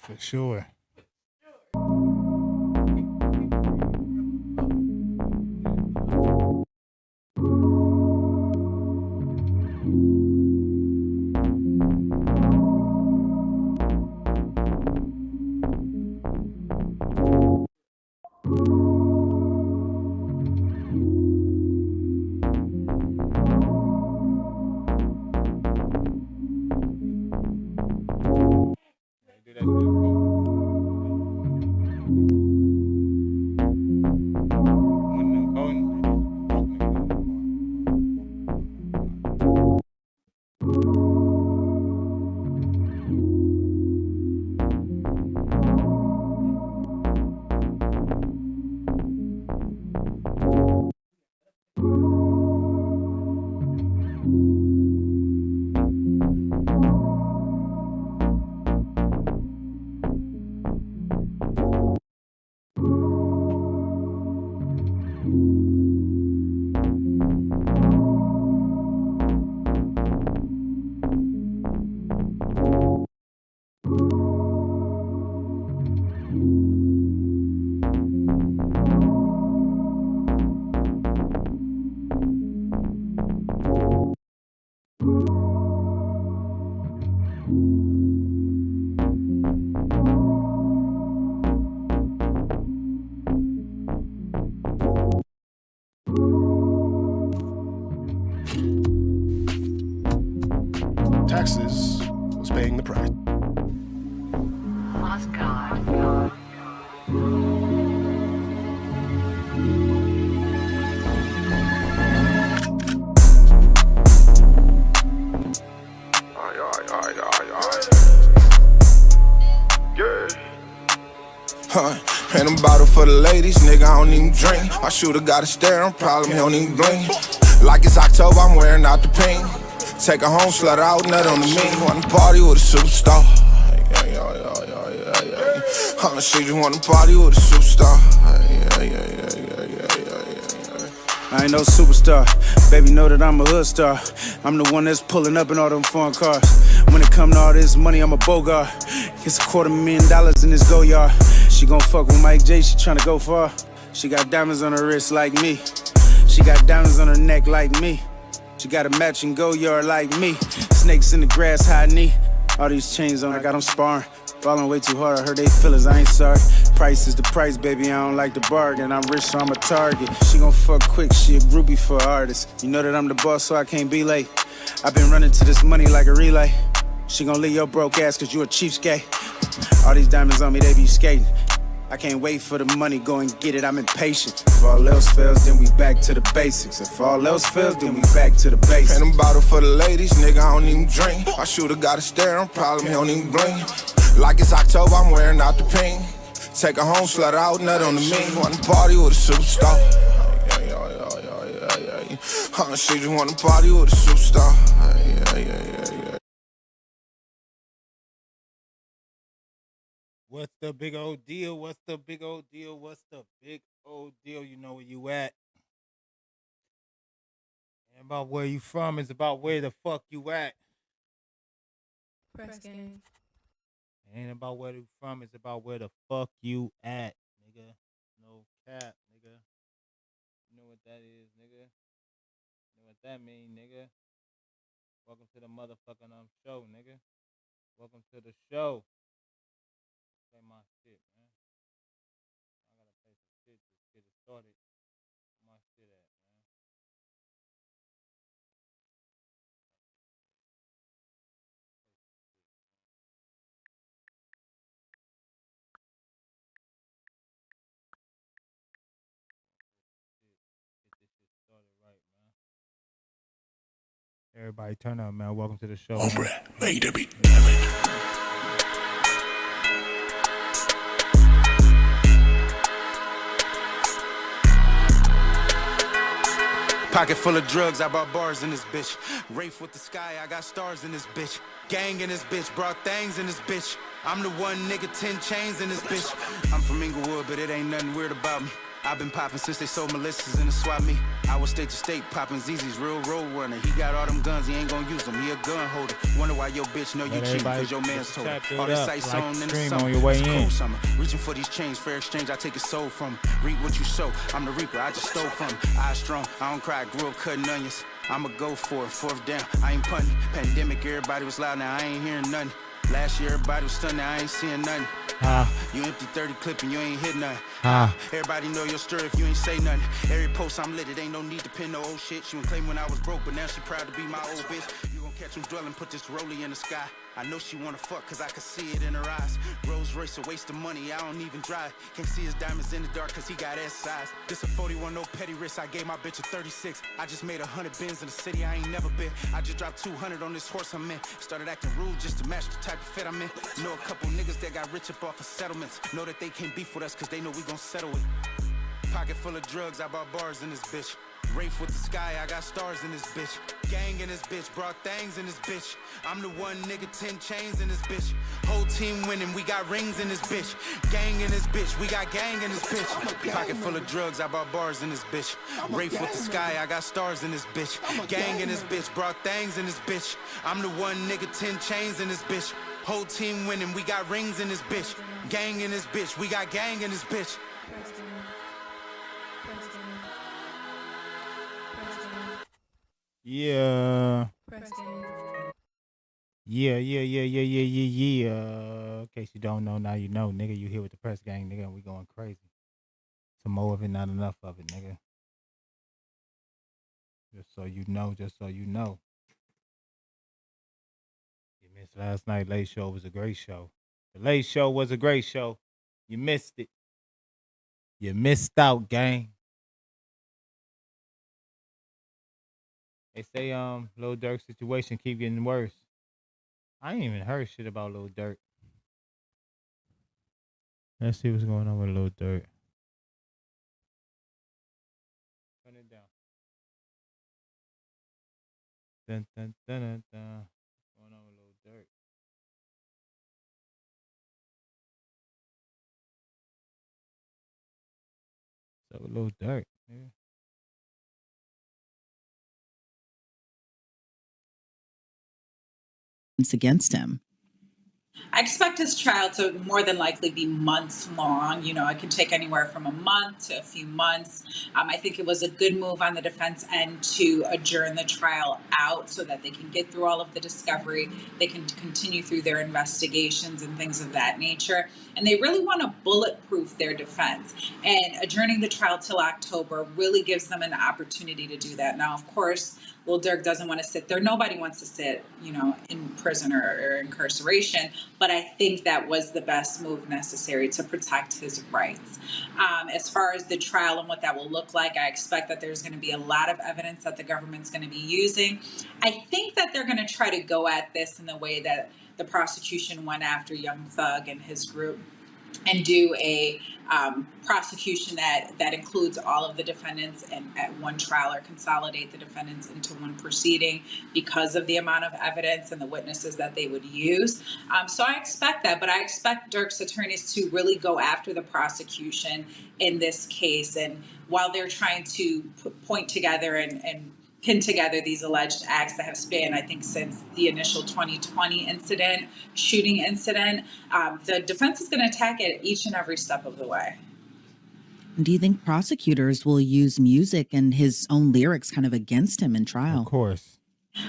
For sure. Taxes was paying the price. Lost God. And a bottle for the ladies, nigga, I don't even drink. I shoulda got a stare, problem, he don't even blink. Like it's October, I'm wearing out the pink. Take her home, slut her out, nut on the meat. Wanna party with a superstar. She just wanna party with a superstar. I ain't no superstar, baby know that I'm a hood star. I'm the one that's pulling up in all them foreign cars. When it come to all this money, I'm a Bogart. It's $250,000 in this go yard. She gon' fuck with Mike J, she tryna go far. She got diamonds on her wrist like me. She got diamonds on her neck like me. She got a matching go yard like me. Snakes in the grass, high knee. All these chains on, I got them sparring. Falling way too hard, I hurt they feelings, I ain't sorry. Price is the price, baby, I don't like the bargain. I'm rich, so I'm a target. She gon' fuck quick, she a groupie for an artist. You know that I'm the boss, so I can't be late. I've been running to this money like a relay. She gon' leave your broke ass cause you a cheapskate. All these diamonds on me, they be skating. I can't wait for the money, go and get it, I'm impatient. If all else fails, then we back to the basics. If all else fails, then we back to the basics. And a bottle for the ladies, nigga, I don't even drink. I shoulda got a stare, problem, he don't even blink. Like it's October, I'm wearing out the pink. Take her home, slut her out, nut on the meat. Wanna party with a superstar. She just wanna party with a superstar. What's the big old deal? What's the big old deal? What's the big old deal? You know where you at. Ain't about where you from, it's about where the fuck you at. PresGang. Ain't about where you from, it's about where the fuck you at, nigga. No cap, nigga. You know what that is, nigga. You know what that mean, nigga. Welcome to the motherfucking show, nigga. Welcome to the show. Play my shit, man. I gotta play some shit to get it started. Where my shit at, man. Get this shit started right, man. Everybody turn up, man. Welcome to the show. Hombre, made to be, damn it. Pocket full of drugs, I bought bars in this bitch. Rafe with the sky, I got stars in this bitch. Gang in this bitch, brought things in this bitch. I'm the one nigga, 10 chains in this bitch. I'm from Inglewood, but it ain't nothing weird about me. I've been popping since they sold Melissa's in the swap meet. I was state to state popping ZZ's real road runner. He got all them guns, he ain't gonna use them. He a gun holder. Wonder why your bitch know you cheat, cause your man's told her. All this ice on in the summer. On your way It's a in. cold summer. Reaching for these chains, fair exchange, I take a soul from. Reap what you sow. I'm the reaper, I just stole from. I strong, I don't cry, grew up cutting onions. I'ma go for it, fourth down, I ain't punting. Pandemic, everybody was loud, now I ain't hearing nothing. Last year, everybody was stunned, now I ain't seeing nothing. You empty 30 clip and you ain't hit nothing. Everybody know your story if you ain't say nothing. Every post I'm lit, it ain't no need to pin no old shit. She would claim when I was broke, but now she proud to be my old bitch. You gon' catch him dwelling, put this rollie in the sky. I know she wanna fuck cause I can see it in her eyes. Rolls Royce a waste of money, I don't even drive. Can't see his diamonds in the dark cause he got S size. This a 41, no petty wrist, I gave my bitch a 36. I just made 100 bins in the city I ain't never been. I just dropped 200 on this horse I'm in. Started acting rude just to match the type of fit I'm in. Know a couple niggas that got rich up off of settlements. Know that they can't beef with us cause they know we gon' settle it. Pocket full of drugs, I bought bars in this bitch. Rafe with the sky, I got stars in this bitch. Gang in this bitch, brought things in this bitch. I'm the one nigga, 10 chains in this bitch. Whole team winning, we got rings in this bitch. Gang in this bitch, we got gang in this bitch. Pocket full of drugs, I bought bars in this bitch. Rafe with the sky, I got stars in this bitch. Gang in this bitch, brought things in this bitch. I'm the one nigga, 10 chains in this bitch. Whole team winning, we got rings in this bitch. Gang in this bitch, we got gang in this bitch. Yeah. Yeah. In case you don't know, now you know, nigga. You here with the press gang, nigga, and we going crazy. Some more of it, not enough of it, nigga. Just so you know, You missed last night. Late show was a great show. The late show was a great show. You missed it. You missed out, gang. They say Lil Durk's situation keep getting worse. I ain't even heard shit about Lil Durk. Let's see what's going on with Lil Durk. Turn it down. Dun, dun, dun, dun, dun. What's going on with Lil Durk? So Lil Durk, nigga. Against him. I expect his trial to more than likely be months long. You know, it could take anywhere from a month to a few months. I think it was a good move on the defense end to adjourn the trial out so that they can get through all of the discovery. They can continue through their investigations and things of that nature. And they really want to bulletproof their defense. And adjourning the trial till October really gives them an opportunity to do that. Now, of course, Lil Durk doesn't want to sit there. Nobody wants to sit, you know, in prison or incarceration. But I think that was the best move necessary to protect his rights. As far as the trial and what that will look like, I expect that there's going to be a lot of evidence that the government's going to be using. I think that they're going to try to go at this in the way that the prosecution went after Young Thug and his group, and do a prosecution that includes all of the defendants and at one trial, or consolidate the defendants into one proceeding because of the amount of evidence and the witnesses that they would use. So I expect that, but I expect Durk's attorneys to really go after the prosecution in this case. And while they're trying to point together and pin together these alleged acts that have spanned, I think, since the initial 2020 shooting incident, the defense is going to attack it each and every step of the way. Do you think prosecutors will use music and his own lyrics kind of against him in trial? Of course.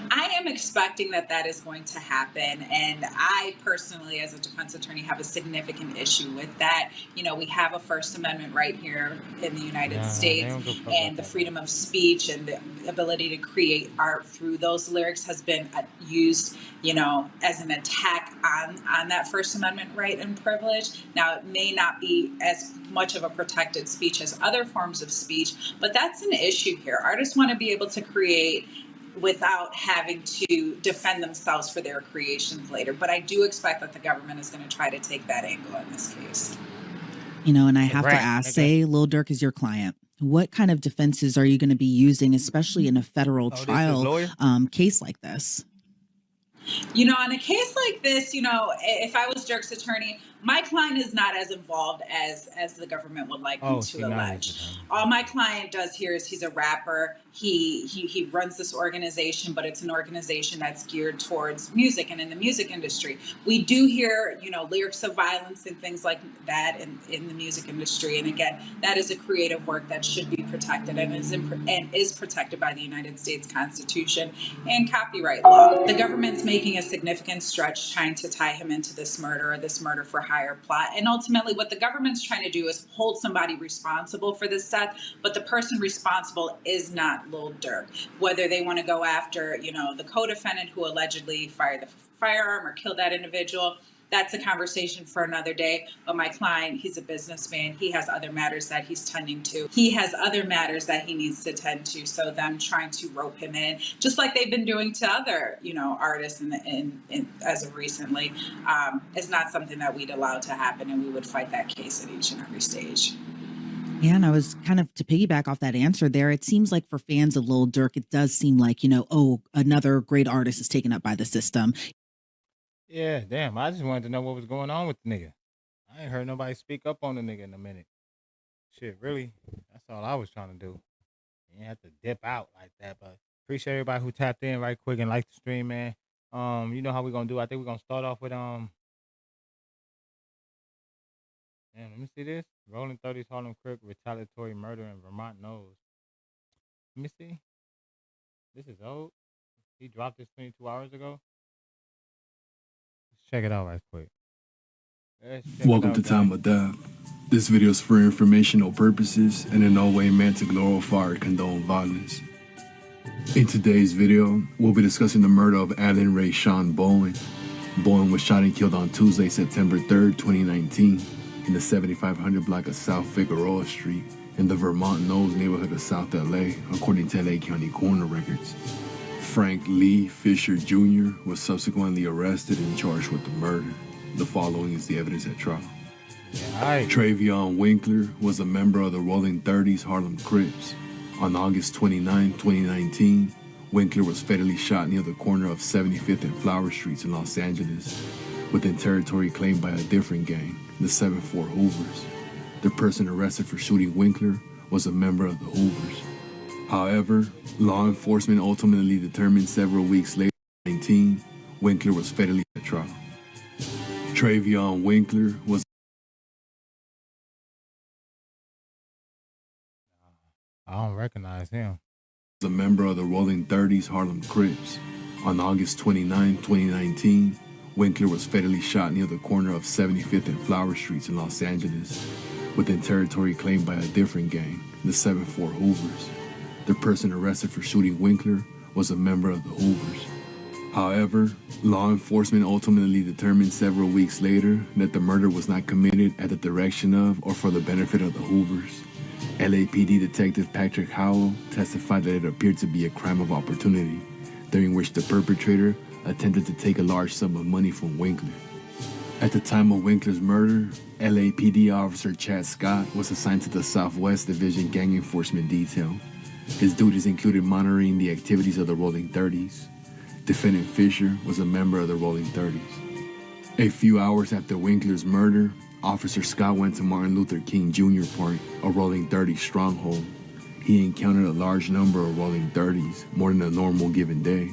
I am expecting that is going to happen. And I personally, as a defense attorney, have a significant issue with that. You know, we have a First Amendment right here in the United States, and the freedom of speech and the ability to create art through those lyrics has been used, you know, as an attack on that First Amendment right and privilege. Now, it may not be as much of a protected speech as other forms of speech, but that's an issue here. Artists want to be able to create without having to defend themselves for their creations later. But I do expect that the government is going to try to take that angle in this case. You know, and I have to ask, say Lil Durk is your client. What kind of defenses are you going to be using, especially in a federal trial case like this? You know, on a case like this, you know, if I was Durk's attorney, My client is not as involved as the government would like me to allege. All my client does here is he's a rapper. He runs this organization, but it's an organization that's geared towards music and in the music industry. We do hear, lyrics of violence and things like that in the music industry. And again, that is a creative work that should be protected and is protected by the United States Constitution and copyright law. The government's making a significant stretch trying to tie him into this murder for hire plot. And ultimately what the government's trying to do is hold somebody responsible for this death, but the person responsible is not Lil Durk. Whether they want to go after, the co-defendant who allegedly fired the firearm or killed that individual, that's a conversation for another day. But my client, he's a businessman. He has other matters that he's tending to. He has other matters that he needs to tend to. So them trying to rope him in, just like they've been doing to other, artists in as of recently, is not something that we'd allow to happen. And we would fight that case at each and every stage. Yeah, and I was kind of to piggyback off that answer there. It seems like for fans of Lil Durk, it does seem like, another great artist is taken up by the system. Yeah, damn. I just wanted to know what was going on with the nigga. I ain't heard nobody speak up on the nigga in a minute. Shit, really? That's all I was trying to do. You didn't have to dip out like that, but appreciate everybody who tapped in right quick and liked the stream, man. You know how we're gonna do. I think we're gonna start off with damn, let me see this. Rolling 30s Harlem Crip retaliatory murder in Vermont knows. Let me see. This is old. He dropped this 22 hours ago. Check it out right quick. Welcome to Time of Death. This video is for informational purposes and in no way meant to glorify or condone violence. In today's video, we'll be discussing the murder of Alan Ray Sean Bowen. Bowen was shot and killed on Tuesday, September 3rd, 2019 in the 7500 block of South Figueroa Street in the Vermont Knolls neighborhood of South LA, according to LA County coroner records. Frank Lee Fisher Jr. was subsequently arrested and charged with the murder. The following is the evidence at trial. Travion Winkler was a member of the Rolling 30s Harlem Crips. On August 29, 2019, Winkler was fatally shot near the corner of 75th and Flower Streets in Los Angeles, within territory claimed by a different gang, the 7-4 Hoovers. The person arrested for shooting Winkler was a member of the Hoovers. However, law enforcement ultimately determined several weeks later, 19, Winkler was fatally at trial. Travion Winkler was I don't recognize him. A member of the Rolling 30s Harlem Crips. On August 29, 2019, Winkler was fatally shot near the corner of 75th and Flower Streets in Los Angeles, within territory claimed by a different gang, the 7-4 Hoovers. The person arrested for shooting Winkler was a member of the Hoovers. However, law enforcement ultimately determined several weeks later that the murder was not committed at the direction of or for the benefit of the Hoovers. LAPD Detective Patrick Howell testified that it appeared to be a crime of opportunity, during which the perpetrator attempted to take a large sum of money from Winkler. At the time of Winkler's murder, LAPD officer Chad Scott was assigned to the Southwest Division Gang Enforcement Detail. His duties included monitoring the activities of the Rolling 30s. Defendant Fisher was a member of the Rolling 30s. A few hours after Winkler's murder, Officer Scott went to Martin Luther King Jr. Park, a Rolling 30s stronghold. He encountered a large number of Rolling 30s, more than a normal given day.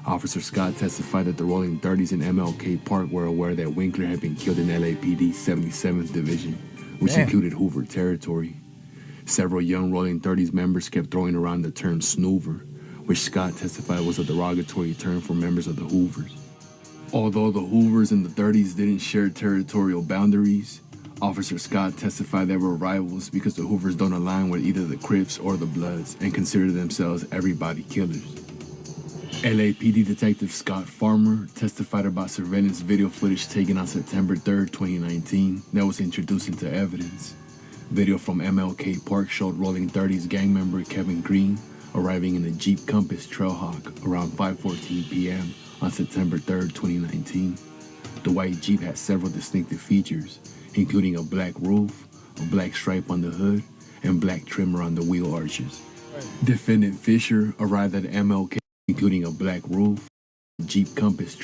Officer Scott testified that the Rolling 30s in MLK Park were aware that Winkler had been killed in LAPD's 77th Division, which included Hoover territory. Several young Rolling 30s members kept throwing around the term snoover, which Scott testified was a derogatory term for members of the Hoovers. Although the Hoovers and the 30s didn't share territorial boundaries, Officer Scott testified they were rivals because the Hoovers don't align with either the Crips or the Bloods and consider themselves everybody killers. LAPD Detective Scott Farmer testified about surveillance video footage taken on September 3rd, 2019 that was introduced into evidence. Video from MLK Park showed Rolling 30s gang member Kevin Green arriving in a Jeep Compass Trailhawk around 5:14 p.m. on September 3rd, 2019. The white Jeep had several distinctive features, including a black roof, a black stripe on the hood, and black trimmer on the wheel arches. Defendant Fisher arrived at MLK, including a black roof, Jeep Compass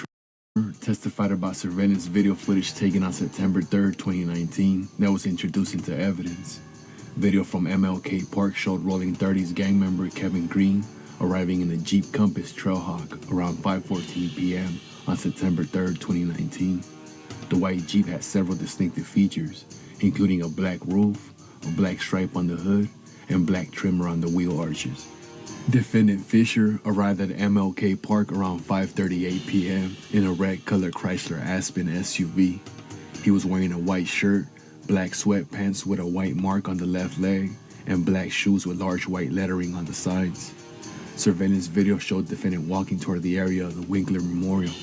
testified about surveillance video footage taken on September 3rd, 2019 that was introduced into evidence. Video from MLK Park showed Rolling 30's gang member Kevin Green arriving in a Jeep Compass Trailhawk around 5:14 p.m. on September 3rd, 2019. The white Jeep had several distinctive features, including a black roof, a black stripe on the hood, and black trim around the wheel arches. Defendant Fisher arrived at MLK Park around 5:38 p.m. in a red-colored Chrysler Aspen SUV. He was wearing a white shirt, black sweatpants with a white mark on the left leg, and black shoes with large white lettering on the sides. Surveillance video showed defendant walking toward the area of the Winkler Memorial.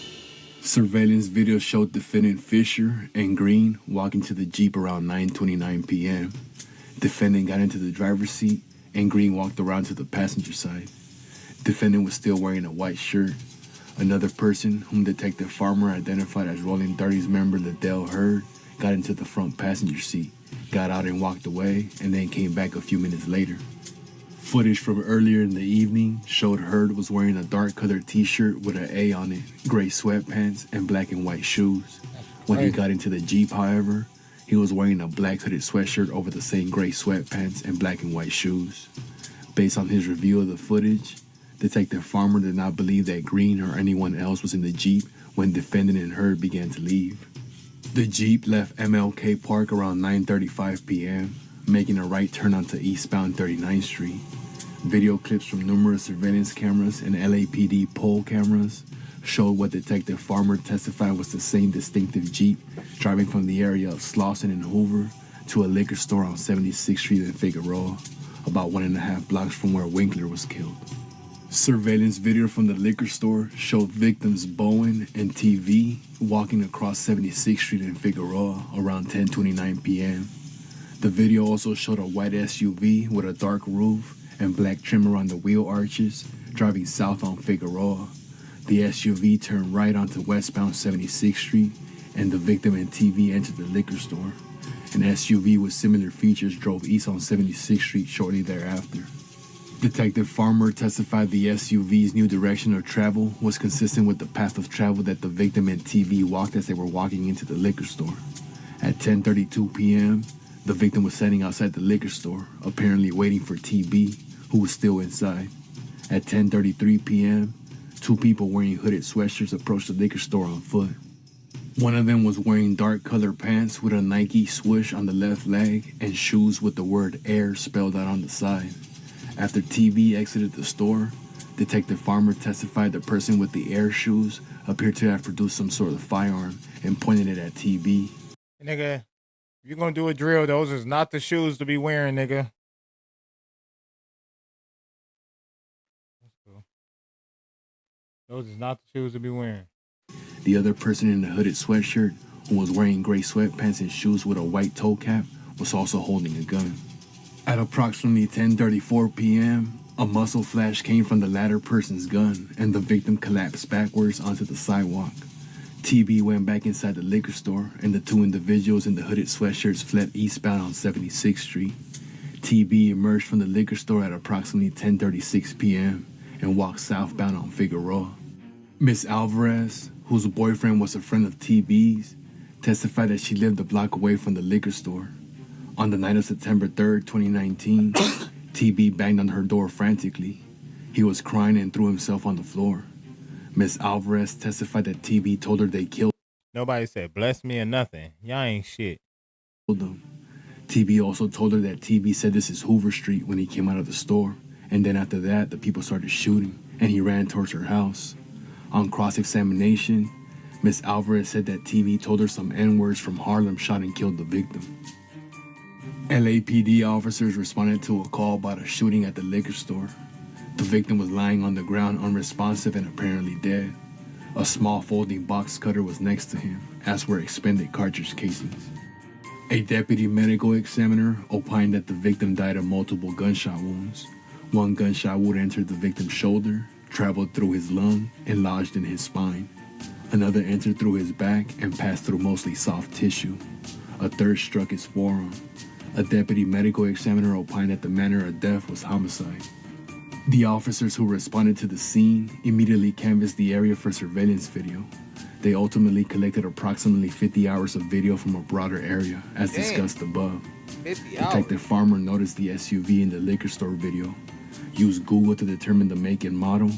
Surveillance video showed defendant Fisher and Green walking to the Jeep around 9:29 p.m. Defendant got into the driver's seat and Green walked around to the passenger side. Defendant was still wearing a white shirt. Another person, whom Detective Farmer identified as Rolling 30's member Liddell Hurd, got into the front passenger seat, got out and walked away, and then came back a few minutes later. Footage from earlier in the evening showed Hurd was wearing a dark-colored t-shirt with an A on it, gray sweatpants, and black and white shoes. When he got into the Jeep, however, he was wearing a black hooded sweatshirt over the same gray sweatpants and black and white shoes. Based on his review of the footage, Detective Farmer did not believe that Green or anyone else was in the Jeep when defendant and Hurd began to leave. The Jeep left MLK Park around 9:35 p.m., making a right turn onto eastbound 39th Street. Video clips from numerous surveillance cameras and LAPD poll cameras showed what Detective Farmer testified was the same distinctive Jeep driving from the area of Slauson and Hoover to a liquor store on 76th Street in Figueroa, about 1.5 blocks from where Winkler was killed. Surveillance video from the liquor store showed victims Bowen and TV walking across 76th Street in Figueroa around 10:29 p.m. The video also showed a white SUV with a dark roof and black trim around the wheel arches driving south on Figueroa. The SUV turned right onto westbound 76th Street, and the victim and TV entered the liquor store. An SUV with similar features drove east on 76th Street shortly thereafter. Detective Farmer testified the SUV's new direction of travel was consistent with the path of travel that the victim and TV walked as they were walking into the liquor store. At 10:32 p.m., the victim was standing outside the liquor store, apparently waiting for TB, who was still inside. At 10:33 p.m., two people wearing hooded sweatshirts approached the liquor store on foot. One of them was wearing dark-colored pants with a Nike swoosh on the left leg and shoes with the word Air spelled out on the side. After TV exited the store, Detective Farmer testified the person with the Air shoes appeared to have produced some sort of firearm and pointed it at TV. Nigga, if you're gonna do a drill, those is not the shoes to be wearing, nigga. That's cool. Those is not the shoes to be wearing. The other person in the hooded sweatshirt, who was wearing gray sweatpants and shoes with a white toe cap, was also holding a gun. At approximately 10:34 p.m., a muzzle flash came from the latter person's gun, and the victim collapsed backwards onto the sidewalk. TB went back inside the liquor store, and the two individuals in the hooded sweatshirts fled eastbound on 76th Street. TB emerged from the liquor store at approximately 10:36 p.m. and walked southbound on Figueroa. Miss Alvarez, whose boyfriend was a friend of TB's, testified that she lived a block away from the liquor store. On the night of September 3rd, 2019, TB banged on her door frantically. He was crying and threw himself on the floor. Miss Alvarez testified that TB told her they killed Nobody said bless me or nothing. Y'all ain't shit. them. TB also told her that TB said this is Hoover Street when he came out of the store, and then after that, the people started shooting, and he ran towards her house. On cross-examination, Miss Alvarez said that TB told her some N-words from Harlem shot and killed the victim. LAPD officers responded to a call about a shooting at the liquor store. The victim was lying on the ground unresponsive and apparently dead. A small folding box cutter was next to him, as were expended cartridge casings. A deputy medical examiner opined that the victim died of multiple gunshot wounds. One gunshot wound entered the victim's shoulder, traveled through his lung, and lodged in his spine. Another entered through his back and passed through mostly soft tissue. A third struck his forearm. A deputy medical examiner opined that the manner of death was homicide. The officers who responded to the scene immediately canvassed the area for surveillance video. They ultimately collected approximately 50 hours of video from a broader area, as discussed above. Detective Farmer noticed the SUV in the liquor store video, used Google to determine the make and model,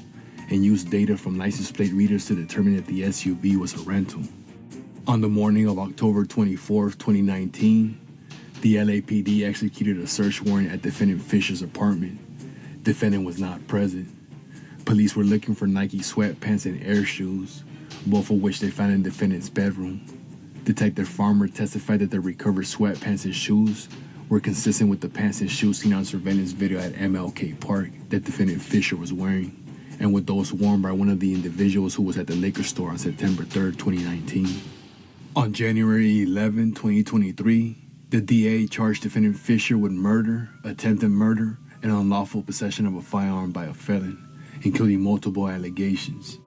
and used data from license plate readers to determine if the SUV was a rental. On the morning of October 24, 2019, the LAPD executed a search warrant at defendant Fisher's apartment. Defendant was not present. Police were looking for Nike sweatpants and Air shoes, both of which they found in defendant's bedroom. Detective Farmer testified that the recovered sweatpants and shoes were consistent with the pants and shoes seen on surveillance video at MLK Park that defendant Fisher was wearing, and with those worn by one of the individuals who was at the liquor store on September 3, 2019. On January 11, 2023, the DA charged defendant Fisher with murder, attempted murder, and unlawful possession of a firearm by a felon, including multiple allegations.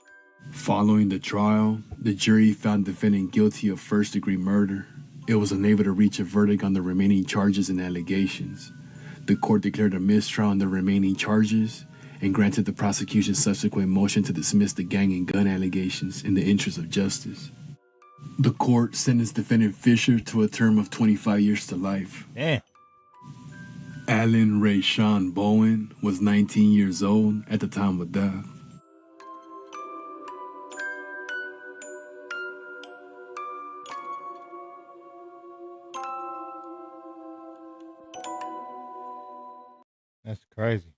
Following the trial, the jury found defendant guilty of first-degree murder. It was unable to reach a verdict on the remaining charges and allegations. The court declared a mistrial on the remaining charges and granted the prosecution's subsequent motion to dismiss the gang and gun allegations in the interest of justice. The court sentenced defendant Fisher to a term of 25 years to life. Damn. Alan Ray Sean Bowen was 19 years old at the time of death. That's crazy.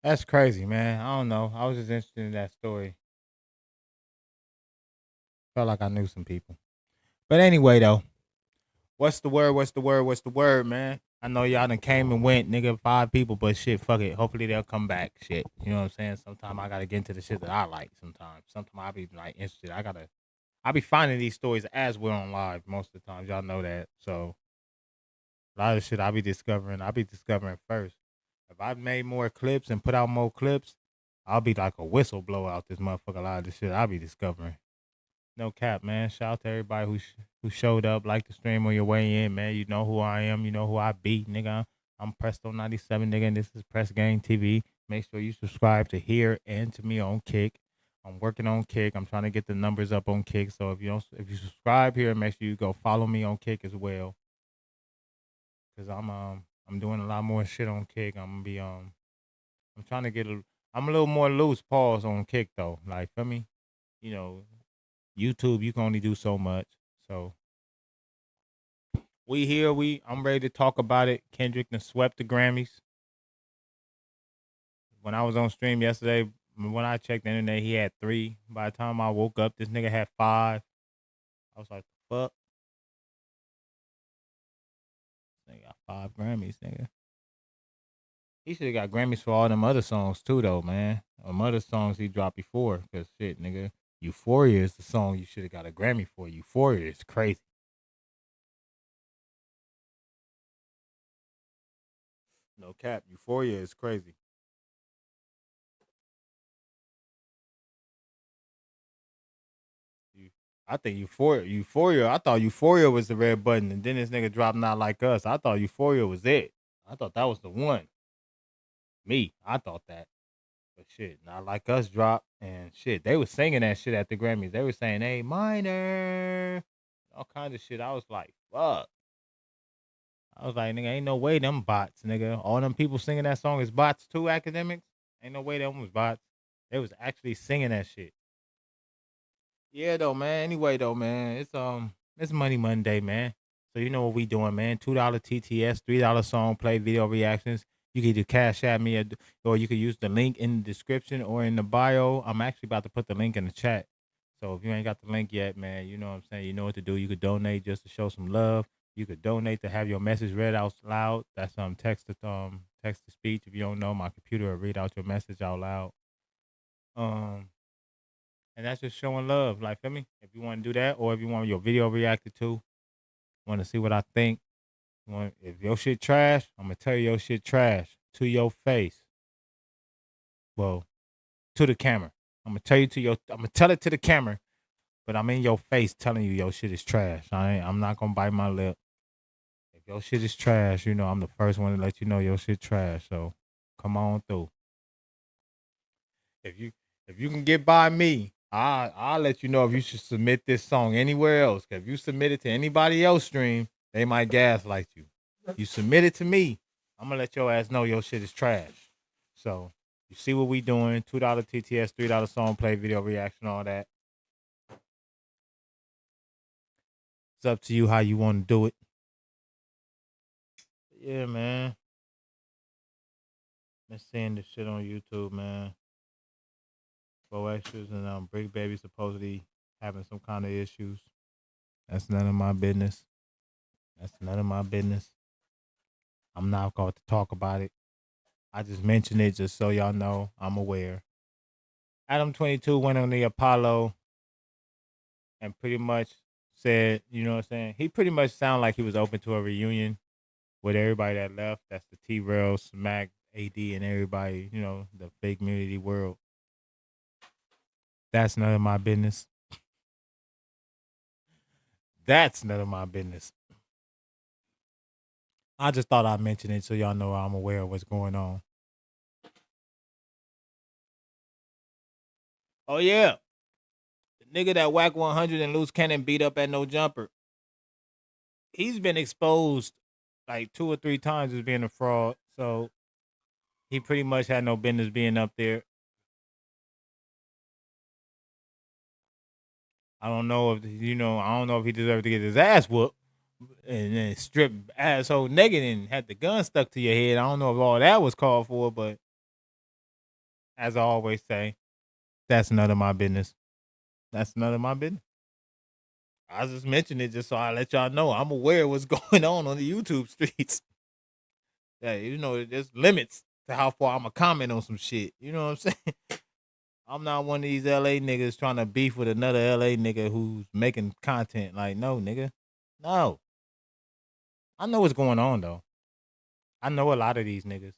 That's crazy, man. I don't know. I was just interested in that story. Felt like I knew some people. But anyway, though. What's the word, man? I know y'all done came and went, nigga, 5 people, but shit, fuck it. Hopefully they'll come back, shit. You know what I'm saying? Sometimes I gotta get into the shit that I like sometimes. Sometimes I be, like, interested. I be finding these stories as we're on live most of the time. Y'all know that. So, a lot of shit I be discovering first. If I made more clips and put out more clips, I'll be like a whistleblower out this motherfucker. A lot of the shit I be discovering. No cap, man. Shout out to everybody who showed up, like the stream on your way in, man. You know who I am. You know who I be, nigga. I'm Presto97, nigga, and this is PresGang TV. Make sure you subscribe to here and to me on Kick. I'm working on Kick. I'm trying to get the numbers up on Kick. So if you subscribe here, make sure you go follow me on Kick as well. Cause I'm doing a lot more shit on Kick. I'm trying to get I'm a little more loose pause on Kick though. Like, feel me? You know, YouTube, you can only do so much. So I'm ready to talk about it. Kendrick done swept the Grammys. When I was on stream yesterday, when I checked the internet, he had 3. By the time I woke up, this nigga had 5. I was like, fuck. They got 5 Grammys, nigga. He should have got Grammys for all them other songs too, though, man. Other songs he dropped before, cause shit, nigga. Euphoria is the song you should have got a Grammy for. Euphoria is crazy. No cap. Euphoria is crazy. I think Euphoria. I thought Euphoria was the red button, and then this nigga dropped Not Like Us. I thought Euphoria was it. I thought that was the one. I thought that. But shit, Not Like Us dropped, and shit, they was singing that shit at the Grammys. They were saying, "Hey, minor," all kinds of shit. I was like, fuck. I was like, nigga, ain't no way them bots, nigga. All them people singing that song is bots too, academics? Ain't no way them was bots. They was actually singing that shit. Yeah, though, man. Anyway, though, man, it's Money Monday, man. So you know what we doing, man. $2 TTS, $3 song play, video reactions. You can either cash at me or you can use the link in the description or in the bio. I'm actually about to put the link in the chat. So if you ain't got the link yet, man, you know what I'm saying? You know what to do. You could donate just to show some love. You could donate to have your message read out loud. That's text to speech. If you don't know, my computer will read out your message out loud. And that's just showing love. Like, feel me? If you want to do that, or if you want your video reacted to, want to see what I think. If your shit trash, I'm gonna tell you your shit trash to your face. Well, to the camera. I'm gonna tell it to the camera, but I'm in your face telling you your shit is trash. I'm not gonna bite my lip. If your shit is trash, you know I'm the first one to let you know your shit trash. So come on through. If you can get by me, I'll let you know if you should submit this song anywhere else. 'Cause if you submit it to anybody else stream, they might gaslight you. You submit it to me, I'm gonna let your ass know your shit is trash. So you see what we doing? $2 TTS, $3 song play, video reaction, all that. It's up to you how you want to do it. Yeah, man. Been seeing this shit on YouTube, man. 4Xers and Brick Baby supposedly having some kind of issues. That's none of my business. That's none of my business. I'm not going to talk about it. I just mentioned it just so y'all know I'm aware. Adam 22 went on the Apollo and pretty much said, you know what I'm saying? He pretty much sounded like he was open to a reunion with everybody that left. That's the T-Rail, Smack, AD, and everybody, you know, the fake community world. That's none of my business. That's none of my business. I just thought I'd mention it so y'all know I'm aware of what's going on. Oh, yeah. The nigga that whack 100 and loose cannon beat up at No Jumper. He's been exposed like 2 or 3 times as being a fraud. So he pretty much had no business being up there. I don't know if, you know, I don't know if he deserved to get his ass whooped and then strip asshole naked and had the gun stuck to your head. I don't know if all that was called for, but as I always say, that's none of my business. That's none of my business. I just mentioned it just so I let y'all know I'm aware of what's going on the YouTube streets. Yeah, you know, there's limits to how far I'm gonna comment on some shit. You know what I'm saying? I'm not one of these LA niggas trying to beef with another LA nigga who's making content. Like, no, nigga. No. I know what's going on, though. I know a lot of these niggas.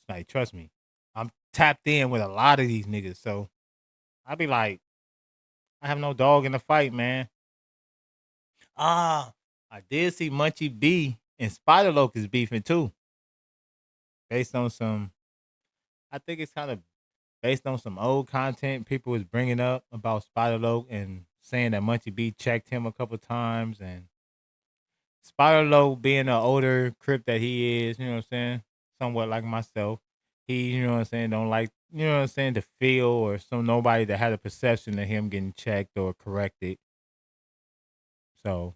Like, trust me. I'm tapped in with a lot of these niggas. So I be like, I have no dog in the fight, man. I did see Munchie B and Spider Locust beefing too. Based on some, I think it's kind of based on some old content people was bringing up about Spider Loc and saying that Munchie B checked him a couple times, and Spider Loc being an older crip that he is, you know what I'm saying, somewhat like myself, he, you know what I'm saying, don't like, you know what I'm saying, to feel or nobody that had a perception of him getting checked or corrected. So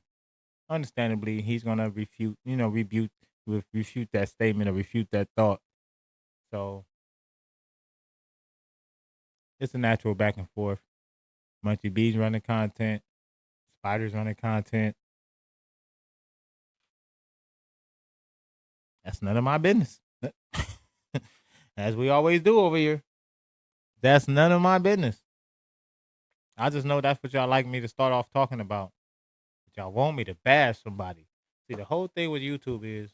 understandably, he's gonna refute that statement or refute that thought. So it's a natural back and forth. Munchie B's running content, Spider's running content. That's none of my business. As we always do over here. That's none of my business. I just know that's what y'all like me to start off talking about. But y'all want me to bash somebody. See, the whole thing with YouTube is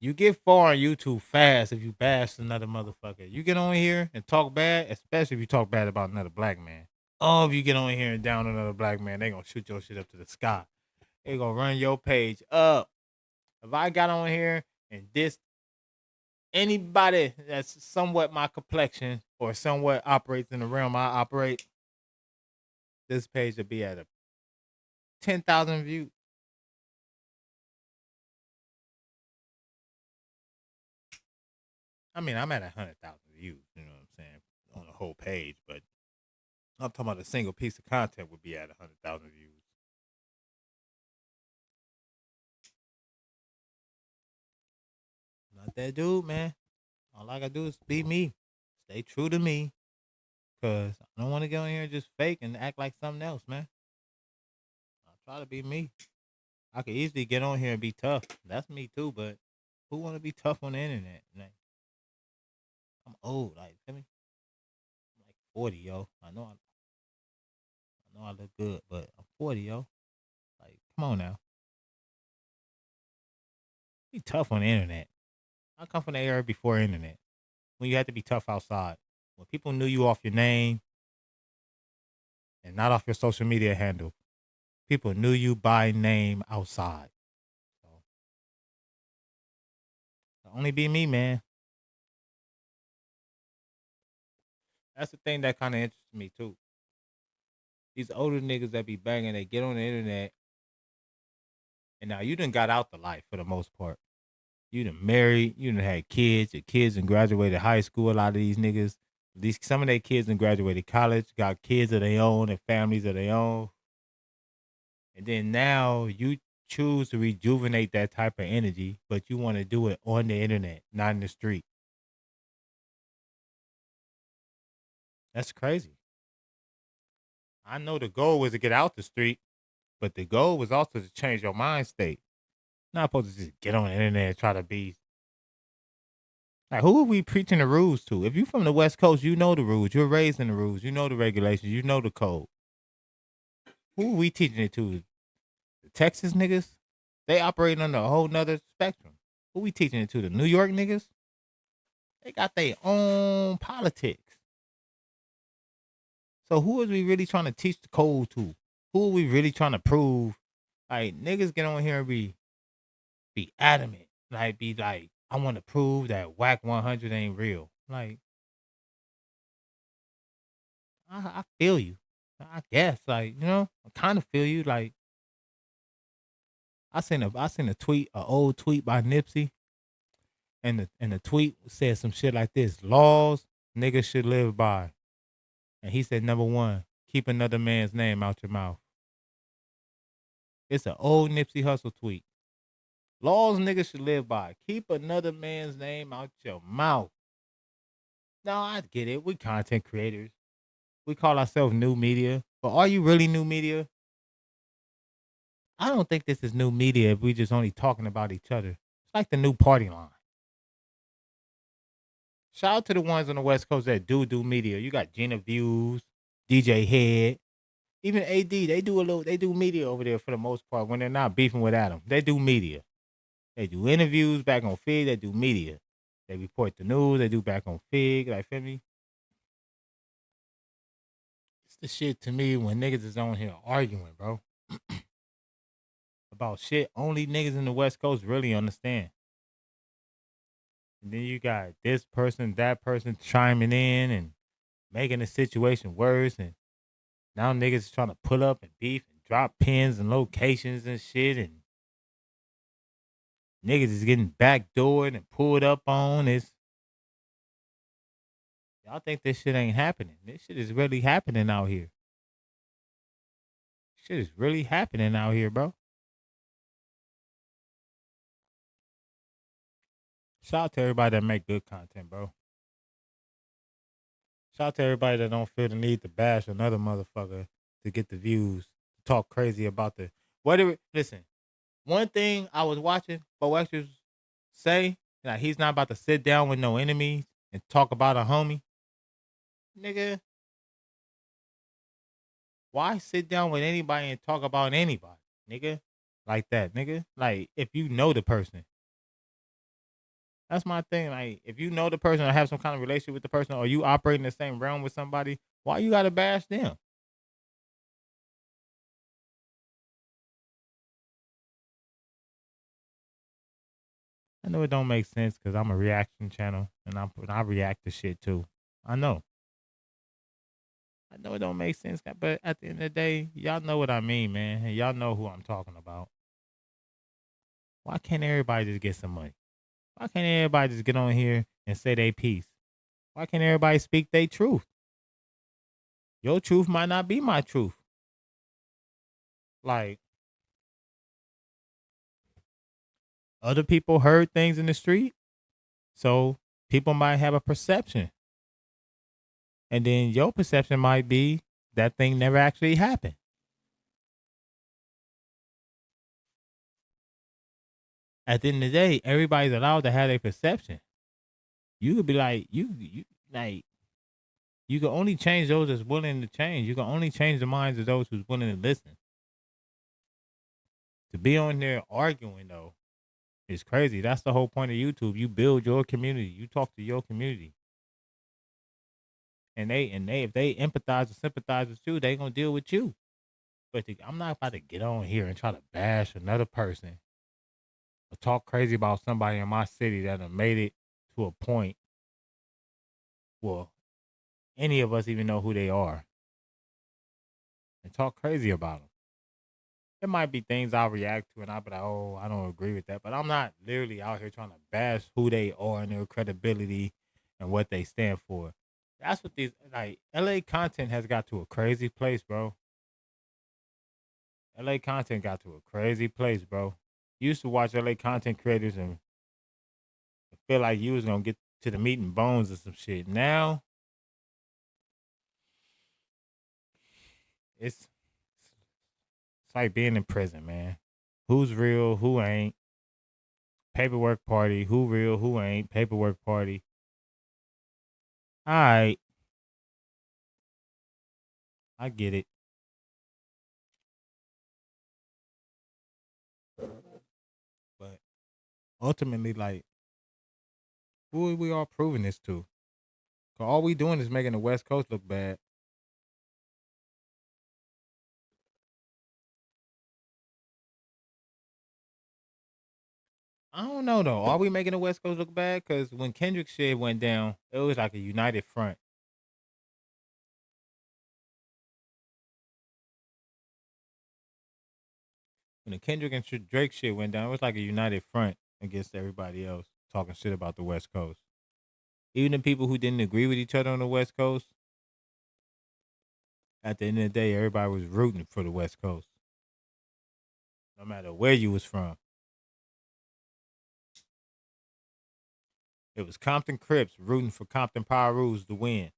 you get far on YouTube fast if you bash another motherfucker. You get on here and talk bad, especially if you talk bad about another black man. Oh, if you get on here and down another black man, they gonna shoot your shit up to the sky. They gonna run your page up. If I got on here and dissed anybody that's somewhat my complexion or somewhat operates in the realm I operate, this page will be at a 10,000 views. I mean, I'm at 100,000 views, you know what I'm saying, on the whole page, but I'm talking about a single piece of content would be at 100,000 views. Not that dude, man. All I gotta do is be me. Stay true to me. Cause I don't want to get on here and just fake and act like something else, man. I try to be me. I could easily get on here and be tough. That's me too, but who want to be tough on the internet? Like, I'm old, like, feel me? I'm like 40, yo. I know I look good, but I'm 40, yo. Like, come on now. Be tough on the internet. I come from the era before internet, when you had to be tough outside. When people knew you off your name and not off your social media handle. People knew you by name outside. So only be me, man. That's the thing that kind of interests me too. These older niggas that be banging, they get on the internet, and now you done got out the life for the most part. You done married, you done had kids, your kids done graduated high school. A lot of these niggas, some of their kids done graduated college, got kids of their own and families of their own. And then now you choose to rejuvenate that type of energy, but you want to do it on the internet, not in the street. That's crazy. I know the goal was to get out the street, but the goal was also to change your mind state. Not supposed to just get on the internet and try to be. Like, who are we preaching the rules to? If you're from the West Coast, you know the rules. You're raised in the rules. You know the regulations. You know the code. Who are we teaching it to? The Texas niggas? They operate on a whole nother spectrum. Who we teaching it to? The New York niggas? They got their own politics. So who is we really trying to teach the code to? Who are we really trying to prove? Like, niggas get on here and be adamant. Like, be like, I want to prove that WAC 100 ain't real. Like, I feel you. I guess, like, you know, I kind of feel you. Like, I seen a tweet, an old tweet by Nipsey, and the tweet said some shit like this: laws niggas should live by. And he said, number one, keep another man's name out your mouth. It's an old Nipsey Hussle tweet. Laws niggas should live by. Keep another man's name out your mouth. Now, I get it. We content creators. We call ourselves new media. But are you really new media? I don't think this is new media if we just only talking about each other. It's like the new party line. Shout out to the ones on the West Coast that do media. You got Gina Views, DJ Head, even AD. They do media over there for the most part when they're not beefing with Adam. They do media. They do interviews back on Fig. They do media. They report the news. They do back on Fig. Like, feel me? It's the shit to me when niggas is on here arguing, bro. About shit only niggas in the West Coast really understand. And then you got this person, that person chiming in and making the situation worse. And now niggas is trying to pull up and beef and drop pins and locations and shit. And niggas is getting backdoored and pulled up on. Y'all think this shit ain't happening. This shit is really happening out here. Shit is really happening out here, bro. Shout out to everybody that make good content, bro. Shout out to everybody that don't feel the need to bash another motherfucker to get the views, to talk crazy about the whatever. Listen, one thing I was watching Boexers say, like, he's not about to sit down with no enemies and talk about a homie. Nigga, why sit down with anybody and talk about anybody, nigga? Like that, nigga. Like, if you know the person. That's my thing. Like, if you know the person or have some kind of relationship with the person, or you operate in the same realm with somebody, why you gotta bash them? I know it don't make sense because I'm a reaction channel and I react to shit too. I know it don't make sense, but at the end of the day, y'all know what I mean, man. And y'all know who I'm talking about. Why can't everybody just get some money? Why can't everybody just get on here and say their piece? Why can't everybody speak their truth? Your truth might not be my truth. Like, other people heard things in the street, so people might have a perception. And then your perception might be that thing never actually happened. At the end of the day, everybody's allowed to have a perception. You could be like, you can only change those that's willing to change. You can only change the minds of those who's willing to listen. To be on there arguing, though, is crazy. That's the whole point of YouTube. You build your community. You talk to your community. And if they empathize or sympathize with you, they gonna deal with you. But I'm not about to get on here and try to bash another person or talk crazy about somebody in my city that have made it to a point. Well, any of us even know who they are and talk crazy about them. It might be things I'll react to and I'll be like, oh, I don't agree with that. But I'm not literally out here trying to bash who they are and their credibility and what they stand for. That's what these, like, LA content has got to a crazy place, bro. LA content got to a crazy place, bro. You used to watch LA content creators and feel like you was going to get to the meat and bones of some shit. Now, it's like being in prison, man. Who's real? Who ain't? Paperwork party. Who real? Who ain't? Paperwork party. All right. I get it. But ultimately, like, who are we all proving this to? 'Cause all we doing is making the West Coast look bad. I don't know though. Are we making the West Coast look bad? Because when Kendrick shit went down, it was like a united front. When the Kendrick and Drake shit went down, it was like a united front against everybody else talking shit about the West Coast. Even the people who didn't agree with each other on the West Coast, at the end of the day, everybody was rooting for the West Coast, no matter where you was from. It was Compton Crips rooting for Compton Power Rules to win.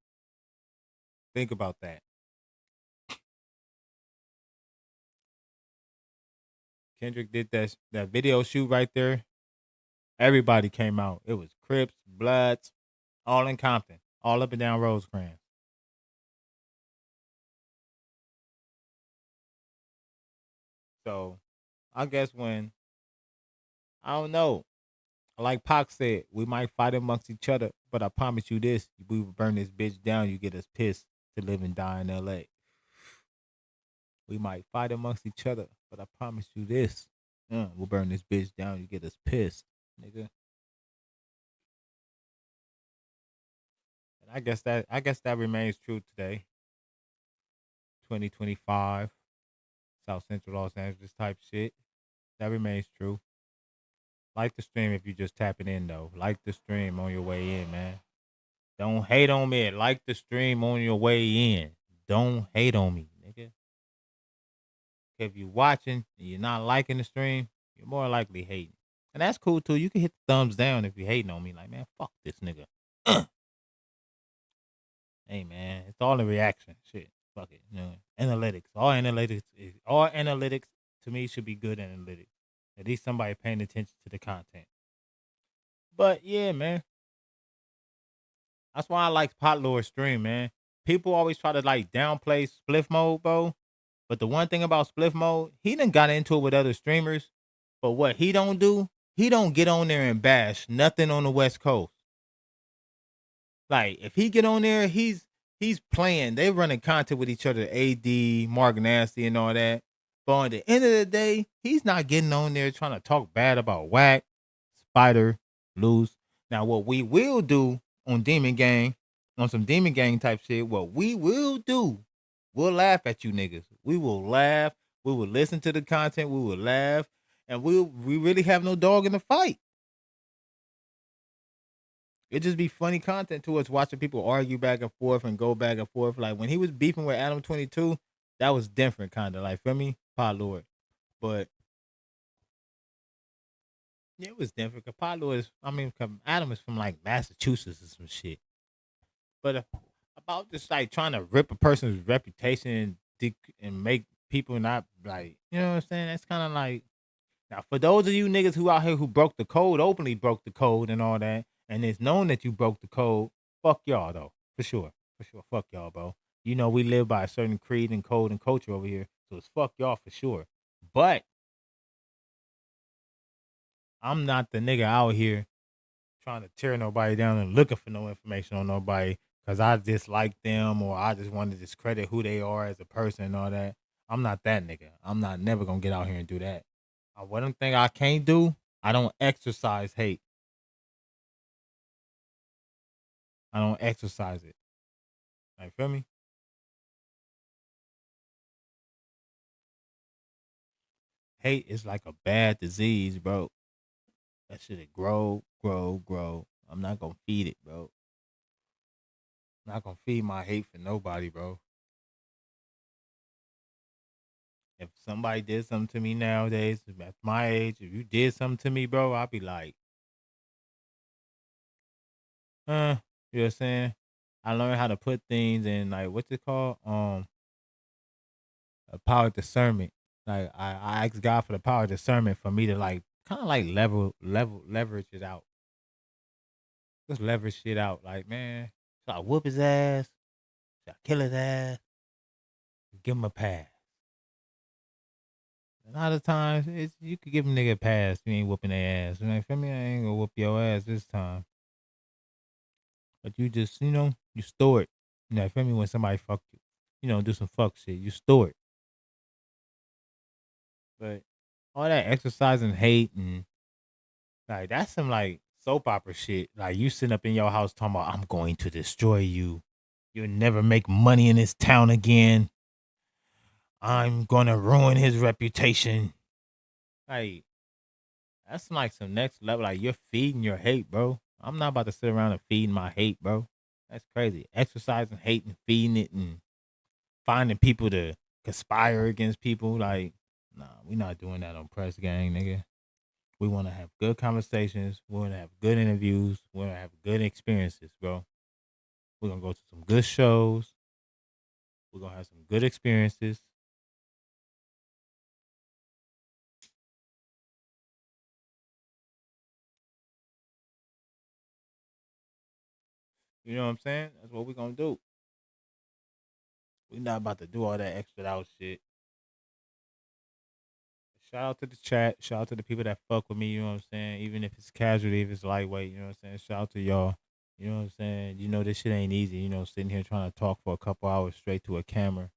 Think about that. Kendrick did that video shoot right there. Everybody came out. It was Crips, Bloods, all in Compton, all up and down Rosecrans. So I guess when, I don't know, like Pac said, we might fight amongst each other, but I promise you this, we will burn this bitch down, you get us pissed to live and die in LA. We might fight amongst each other, but I promise you this, we'll burn this bitch down, you get us pissed, nigga. And I guess that remains true today. 2025, South Central Los Angeles type shit. That remains true. Like the stream if you just tapping in though. Like the stream on your way in, man. Don't hate on me. Like the stream on your way in. Don't hate on me, nigga. If you're watching and you're not liking the stream, you're more likely hating. And that's cool too. You can hit the thumbs down if you're hating on me. Like, man, fuck this nigga. Hey man, it's all in reaction. Shit. Fuck it. You know, analytics. All analytics to me should be good analytics. At least somebody paying attention to the content. But yeah, man. That's why I like Pot Lord stream, man. People always try to like downplay Spliff Mode, bro. But the one thing about Spliff Mode, he done got into it with other streamers. But what he don't do, he don't get on there and bash nothing on the West Coast. Like, if he get on there, he's playing. They running content with each other, AD, Mark Nasty, and all that. But at the end of the day, he's not getting on there trying to talk bad about Whack, Spider, Loose. Now, what we will do on Demon Gang, on some Demon Gang type shit, what we will do, we'll laugh at you niggas. We will laugh. We will listen to the content. We will laugh. And we really have no dog in the fight. It just be funny content to us watching people argue back and forth and go back and forth. Like when he was beefing with Adam 22, that was different kind of like, feel me? Pot Lord. But yeah, it was different. Cause Pot Lord is, Adam is from like Massachusetts or some shit. But about this like trying to rip a person's reputation and make people not like, you know what I'm saying? That's kind of like, now for those of you niggas who out here who broke the code, openly broke the code and all that, and it's known that you broke the code, fuck y'all though. For sure. Fuck y'all, bro. You know we live by a certain creed and code and culture over here. So it's fuck y'all for sure. But I'm not the nigga out here trying to tear nobody down and looking for no information on nobody because I dislike them or I just want to discredit who they are as a person and all that. I'm not that nigga. I'm not never gonna get out here and do that. One thing I can't do, I don't exercise hate. I don't exercise it. Like, feel me? Hate is like a bad disease, bro. That shit grow. I'm not gonna feed it, bro. I'm not gonna feed my hate for nobody, bro. If somebody did something to me nowadays, at my age, if you did something to me, bro, I'd be like, you know what I'm saying? I learned how to put things in, like, what's it called? A power of discernment. Like, I asked God for the power of discernment for me to, like, kind of like leverage it out. Just leverage shit out. Like, man, should I whoop his ass? Should I kill his ass? Give him a pass. A lot of times, you could give a nigga a pass. You ain't whooping their ass. You know, feel me? I ain't gonna whoop your ass this time. But you just, you store it. You know, feel me? When somebody fuck you, do some fuck shit, you store it. But all that exercising hate and like that's some like soap opera shit. Like you sitting up in your house talking about I'm going to destroy you. You'll never make money in this town again. I'm gonna ruin his reputation. Like that's like some next level. Like you're feeding your hate, bro. I'm not about to sit around and feed my hate, bro. That's crazy. Exercising hate and feeding it and finding people to conspire against people. Like, nah, we not doing that on PresGang, nigga. We want to have good conversations. We want to have good interviews. We want to have good experiences, bro. We're going to go to some good shows. We're going to have some good experiences. You know what I'm saying? That's what we're going to do. We're not about to do all that extra out shit. Shout out to the chat. Shout out to the people that fuck with me, you know what I'm saying? Even if it's casualty, if it's lightweight, you know what I'm saying? Shout out to y'all. You know what I'm saying? You know this shit ain't easy, sitting here trying to talk for a couple hours straight to a camera.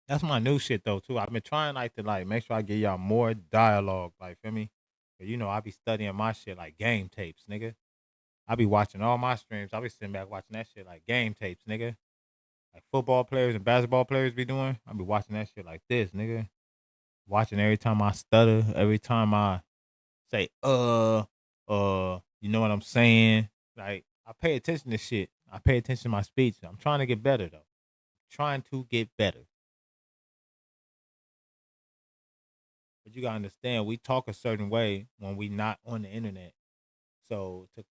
That's my new shit though too. I've been trying like to like make sure I give y'all more dialogue, like feel me? But I be studying my shit like game tapes, nigga. I be watching all my streams. I be sitting back watching that shit like game tapes, nigga. Like football players and basketball players be doing. I be watching that shit like this, nigga. Watching every time I stutter, every time I say you know what I'm saying? Like I pay attention to shit. I pay attention to my speech. I'm trying to get better though. Trying to get better. But you gotta understand, we talk a certain way when we not on the internet. So it's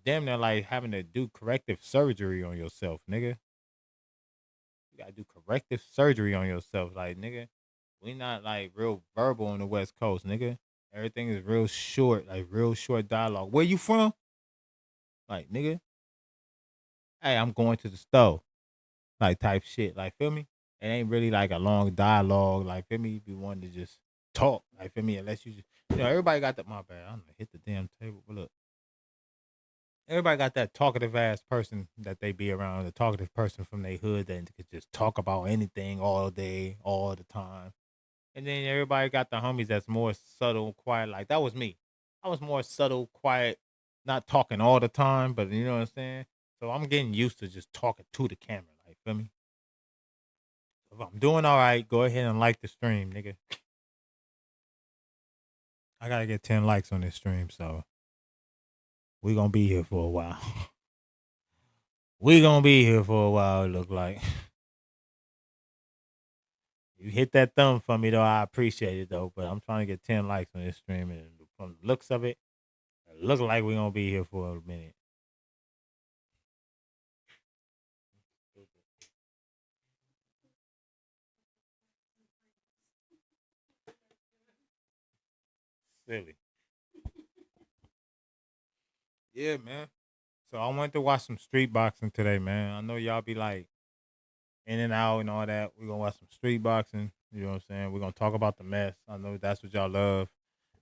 damn near like having to do corrective surgery on yourself, nigga. You gotta do corrective surgery on yourself, like nigga. We not like real verbal on the West Coast, nigga. Everything is real short, like real short dialogue. Where you from? Like nigga, hey, I'm going to the store, like type shit. Like feel me? It ain't really like a long dialogue. Like feel me? You be wanting to just talk. Like feel me? Unless you just, everybody got that. My bad. I'm gonna hit the damn table. But look, everybody got that talkative ass person that they be around. The talkative person from their hood that could just talk about anything all day, all the time. And then everybody got the homies that's more subtle, quiet. Like that was me. I was more subtle, quiet, not talking all the time. But you know what I'm saying? So I'm getting used to just talking to the camera. Like feel me? If I'm doing all right, go ahead and like the stream, nigga. I gotta get 10 likes on this stream, so we gonna be here for a while. We gonna be here for a while, it look like. You hit that thumb for me, though. I appreciate it, though. But I'm trying to get 10 likes on this stream, and from the looks of it, it looks like we gonna be here for a minute. Silly. Yeah, man. So I went to watch some street boxing today, man. I know y'all be like in and out and all that. We're gonna watch some street boxing. You know what I'm saying? We're gonna talk about the mess. I know that's what y'all love.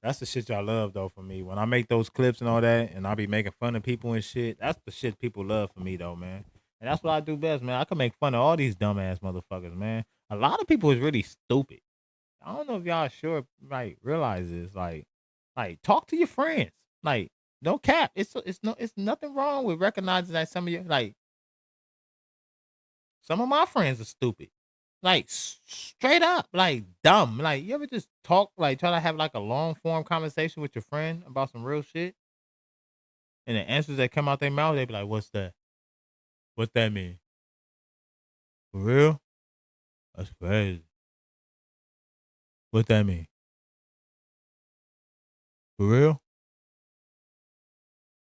That's the shit y'all love though for me. When I make those clips and all that and I be making fun of people and shit, that's the shit people love for me though, man. And that's what I do best, man. I can make fun of all these dumbass motherfuckers, man. A lot of people is really stupid. I don't know if y'all sure realize this. Like talk to your friends. Like No cap. It's nothing wrong with recognizing that some of you like some of my friends are stupid. Like straight up, like dumb. Like you ever just talk, like try to have like a long form conversation with your friend about some real shit, and the answers that come out their mouth, they be like, "What's that? What that mean? For real? That's crazy. What that mean? For real?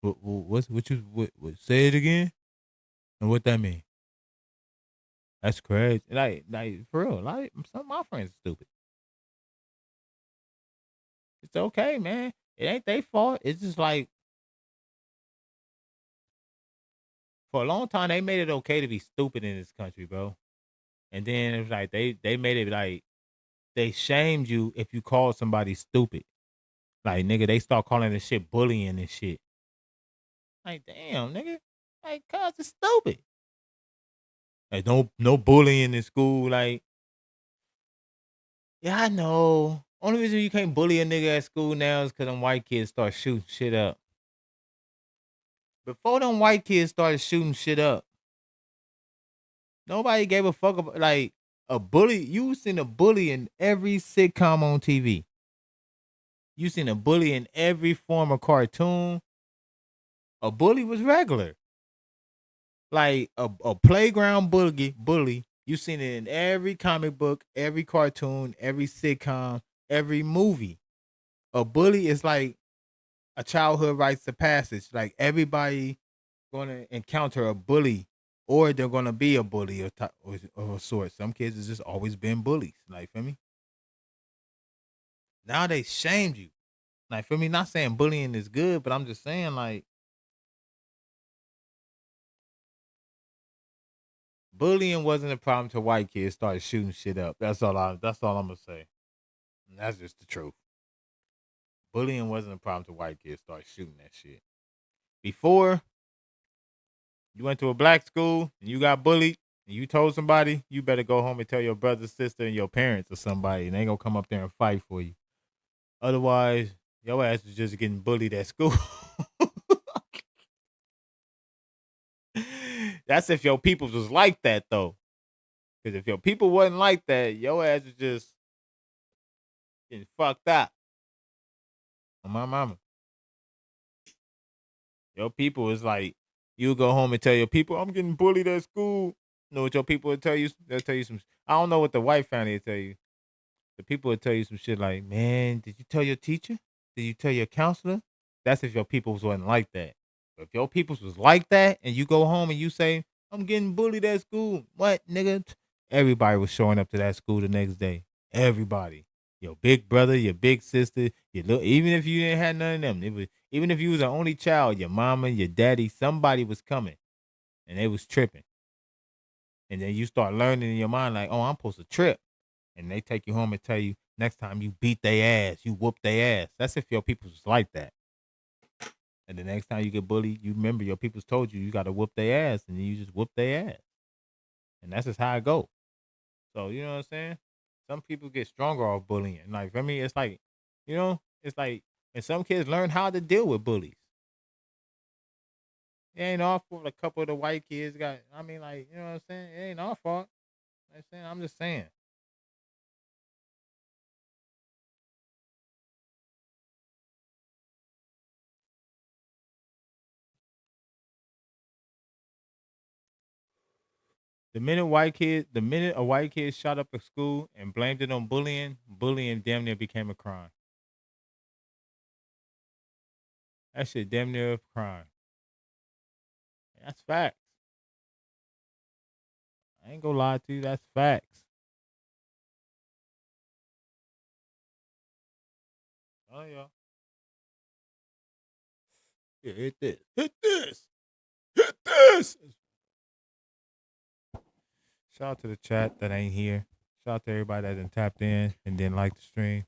What say it again? And what that mean? That's crazy. Like for real. Like some of my friends are stupid. It's okay, man. It ain't their fault. It's just like for a long time they made it okay to be stupid in this country, bro. And then it was like they made it like they shamed you if you called somebody stupid. Like nigga, they start calling this shit bullying and shit. Like damn, nigga, like cuz it's stupid. Like no bullying in school. Like yeah, I know. Only reason you can't bully a nigga at school now is because them white kids start shooting shit up. Before them white kids started shooting shit up, nobody gave a fuck about like a bully. You seen a bully in every sitcom on TV. You seen a bully in every form of cartoon. A bully was regular. Like a playground bully. You seen it in every comic book, every cartoon, every sitcom, every movie. A bully is like a childhood rites of passage. Like everybody gonna encounter a bully, or they're gonna be a bully or a sort. Some kids has just always been bullies. Like feel me? Now they shamed you. Like feel me? Not saying bullying is good, but I'm just saying like bullying wasn't a problem till white kids started shooting shit up. That's all I'm gonna say. And that's just the truth. Bullying wasn't a problem till white kids started shooting that shit. Before you went to a black school and you got bullied and you told somebody, you better go home and tell your brother, sister, and your parents or somebody, and they gonna come up there and fight for you. Otherwise, your ass was just getting bullied at school. That's if your peoples was like that though. Because if your people wasn't like that, your ass was just getting fucked up. On my mama. Your people is like, you go home and tell your people, I'm getting bullied at school. You know what your people will tell you? They'll tell you some. I don't know what the white family will tell you. The people will tell you some shit like, man, did you tell your teacher? Did you tell your counselor? That's if your peoples wasn't like that. But if your peoples was like that and you go home and you say, I'm getting bullied at school. What, nigga? Everybody was showing up to that school the next day. Everybody. Your big brother, your big sister, even if you didn't have none of them. Even if you was the only child, your mama, your daddy, somebody was coming. And they was tripping. And then you start learning in your mind like, oh, I'm supposed to trip. And they take you home and tell you next time you beat their ass, you whoop their ass. That's if your people's was like that. And the next time you get bullied, you remember your people's told you got to whoop their ass, and then you just whoop their ass. And that's just how it go. So, you know what I'm saying? Some people get stronger off bullying. Like, for me, it's like, it's like, and some kids learn how to deal with bullies. It ain't our fault a couple of the white kids got, like, you know what I'm saying? It ain't our fault. I'm just saying. The minute a white kid shot up a school and blamed it on bullying damn near became a crime. That shit damn near a crime. That's facts. I ain't gonna lie to you. That's facts. Oh yeah. Yeah, hit this. Hit this. Hit this. Shout out to the chat that ain't here. Shout out to everybody that done tapped in and didn't like the stream.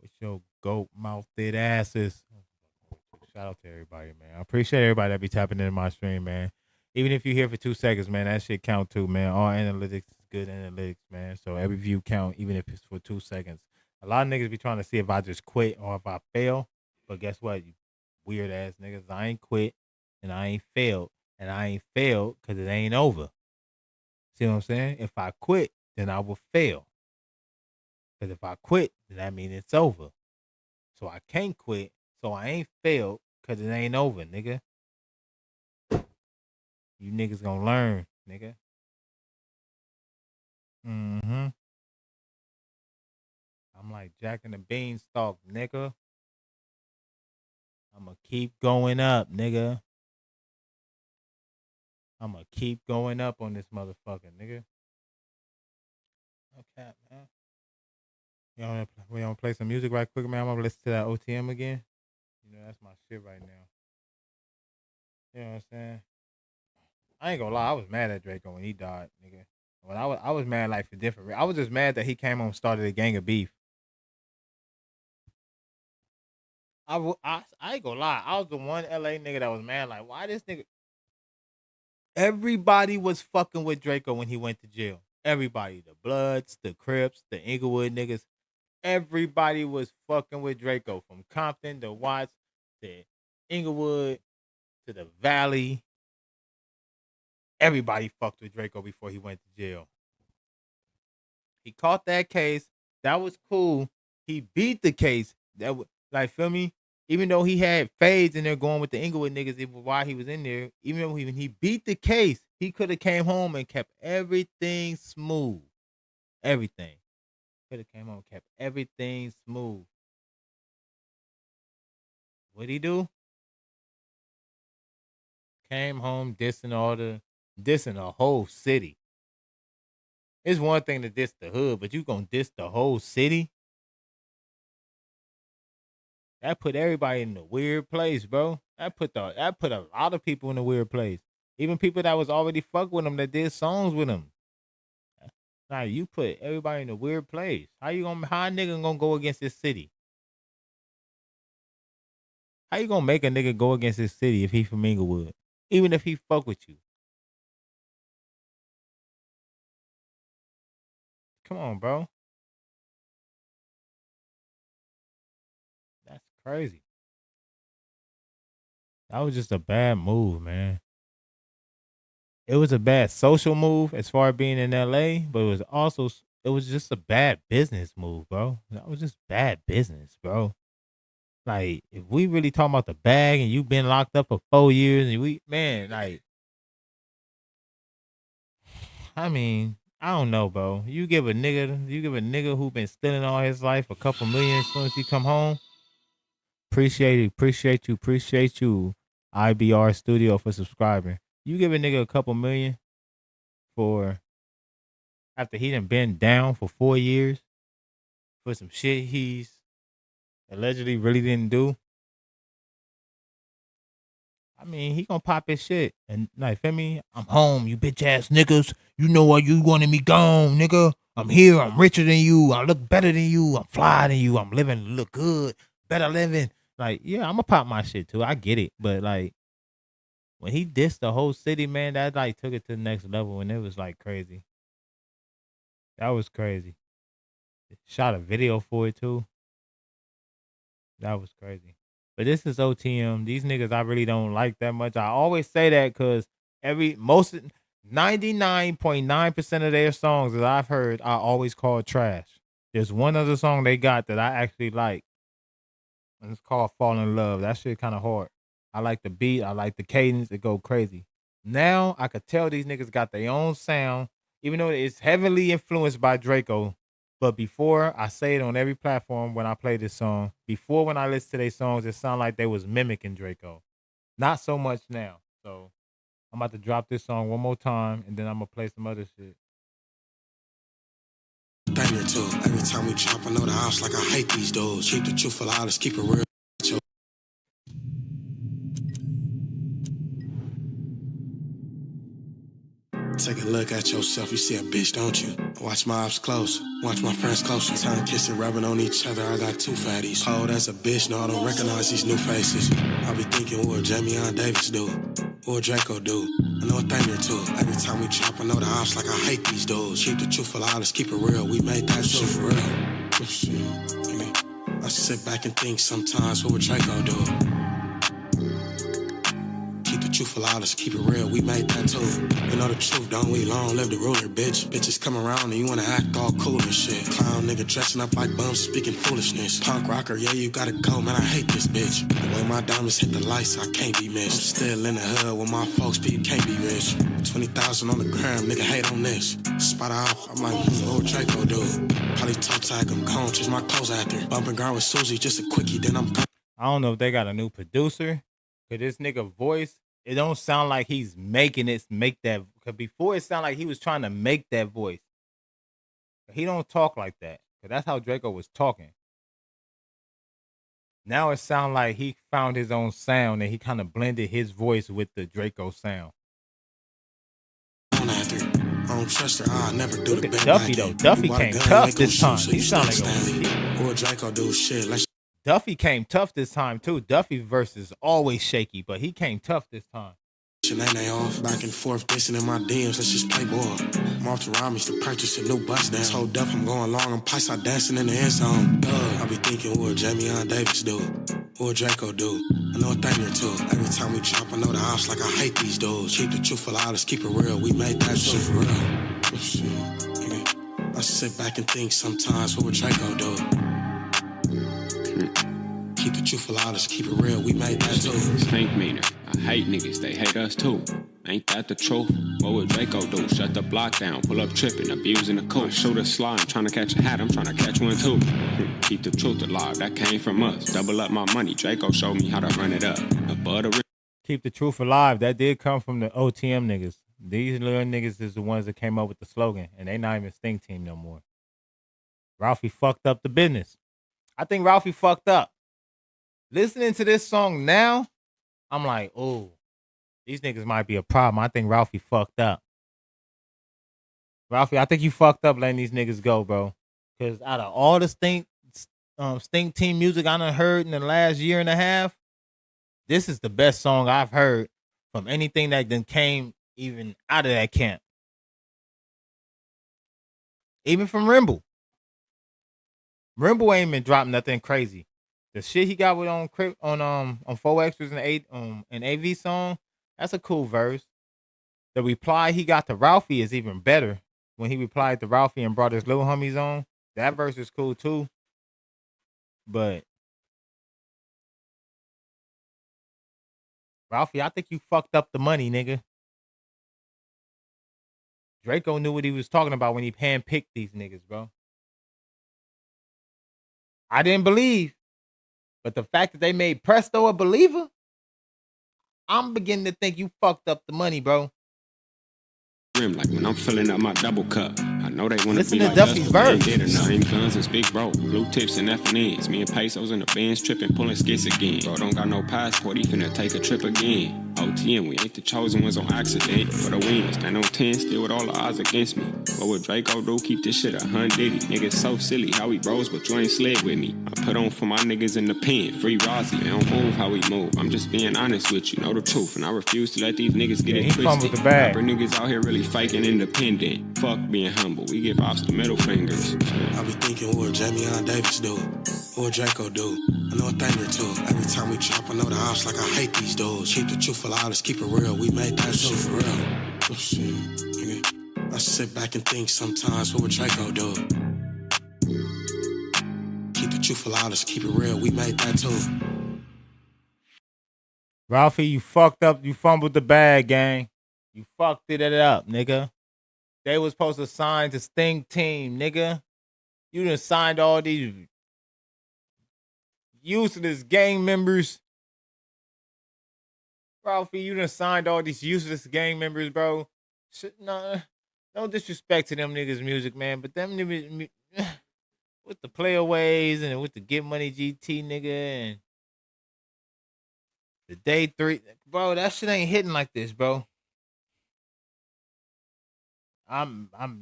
With your goat mouthed asses. Shout out to everybody, man. I appreciate everybody that be tapping into my stream, man. Even if you're here for 2 seconds, man, that shit count too, man. All analytics is good analytics, man. So every view count, even if it's for 2 seconds. A lot of niggas be trying to see if I just quit or if I fail. But guess what, you weird ass niggas? I ain't quit and I ain't failed. And I ain't failed because it ain't over. See what I'm saying? If I quit, then I will fail. Because if I quit, then that means it's over. So I can't quit. So I ain't failed because it ain't over, nigga. You niggas gonna learn, nigga. Mm-hmm. I'm like Jack and the Beanstalk, nigga. I'ma keep going up, nigga. I'ma keep going up on this motherfucker, nigga. Okay, man. We gonna play some music right quick, man. I'm gonna listen to that OTM again. You know, that's my shit right now. You know what I'm saying? I ain't gonna lie, I was mad at Draco when he died, nigga. When I was mad like for different. I was just mad that he came home and started a gang of beef. I ain't gonna lie, I was the one LA nigga that was mad like, why this nigga? Everybody was fucking with Draco when he went to jail. Everybody, the Bloods, the Crips, the Inglewood niggas. Everybody was fucking with Draco from Compton to Watts to Inglewood to the Valley. Everybody fucked with Draco before he went to jail. He caught that case. That was cool. He beat the case. That was like, feel me? Even though he had fades in there going with the Inglewood niggas even while he was in there, even though he beat the case, he could have came home and kept everything smooth. Everything. Could have came home and kept everything smooth. What'd he do? Came home dissing the whole city. It's one thing to diss the hood, but you gonna diss the whole city? That put everybody in a weird place, bro. That put a lot of people in a weird place. Even people that was already fuck with him that did songs with him. Now you put everybody in a weird place. How a nigga gonna go against this city? How you gonna make a nigga go against this city if he from Inglewood? Even if he fuck with you. Come on, bro. That's crazy. That was just a bad move, man. It was a bad social move as far as being in LA, but it was just a bad business move, bro. That was just bad business, bro. Like, if we really talking about the bag and you been locked up for 4 years and I mean, I don't know, bro. You give a nigga who been stealing all his life a couple million as soon as he come home. Appreciate you, IBR Studio, for subscribing. You give a nigga a couple million for after he done been down for 4 years for some shit he's allegedly really didn't do. I mean, he gonna pop his shit. And like, feel me? I'm home, you bitch ass niggas. You know why you wanted me gone, nigga. I'm here, I'm richer than you, I look better than you, I'm fly than you, I'm living, look good, better living. Like, yeah, I'm gonna pop my shit too. I get it. But like, when he dissed the whole city, man, that like took it to the next level and it was like crazy. That was crazy. Shot a video for it too. That was crazy. But this is OTM. These niggas I really don't like that much. I always say that because 99.9% of their songs that I've heard I always call trash. There's one other song they got that I actually like. And it's called Fall in Love. That shit kind of hard. I like the beat. I like the cadence. It go crazy. Now I could tell these niggas got their own sound, even though it's heavily influenced by Draco. But before, I say it on every platform when I play this song. Before, when I listen to their songs, it sounded like they was mimicking Draco. Not so much now. So I'm about to drop this song one more time, and then I'm gonna play some other shit. Thing or two. Every time we chop, I know the house like I hate these dudes. Keep the truth alive, let's keep it real. Take a look at yourself, you see a bitch, don't you? Watch my ops close, watch my friends closer. Tongue kissing, rubbing on each other, I got two fatties. Cold as a bitch, no, I don't recognize these new faces. I be thinking, what would Jamion Davis do? What would Draco do? I know a thing or two. Every time we chop, I know the ops like I hate these dudes. Keep the truth alive, let's keep it real. We made that shit for real. I sit back and think sometimes, what would Draco do? Keep the truth alive, let's keep it real, we made that too. You know the truth, don't we? Long live the ruler, bitch. Bitches come around and you wanna act all cool and shit. Clown nigga dressing up like bums, speaking foolishness. Punk rocker, yeah, you gotta go, man, I hate this bitch. The way my diamonds hit the lights, I can't be missed. I'm still in the hood with my folks, but you can't be rich. 20,000 on the gram, nigga hate on this. Spot out, I'm like, what would Draco do? Probably toe tag, I'm gone, change my clothes after. Bumping ground with Susie, just a quickie, then I'm gone. I don't know if they got a new producer. Cause this nigga voice, it don't sound like he's making it make that. Cause before it sounded like he was trying to make that voice. He don't talk like that. Cause that's how Draco was talking. Now it sounds like he found his own sound and he kind of blended his voice with the Draco sound. I don't trust her, I'll never do Look the at bad Duffy like though. Duffy came tough this time. So He you sound still like Stanley. Or Draco do shit like Duffy came tough this time too. Duffy's verse is always shaky, but he came tough this time. They off, back and forth, dissing in my DMs, let's just play ball. I'm off to Rami's to purchase a new bus down. Hold up, I'm going long, I'm pies out dancing in the end zone. I be thinking, what would Jamie Davis do? What would Draco do? I know a thing or two. Every time we drop, I know the ops like I hate these dudes. Keep the truth alive, let's keep it real, we made that shit for real. I sit back and think sometimes, what would Draco do? Keep the truth alive, let's keep it real, we made that too. Stink meaner. I hate niggas, they hate us too. Ain't that the truth? What would Draco do? Shut the block down, pull up tripping, abusing the coach. Shoot a slime, trying to catch a hat, I'm trying to catch one too. Keep the truth alive, that came from us. Double up my money, Draco showed me how to run it up. Above the Keep the truth alive, that did come from the OTM niggas. These little niggas is the ones that came up with the slogan, and they not even Stink Team no more. Ralphie fucked up the business. I think Ralphie fucked up. Listening to this song now, I'm like, oh, these niggas might be a problem. I think Ralphie fucked up. Ralphie, I think you fucked up letting these niggas go, bro. Because out of all the Stink Team music I done heard in the last year and a half, this is the best song I've heard from anything that then came even out of that camp. Even from Rimble. Rimble ain't been dropping nothing crazy. The shit he got with on 4 Extras and 8 an AV song, that's a cool verse. The reply he got to Ralphie is even better. When he replied to Ralphie and brought his little homies on, that verse is cool too. But Ralphie, I think you fucked up the money, nigga. Draco knew what he was talking about when he handpicked these niggas, bro. I didn't believe. But the fact that they made Presto a believer, I'm beginning to think you fucked up the money, bro. Like when I'm filling up my double cup, I know they want to Listen be to like Duffy's us, but they ain't verse. get enough. Same guns as Big Bro, blue tips and F&Ns. Me and Pesos in the Benz tripping, pulling skits again. Bro don't got no passport, he finna take a trip again. OTM, we ain't the chosen ones on accident. For the win, stand on 10, still with all the odds against me. What would Draco do? Keep this shit 100 Diddy. Niggas so silly how he rose, but you ain't slid with me. I put on for my niggas in the pen, free Rozzy. They don't move how we move. I'm just being honest with you, know the truth, and I refuse to let these niggas get it twisted. The bag. Rapper niggas out here really faking independent. Fuck being humble, we give ops the middle fingers. I be thinking, what would Jamie Davis do? What would Draco do? I know a thing or two. Every time we drop, I know the ops like I hate these dudes. Keep the truth alive, let's keep it real. We made that shit for real. I sit back and think sometimes, what would Draco do? Keep the truth alive, let's keep it real. We made that too. Ralphie, you fucked up. You fumbled the bag, gang. You fucked it up, nigga. They was supposed to sign to Stink Team, nigga. You done signed all these useless gang members. Ralphie, you done signed all these useless gang members, bro. No disrespect to them niggas' music, man. But them niggas with the playaways and with the Get Money GT, nigga, and the Day 3. Bro, that shit ain't hitting like this, bro.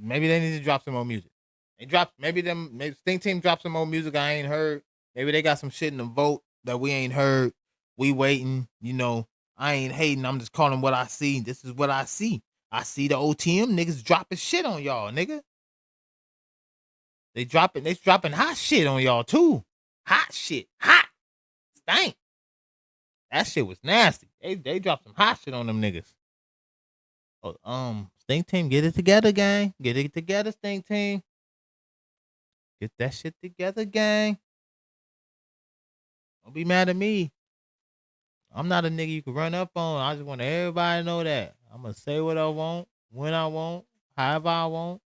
Maybe they need to drop some more music. Maybe Stink Team drop some more music I ain't heard. Maybe they got some shit in the vote that we ain't heard. We waiting, you know. I ain't hating. I'm just calling what I see. This is what I see. I see the OTM niggas dropping shit on y'all, nigga. They dropping hot shit on y'all too. Hot shit. Hot. Stank. That shit was nasty. They dropped some hot shit on them niggas. Oh, Stink Team, get it together, gang. Get it together, Stink Team. Get that shit together, gang. Don't be mad at me. I'm not a nigga you can run up on. I just want everybody to know that. I'm going to say what I want, when I want, however I want.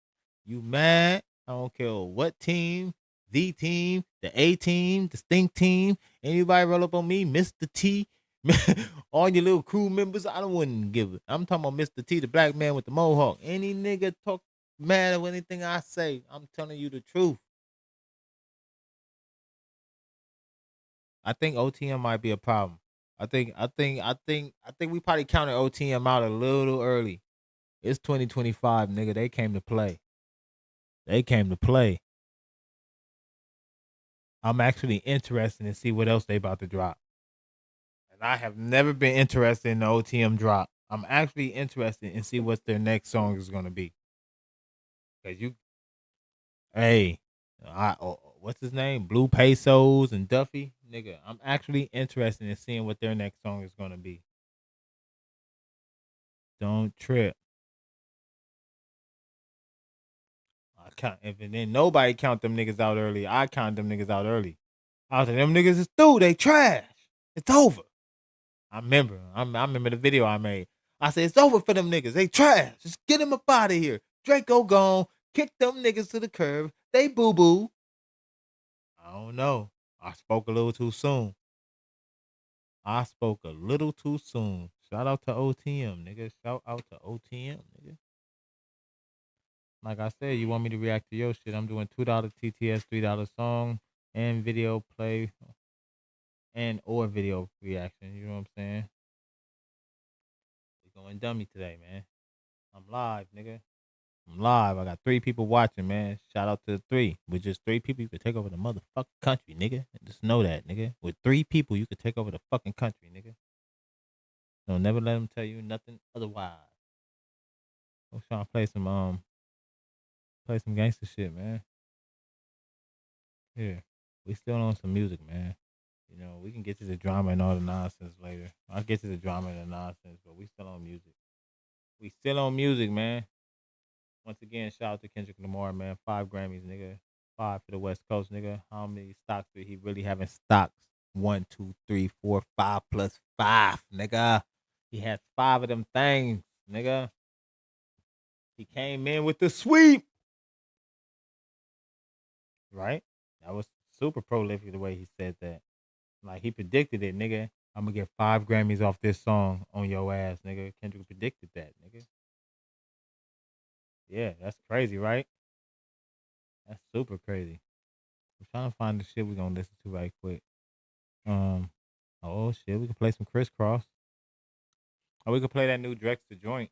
You mad? I don't care what team, the team, the A team, the Stink Team. Anybody roll up on me, Mr. T, all your little crew members, I don't wouldn't give it. I'm talking about Mr. T, the black man with the mohawk. Any nigga talk mad at anything I say, I'm telling you the truth. I think OTM might be a problem. I think we probably counted OTM out a little early. It's 2025, nigga. They came to play. I'm actually interested to see what else they about to drop. And I have never been interested in the OTM drop. I'm actually interested in see what their next song is gonna be. Cause what's his name? Blue Pesos and Duffy, nigga. I'm actually interested in seeing what their next song is gonna be. Don't trip. If then nobody count them niggas out early, I count them niggas out early. I was like, them niggas is through. They trash. It's over. I remember the video I made. I said, it's over for them niggas. They trash. Just get them up out of here. Draco gone. Kick them niggas to the curb. They boo-boo. I don't know. I spoke a little too soon. Shout out to OTM, nigga. Shout out to OTM, nigga. Like I said, you want me to react to your shit, I'm doing $2 TTS, $3 song, and video play, or video reaction. You know what I'm saying? We going dummy today, man. I'm live, nigga. I'm live. I got 3 people watching, man. Shout out to the 3. With just 3 people, you could take over the motherfucking country, nigga. Just know that, nigga. With 3 people, you could take over the fucking country, nigga. Don't never let them tell you nothing otherwise. I'm trying to play some gangster shit, man. Yeah. We still on some music, man. You know, we can get to the drama and all the nonsense later. I'll get to the drama and the nonsense, but we still on music. We still on music, man. Once again, shout out to Kendrick Lamar, man. 5 Grammys, nigga. 5 for the West Coast, nigga. How many stocks did he really have in stocks? 1, 2, 3, 4, 5 plus 5, nigga. He has 5 of them things, nigga. He came in with the sweep. Right? That was super prolific the way he said that. Like, he predicted it, nigga. I'm gonna get 5 Grammys off this song on your ass, nigga. Kendrick predicted that, nigga. Yeah, that's crazy, right? That's super crazy. I'm trying to find the shit we're gonna listen to right quick. Oh shit, we can play some Crisscross. Or we could play that new Drexler joint.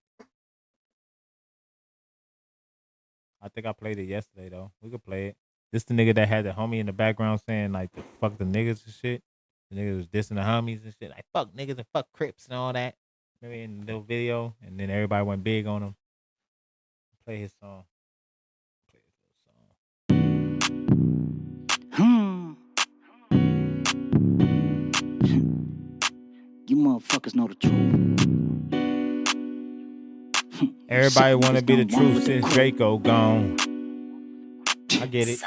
I think I played it yesterday though. We could play it. This the nigga that had the homie in the background saying like the fuck the niggas and shit. The nigga was dissing the homies and shit. Like fuck niggas and fuck Crips and all that. Maybe in the little video. And then everybody went big on him. Play his song. You motherfuckers know the truth. Everybody want to be the truth since Draco gone. I get it.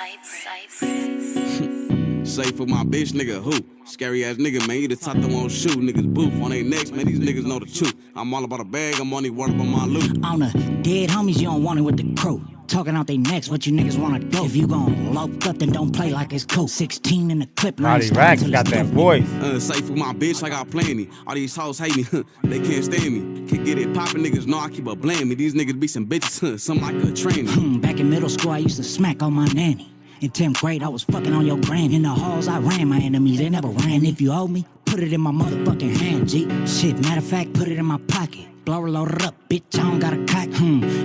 Safe for my bitch, nigga, who? Scary ass nigga, man, you the top that won't shoot. Niggas booth on they necks, man, these niggas know the truth. I'm all about a bag, I'm only worried about my loot. On the dead homies, you don't want it with the crew. Talking out they necks, what you niggas wanna do? If you gon' lope up, then don't play like it's cool. 16 in the clip, Roddy Racks got that voice. Safe for my bitch, like I plenty. All these hoes hate me, they can't stand me. Can get it poppin', niggas know I keep a blame me. These niggas be some bitches, some like a trainer. Back in middle school, I used to smack on my nanny. In 10th grade, I was fucking on your granny. In the halls, I ran my enemies, they never ran. If you owe me, put it in my motherfucking hand, G. Shit, matter of fact, put it in my pocket. Blower loaded up, bitch, I don't got a cock.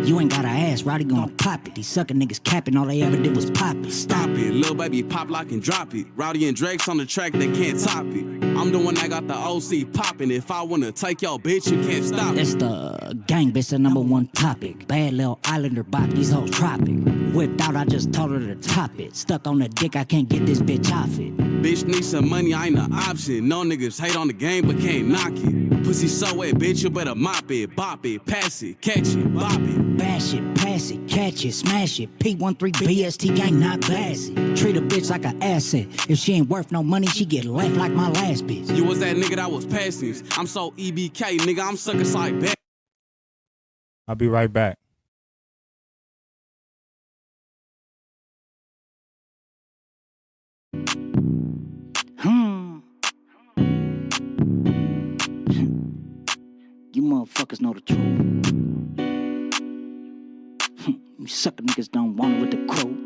You ain't got a ass, Roddy gonna pop it. These sucker niggas capping, all they ever did was pop it. Stop it, little baby, pop, lock, and drop it. Rowdy and Drake's on the track, they can't top it. I'm the one that got the OC popping. If I wanna take your bitch, you can't stop it. That's the gang, bitch, the #1 topic. Bad little islander bop, these hoes tropic. Whipped out, I just told her to top it. Stuck on the dick, I can't get this bitch off it. Bitch need some money, I ain't an option. No niggas hate on the game, but can't knock it. Pussy so wet, bitch, you better mop it, bop it, pass it, catch it, bop it. Bash it, pass it, catch it, smash it. P13 BST gang, not classy. Treat a bitch like an asset. If she ain't worth no money, she get left like my last bitch. You was that nigga that was passing. I'm so EBK, nigga, I'm sucker side back. I'll be right back. You motherfuckers know the truth. You sucker niggas don't want it with the crew.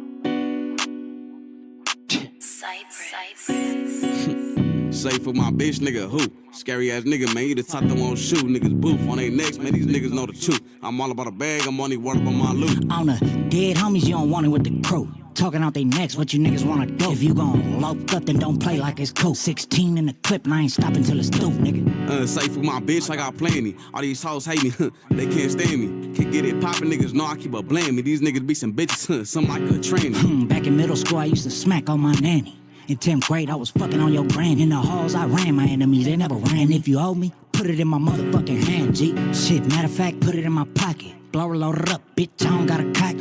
Safe for my bitch, nigga, who? Scary ass nigga, man, you the type that won't shoot. Niggas booth on their necks, man, these niggas know the truth. I'm all about a bag, I'm only worried about my loot. On the dead homies, you don't want it with the crew. Talking out they necks, what you niggas wanna do? If you gon' lope up, then don't play like it's cool. 16 in the clip, and I ain't stopping till it's through, nigga. Safe for my bitch, I got plenty. All these hoes hate me, they can't stand me. Can't get it poppin', niggas know I keep a blame me. These niggas be some bitches, some like a trainer. Back in middle school, I used to smack on my nanny. In 10th grade, I was fucking on your grand. In the halls, I ran my enemies, they never ran. If you owe me, put it in my motherfucking hand, G. Shit, matter of fact, put it in my pocket. Blower loaded up, bitch, I don't got a cock.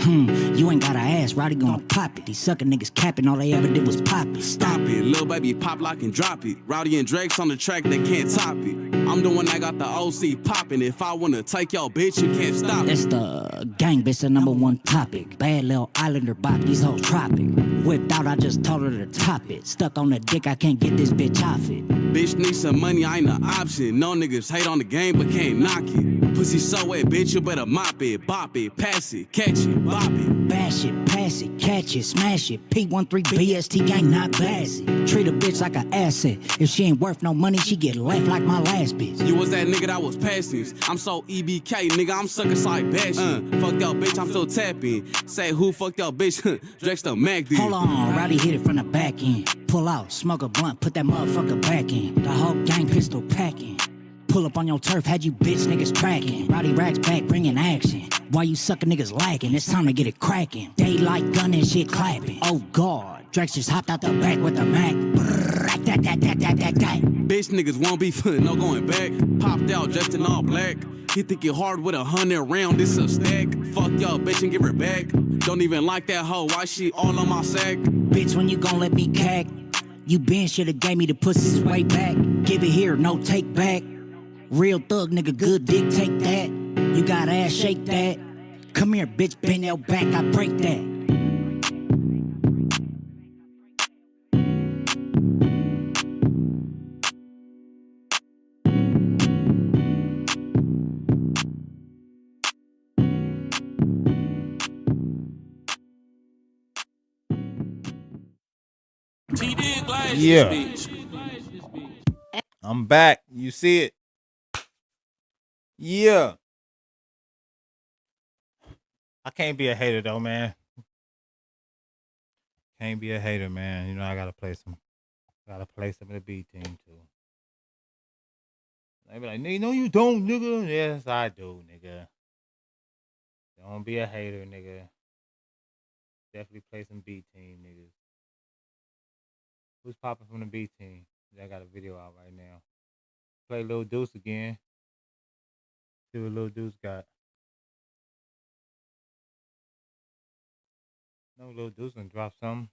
You ain't got a ass, Roddy gonna pop it. These sucker niggas capping, all they ever did was pop it. Stop it, little baby, pop, lock, and drop it. Rowdy and Drake's on the track, they can't top it. I'm the one that got the OC popping. If I wanna take your bitch, you can't stop it. That's the gang, bitch, the #1 topic. Bad little islander bop, these hoes tropic. Whipped out, I just told her to top it. Stuck on the dick, I can't get this bitch off it. Bitch need some money, I ain't an option. No niggas hate on the game, but can't knock it. Pussy so wet, bitch, you better mop it, bop it, pass it, catch it, bop it. Bash it, pass it, catch it, smash it. P13 BST gang, not classy. Treat a bitch like an asset. If she ain't worth no money, she get left like my last bitch. You was that nigga that was passing. I'm so EBK, nigga, I'm sucker side bashing. Fuck your bitch, I'm still tapping. Say who fucked your bitch? Drake's the Mac dude. Hold on, Roddy hit it from the back end. Pull out, smoke a blunt, put that motherfucker back in. The whole gang pistol packing. Pull up on your turf, had you bitch niggas tracking. Roddy Racks back, bringing action. Why you sucker niggas lacking? It's time to get it cracking. Daylight gun and shit clapping. Oh God, Drake's just hopped out the back with the Mac. Bitch niggas won't be fun, no going back. Popped out just in all black. He think it hard with 100 round, this a stack. Fuck y'all bitch and give her back. Don't even like that hoe, why she all on my sack? Bitch, when you gon' let me cack? You been shoulda gave me the pussies way back. Give it here, no take back. Real thug nigga, good dick, take that. You got ass, shake that. Come here, bitch, bend your back, I break that. Yeah. I'm back. You see it? Yeah. I can't be a hater though, man. Can't be a hater, man. You know I gotta play some in the B team too. They be like, no, you don't, nigga. Yes, I do, nigga. Don't be a hater, nigga. Definitely play some B team, niggas. Who's popping from the B team? I got a video out right now. Play Lil Deuce again. See what Lil Deuce got. No, Lil Deuce gonna drop something.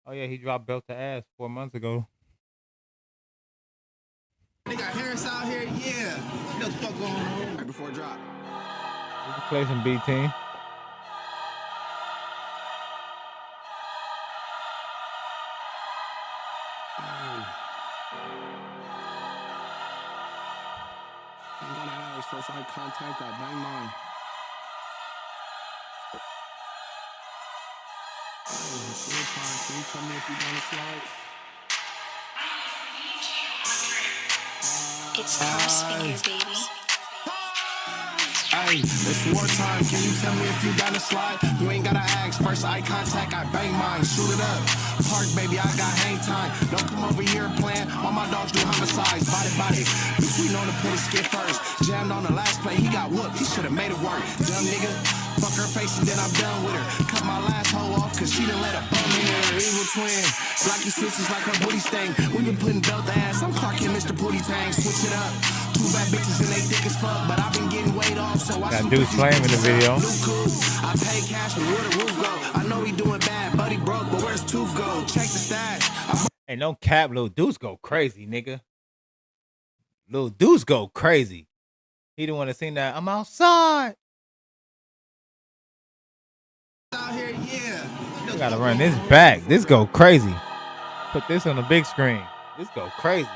Oh yeah, he dropped Belt to Ass 4 months ago. They got Harris out here, yeah. What the fuck going on? Right before drop. We can play some B team. First eye contact, got bang line. It's your time. Can you tell me if you're gonna slide? It's cross finger, baby. Hey, it's wartime. Can you tell me if you down to slide? You ain't gotta ask. First eye contact, I bang mine. Shoot it up. Park, baby, I got hang time. Don't come over here playing. All my dogs do homicides. Body. Bitch, we know to put a skit first. Jammed on the last play, he got whooped. He should've made it work. Dumb nigga. Fuck her face and then I'm done with her. Cut my last hoe off cause she done let a bum in her. Evil twin. Blocky switches like her booty stain. We been putting belt the ass. I'm Clark and Mr. Booty Tang. Switch it up. Two bad bitches and they thick as fuck. But I've been getting weight off so I got Deuce Flame in the video. I pay cash but where the roof go? I know he doing bad. Buddy broke but where's Tooth go? Check the stash. Hey, no cap, Lil Deuce go crazy, nigga. Lil Deuce go crazy. He didn't want to sing that. I'm outside. Out here, yeah. You gotta run this back. This go crazy. Put this on the big screen. This go crazy.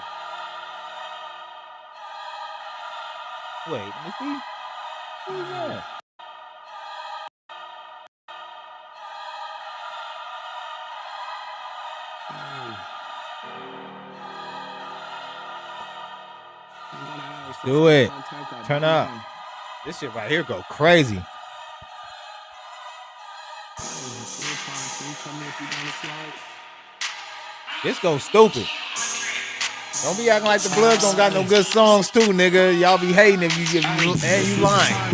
Wait, let me see. Who's that? Do it. Turn up. This shit right here go crazy. This go stupid. Don't be acting like the Bloods don't got no good songs too, nigga. Y'all be hating if you lying.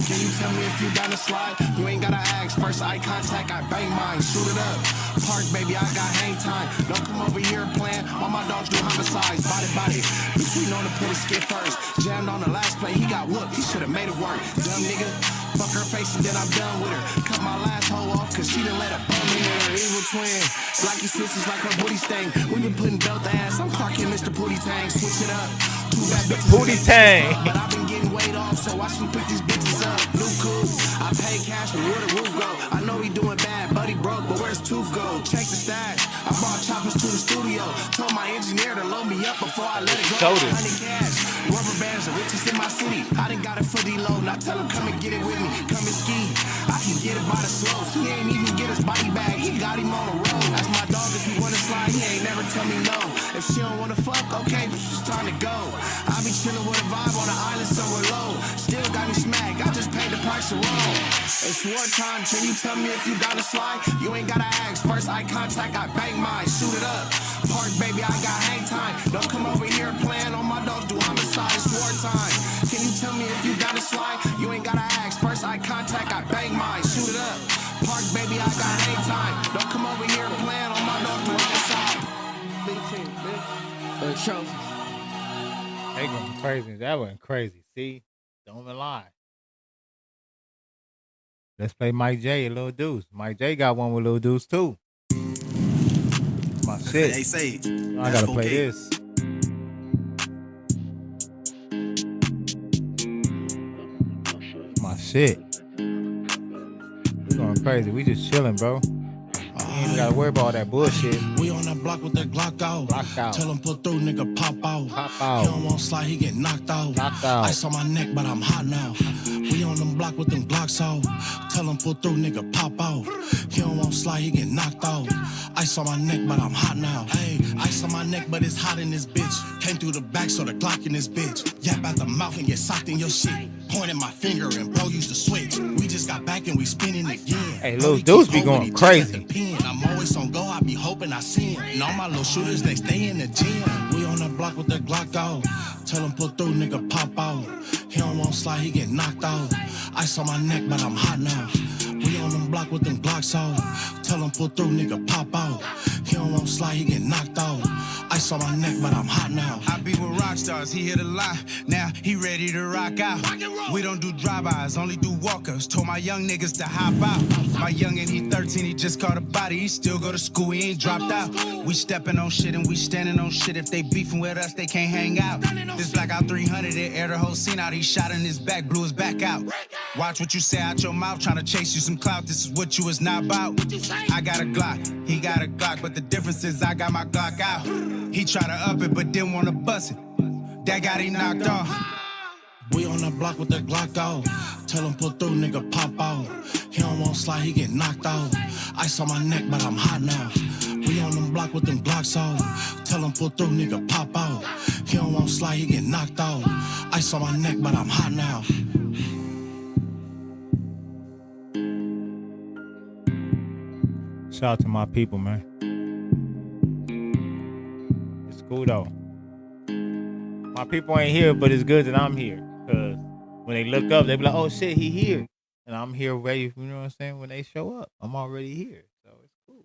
Can you tell me if you down to slide? You ain't gotta ask. First eye contact, I bang mine. Shoot it up. Park, baby, I got hang time. Don't come over here playing. All my dogs do homicides. Body. Bitch, we know to put a skit first. Jammed on the last play, he got whooped. He should've made it work. Dumb nigga. Fuck her face and then I'm done with her. Cut my last hoe off cause she done let a bum in her. Evil twin. Blocky switches like her booty stain. We been putting belt the ass. I'm Clark and Mr. Booty Tang. Switch it up. Two bad bitches. Booty Tang. But I've been getting weight off so I should pick these bitches up. New cool. I pay cash but where the roof go? I know he doing bad. Buddy broke but where's Tooth go? Check the stash. I brought choppers to the studio. Told my engineer to load me up before I let it go. 100 cash. Rubber bands the richest in my city. I done got it for D-load. Now tell him come and get it with me. Come and ski. I can get it by the slope. He ain't even get his body bag. He got him on the road. That's my dog. If he wanna slide, he ain't never tell me no. If she don't wanna fuck, okay, it's time to go. I be chillin' with a vibe on the island somewhere low. Still got me smacked. I just paid the price of roll. It's wartime. Can you tell me if you down to slide? You ain't gotta ask. First eye contact, I bang mine. Shoot it up. Park, baby, I got hang time. Don't come over here playing on my dogs do homicide. It's wartime. Can you tell me if you down to slide? You ain't gotta ask. First eye contact, I bang mine. Shoot it up. Park, baby, I got hang time. Don't come over here playing on my dogs do homicide. Big team, bitch. Trophies. They going crazy. That went crazy. See? Don't even lie. Let's play Mike J and Lil Deuce. Mike J got one with Lil Deuce too. My shit. Hey, say it. I gotta play this. My shit. We going crazy. We just chilling, bro. You ain't gotta worry about all that bullshit. We on that block with that Glock out. Block out. Tell him pull through, nigga, pop out. Pop out. He don't want slide, he get knocked out. Knocked out. Ice on my neck, but I'm hot now. We on them block with them Glocks out. Tell him pull through, nigga, pop out. He don't want slide, he get knocked out. Ice on my neck, but I'm hot now. Hey, ice on my neck, but it's hot in this bitch. Came through the back, so the Glock in this bitch. Yap out the mouth and get socked in your shit. Pointing my finger and bro used to switch. We just got back and we spinning again. Hey, Lil Deuce be going crazy. I'm always on go, I be hoping I see him. And all my little shooters, they stay in the gym. We on the block with the Glock out. Tell him pull through, nigga, pop out. He don't want slide, he get knocked out. Ice on my neck, but I'm hot now. We on them block with them Glocks out. Tell him pull through, nigga, pop out. He don't want slide, he get knocked out. Ice on my neck, but I'm hot now. I be with rock stars, he hit a lie. Now he ready to rock out. We don't do drive-bys, only do walkers. Told my young niggas to hop out. My youngin', he 13, he just caught a body. He still go to school, he ain't dropped out. We steppin' on shit and we standing on shit. If they beefing with us, they can't hang out. This Blackout 300, it aired the whole scene out. He shot in his back, blew his back out. Watch what you say out your mouth, tryna chase you some clout. This is what you is not about. I got a Glock, he got a Glock, but the difference is I got my Glock out. He try to up it, but didn't wanna bust it. That got him knocked off. We on the block with the Glock out. Tell him pull through, nigga, pop out. He don't want slide, he get knocked out. Ice on my neck, but I'm hot now. We on them block with them Glocks out. Tell him pull through, nigga, pop out. He don't want slide, he get knocked out. Ice on my neck, but I'm hot now. shout out to my people, man. It's cool though. My people ain't here, but it's good that I'm here. Cause when they look up, they be like, "Oh shit, he here," and I'm here ready. You know what I'm saying? When they show up, I'm already here, so it's cool.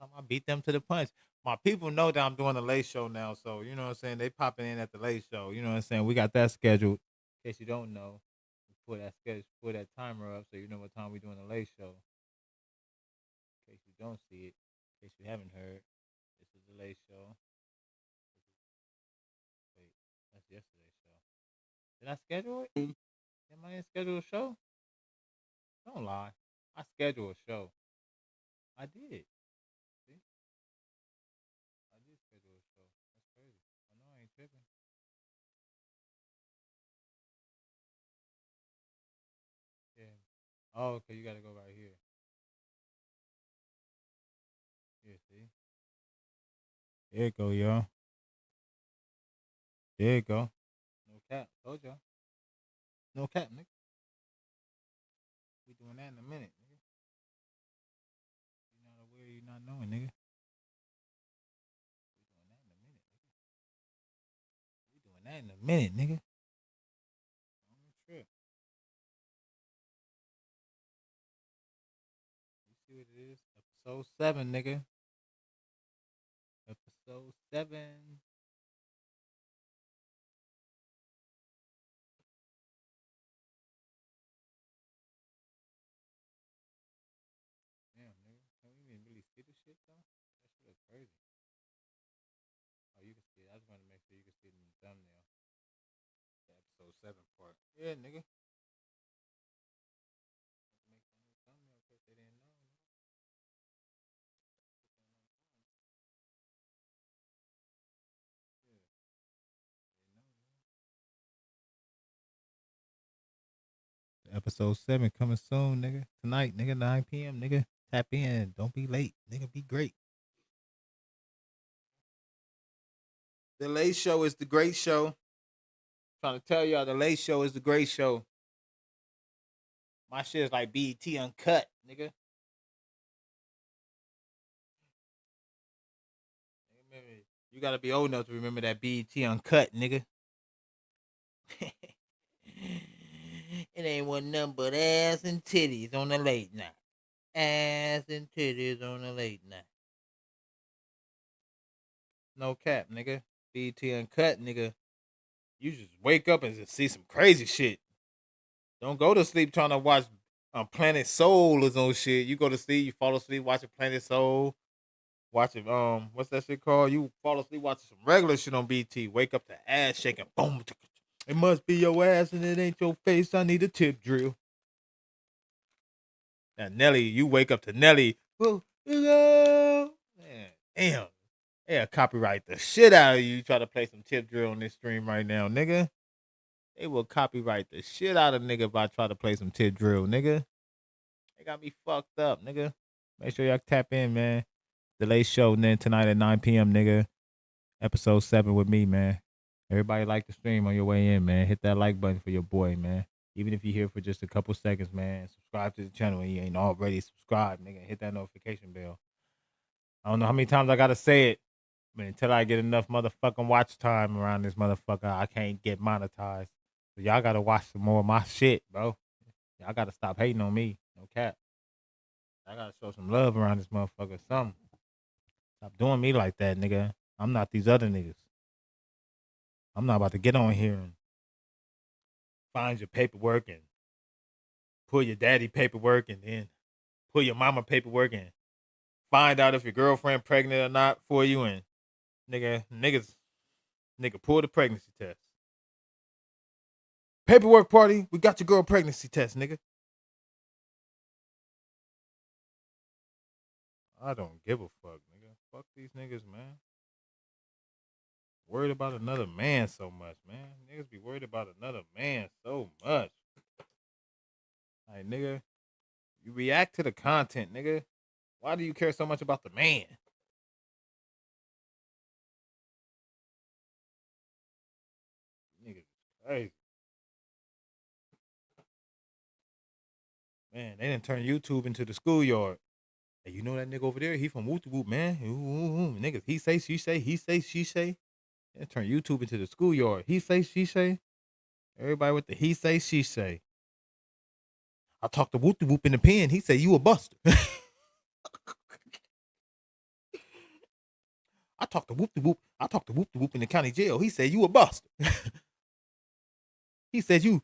I beat them to the punch. My people know that I'm doing the late show now, so you know what I'm saying. They popping in at the late show. You know what I'm saying. We got that scheduled. In case you don't know, put that schedule, put that timer up, so you know what time we doing the late show. In case you don't see it, in case you haven't heard, this is the late show. Wait, that's yesterday's show. Did I schedule it? Am I in schedule a show? Don't lie. I scheduled a show. I did. See? I did schedule a show. That's crazy. I know I ain't tripping. Yeah. Oh, okay, you gotta go right here. Yeah, see? There you go, y'all. There you go. No cap. Told y'all. No cap, nigga. We doing that in a minute, nigga. You not aware, you not knowing, nigga. We doing that in a minute, nigga. Don't trip. You see what it is? Episode 7, nigga. Episode 7. Damn, nigga. Can we even really see the shit, though? That shit look crazy. Oh, you can see it. I just want to make sure you can see it in the thumbnail. The episode 7 part. Yeah, nigga. Episode 7 coming soon, nigga. Tonight, nigga, 9 p.m., nigga. Tap in. Don't be late. Nigga, be great. The Late Show is the great show. Trying to tell y'all, the Late Show is the great show. My shit is like BET Uncut, nigga. You gotta be old enough to remember that BET Uncut, nigga. It ain't one nothing but ass and titties on the late night. Ass and titties on the late night. No cap, nigga. BET Uncut, nigga. You just wake up and just see some crazy shit. Don't go to sleep trying to watch Planet Soul or some shit. You go to sleep, you fall asleep watching Planet Soul. Watching what's that shit called? You fall asleep watching some regular shit on BT. Wake up to ass shaking. Boom. It must be your ass and it ain't your face. I need a tip drill. Now Nelly, you wake up to Nelly. Man, damn. Yeah, copyright the shit out of you. Try to play some tip drill on this stream right now, nigga. They will copyright the shit out of nigga if I try to play some tip drill, nigga. They got me fucked up, nigga. Make sure y'all tap in, man. The Late Show, then tonight at 9 p.m., nigga. Episode 7 with me, man. Everybody like the stream on your way in, man. Hit that like button for your boy, man. Even if you're here for just a couple seconds, man. Subscribe to the channel and you ain't already subscribed, nigga. Hit that notification bell. I don't know how many times I gotta say it, but until I get enough motherfucking watch time around this motherfucker, I can't get monetized. So y'all gotta watch some more of my shit, bro. Y'all gotta stop hating on me. No cap. I gotta show some love around this motherfucker. Something. Stop doing me like that, nigga. I'm not these other niggas. I'm not about to get on here and find your paperwork and pull your daddy paperwork and then pull your mama paperwork and find out if your girlfriend pregnant or not for you and nigga pull the pregnancy test. Paperwork party, we got your girl pregnancy test, nigga. I don't give a fuck, nigga. Fuck these niggas, man. Worried about another man so much, man. Niggas be worried about another man so much. Like, nigga, you react to the content, nigga. Why do you care so much about the man? Niggas is crazy. Man, they didn't turn YouTube into the schoolyard. Hey, you know that nigga over there? He from Whoop Whoop, man. Ooh, niggas, he say, she say, he say, she say. They turn YouTube into the schoolyard. He say, she say. Everybody with the he say, she say. I talked to Whoop Whoop in the pen. He said, you a buster. I talked to Whoop Whoop. I talked to Whoop Whoop in the county jail. He said, you a buster. He said you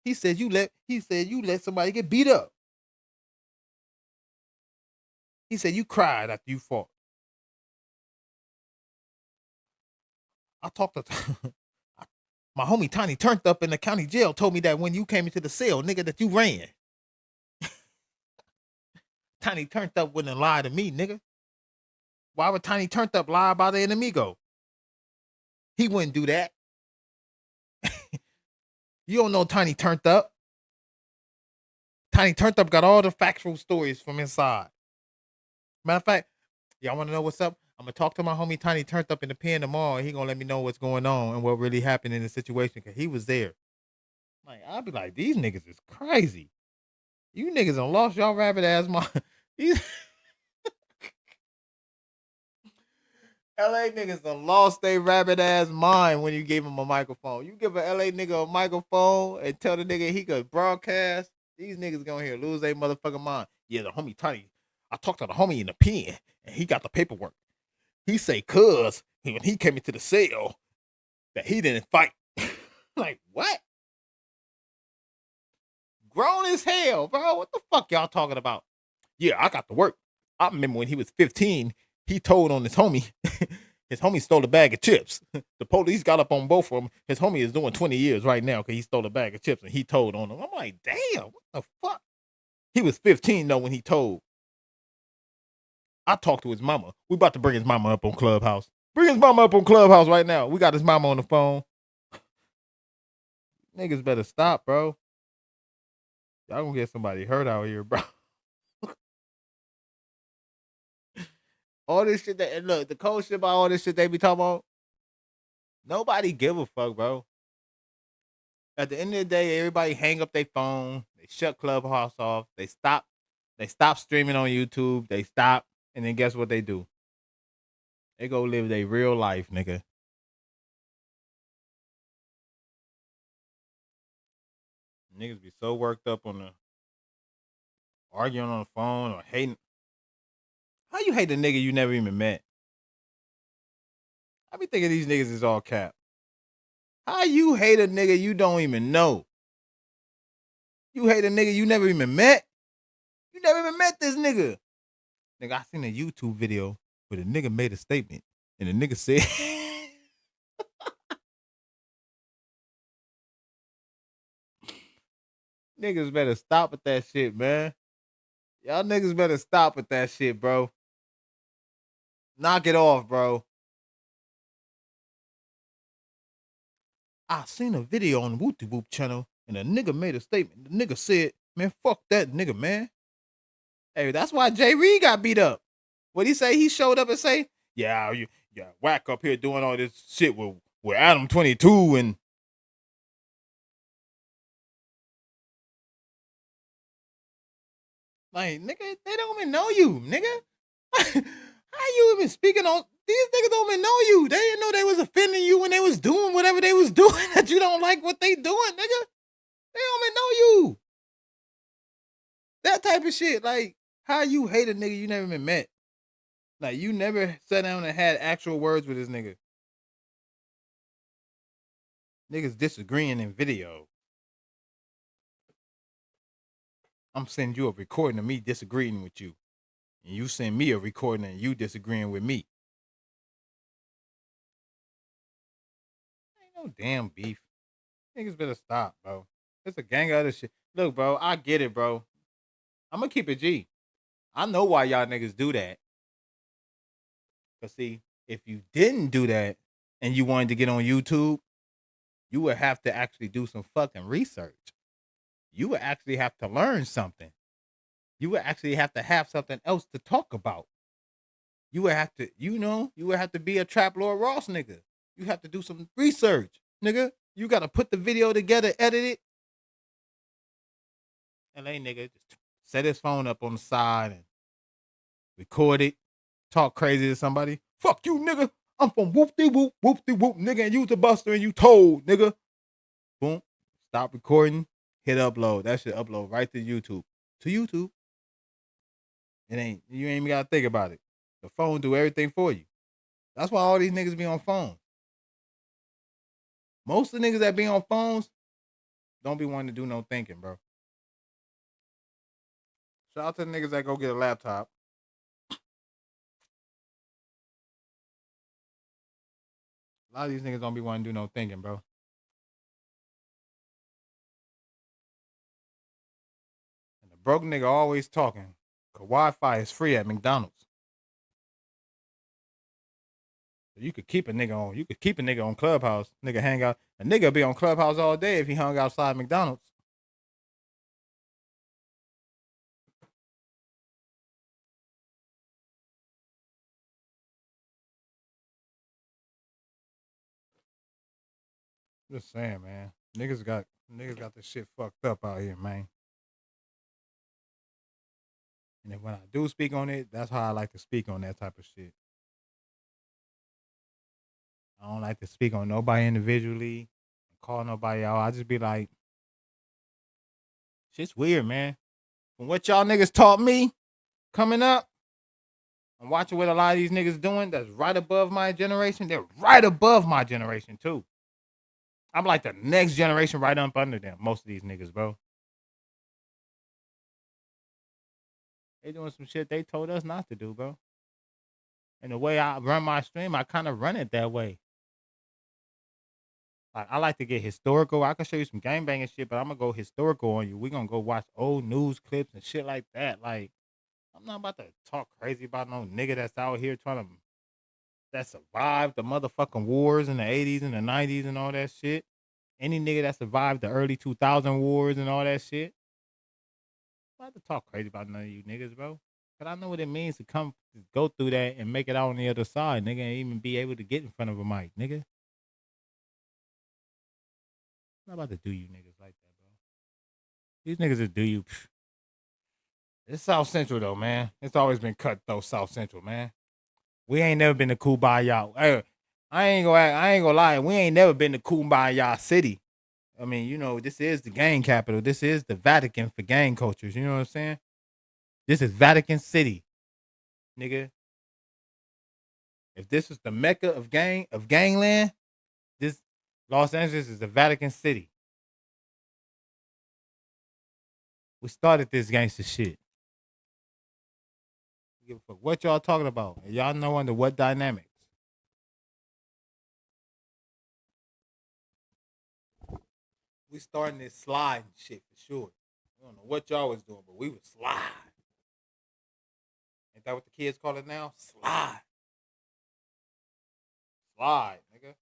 let somebody get beat up. He said you cried after you fought. I talked to my homie Tiny turned up in the county jail, told me that when you came into the cell, nigga, that you ran. Tiny turned up wouldn't lie to me, nigga. Why would Tiny turned up lie about the enemigo? He wouldn't do that. You don't know Tiny turned up. Tiny turned up got all the factual stories from inside. Matter of fact, y'all want to know what's up? I'm going to talk to my homie Tiny turned up in the pen tomorrow, and he going to let me know what's going on and what really happened in the situation, because he was there. Like, I'll be like, these niggas is crazy. You niggas done lost y'all rabbit ass mind. LA niggas done lost their rabbit ass mind when you gave him a microphone. You give a LA nigga a microphone and tell the nigga he could broadcast, these niggas gonna here lose their motherfucking mind. Yeah, the homie Tiny, I talked to the homie in the pen and he got the paperwork. He say, cuz, when he came into the cell, that he didn't fight. Like, what? Grown as hell, bro. What the fuck y'all talking about? Yeah, I got to work. I remember when he was 15, he told on his homie. His homie stole a bag of chips. The police got up on both of them. His homie is doing 20 years right now because he stole a bag of chips and he told on him. I'm like, damn, what the fuck? He was 15 though when he told. I talked to his mama. We about to bring his mama up on Clubhouse. Bring his mama up on Clubhouse right now. We got his mama on the phone. Niggas better stop, bro. Y'all gonna get somebody hurt out here, bro. All this shit and look, the cold shit about all this shit they be talking about, nobody give a fuck, bro. At the end of the day, everybody hang up their phone, they shut Clubhouse off, they stop streaming on YouTube, they stop, and then guess what they do? They go live their real life, nigga. Niggas be so worked up on the arguing on the phone or hating. How you hate a nigga you never even met? I be thinking these niggas is all cap. How you hate a nigga you don't even know? You hate a nigga you never even met? You never even met this nigga. Nigga, I seen a YouTube video where the nigga made a statement and the nigga said niggas better stop with that shit, man. Y'all niggas better stop with that shit, bro. Knock it off, bro. I seen a video on the Whoop Whoop channel and a nigga made a statement. The nigga said, man, fuck that nigga, man. Hey, that's why Jay Reed got beat up. What'd he say? He showed up and say, yeah, you whack up here doing all this shit with Adam 22 and like, nigga, they don't even know you, nigga. How you even speaking on? These niggas don't even know you. They didn't know they was offending you when they was doing whatever they was doing that you don't like what they doing, nigga. They don't even know you. That type of shit. Like, how you hate a nigga you never even met? Like, you never sat down and had actual words with this nigga. Niggas disagreeing in video. I'm sending you a recording of me disagreeing with you. And you send me a recording and you disagreeing with me. Ain't no damn beef. Niggas better stop, bro. It's a gang of other shit. Look, bro, I get it, bro. I'm gonna keep it G. I know why y'all niggas do that. Cause see, if you didn't do that and you wanted to get on YouTube, you would have to actually do some fucking research. You would actually have to learn something. You would actually have to have something else to talk about. You would have to, you would have to be a Trap Lord Ross nigga. You have to do some research, nigga. You got to put the video together, edit it. LA nigga, just set his phone up on the side and record it, talk crazy to somebody. Fuck you, nigga. I'm from whoop-de-whoop, whoop-de-whoop, nigga, and you the buster and you told, nigga. Boom. Stop recording, hit upload. That shit upload right to YouTube. To YouTube. You ain't even gotta think about it. The phone do everything for you. That's why all these niggas be on phones. Most of the niggas that be on phones don't be wanting to do no thinking, bro. Shout out to the niggas that go get a laptop. A lot of these niggas don't be wanting to do no thinking, bro. And the broke nigga always talking. Cause Wi-Fi is free at McDonald's. So you could keep a nigga on. You could keep a nigga on Clubhouse. Nigga hang out. A nigga be on Clubhouse all day if he hung outside McDonald's. Just saying, man. Niggas got this shit fucked up out here, man. And then when I do speak on it, that's how I like to speak on that type of shit. I don't like to speak on nobody individually, call nobody out. I just be like, shit's weird, man. From what y'all niggas taught me coming up, I'm watching what a lot of these niggas doing that's right above my generation. They're right above my generation, too. I'm like the next generation right up under them, most of these niggas, bro. They doing some shit they told us not to do, bro. And the way I run my stream, I kind of run it that way. Like, I like to get historical. I can show you some gangbanging shit, but I'm going to go historical on you. We're going to go watch old news clips and shit like that. Like, I'm not about to talk crazy about no nigga that's out here that survived the motherfucking wars in the 80s and the 90s and all that shit. Any nigga that survived the early 2000 wars and all that shit. I'm about to talk crazy about none of you niggas, bro. But I know what it means to go through that and make it out on the other side, nigga, and even be able to get in front of a mic, nigga. I'm not about to do you niggas like that, bro. These niggas that do you. It's South Central, though, man. It's always been cutthroat South Central, man. We ain't never been to Kumbaya. Hey, I ain't gonna lie. We ain't never been to Kumbaya City. I mean, you know, this is the gang capital. This is the Vatican for gang cultures. You know what I'm saying? This is Vatican City, nigga. If this was the Mecca of gangland, this Los Angeles is the Vatican City. We started this gangster shit. Give a fuck what y'all talking about. And y'all know under what dynamics. We starting this sliding shit for sure. I don't know what y'all was doing, but we was slide. Ain't that what the kids call it now? Slide. Slide, nigga.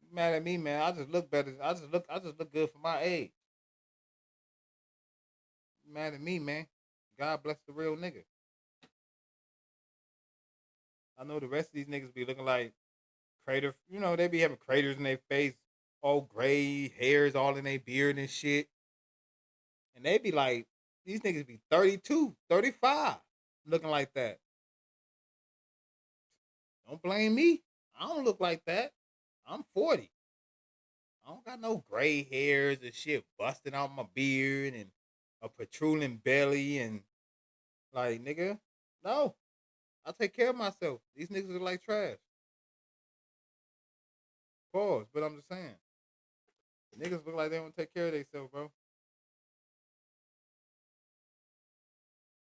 You mad at me, man? I just look better. I just look good for my age. You mad at me, man? God bless the real nigga. I know the rest of these niggas be looking like crater. You know, they be having craters in their face, all gray hairs all in their beard and shit. And they be like, these niggas be 32, 35, looking like that. Don't blame me. I don't look like that. I'm 40. I don't got no gray hairs and shit busting out my beard and a protruding belly and like, nigga, no. I take care of myself. These niggas are like trash. Pause, but I'm just saying. Niggas look like they don't take care of themselves, bro.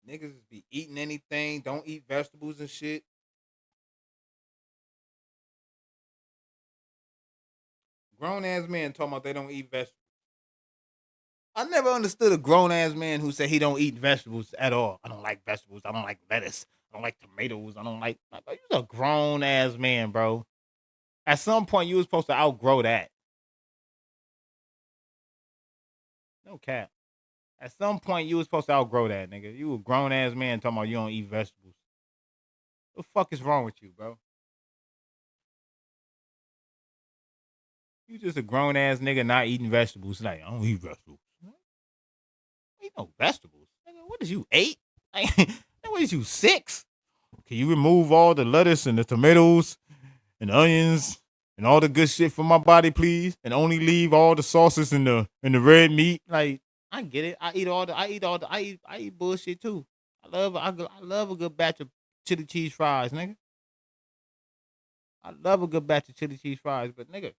Niggas be eating anything, don't eat vegetables and shit. Grown ass men talking about they don't eat vegetables. I never understood a grown ass man who said he don't eat vegetables at all. I don't like vegetables. I don't like lettuce. I don't like tomatoes. I don't like. You're a grown ass man, bro. At some point, you was supposed to outgrow that. No cap. At some point, you was supposed to outgrow that, nigga. You a grown ass man talking about you don't eat vegetables. What the fuck is wrong with you, bro? You just a grown ass nigga not eating vegetables. Like, I don't eat vegetables. I eat no vegetables. Nigga, what is you, 8? Like, what is you, 6? Can you remove all the lettuce and the tomatoes and the onions and all the good shit from my body, please? And only leave all the sauces and the red meat. Like, I get it. I eat bullshit too. I love a good batch of chili cheese fries, nigga. I love a good batch of chili cheese fries, but nigga,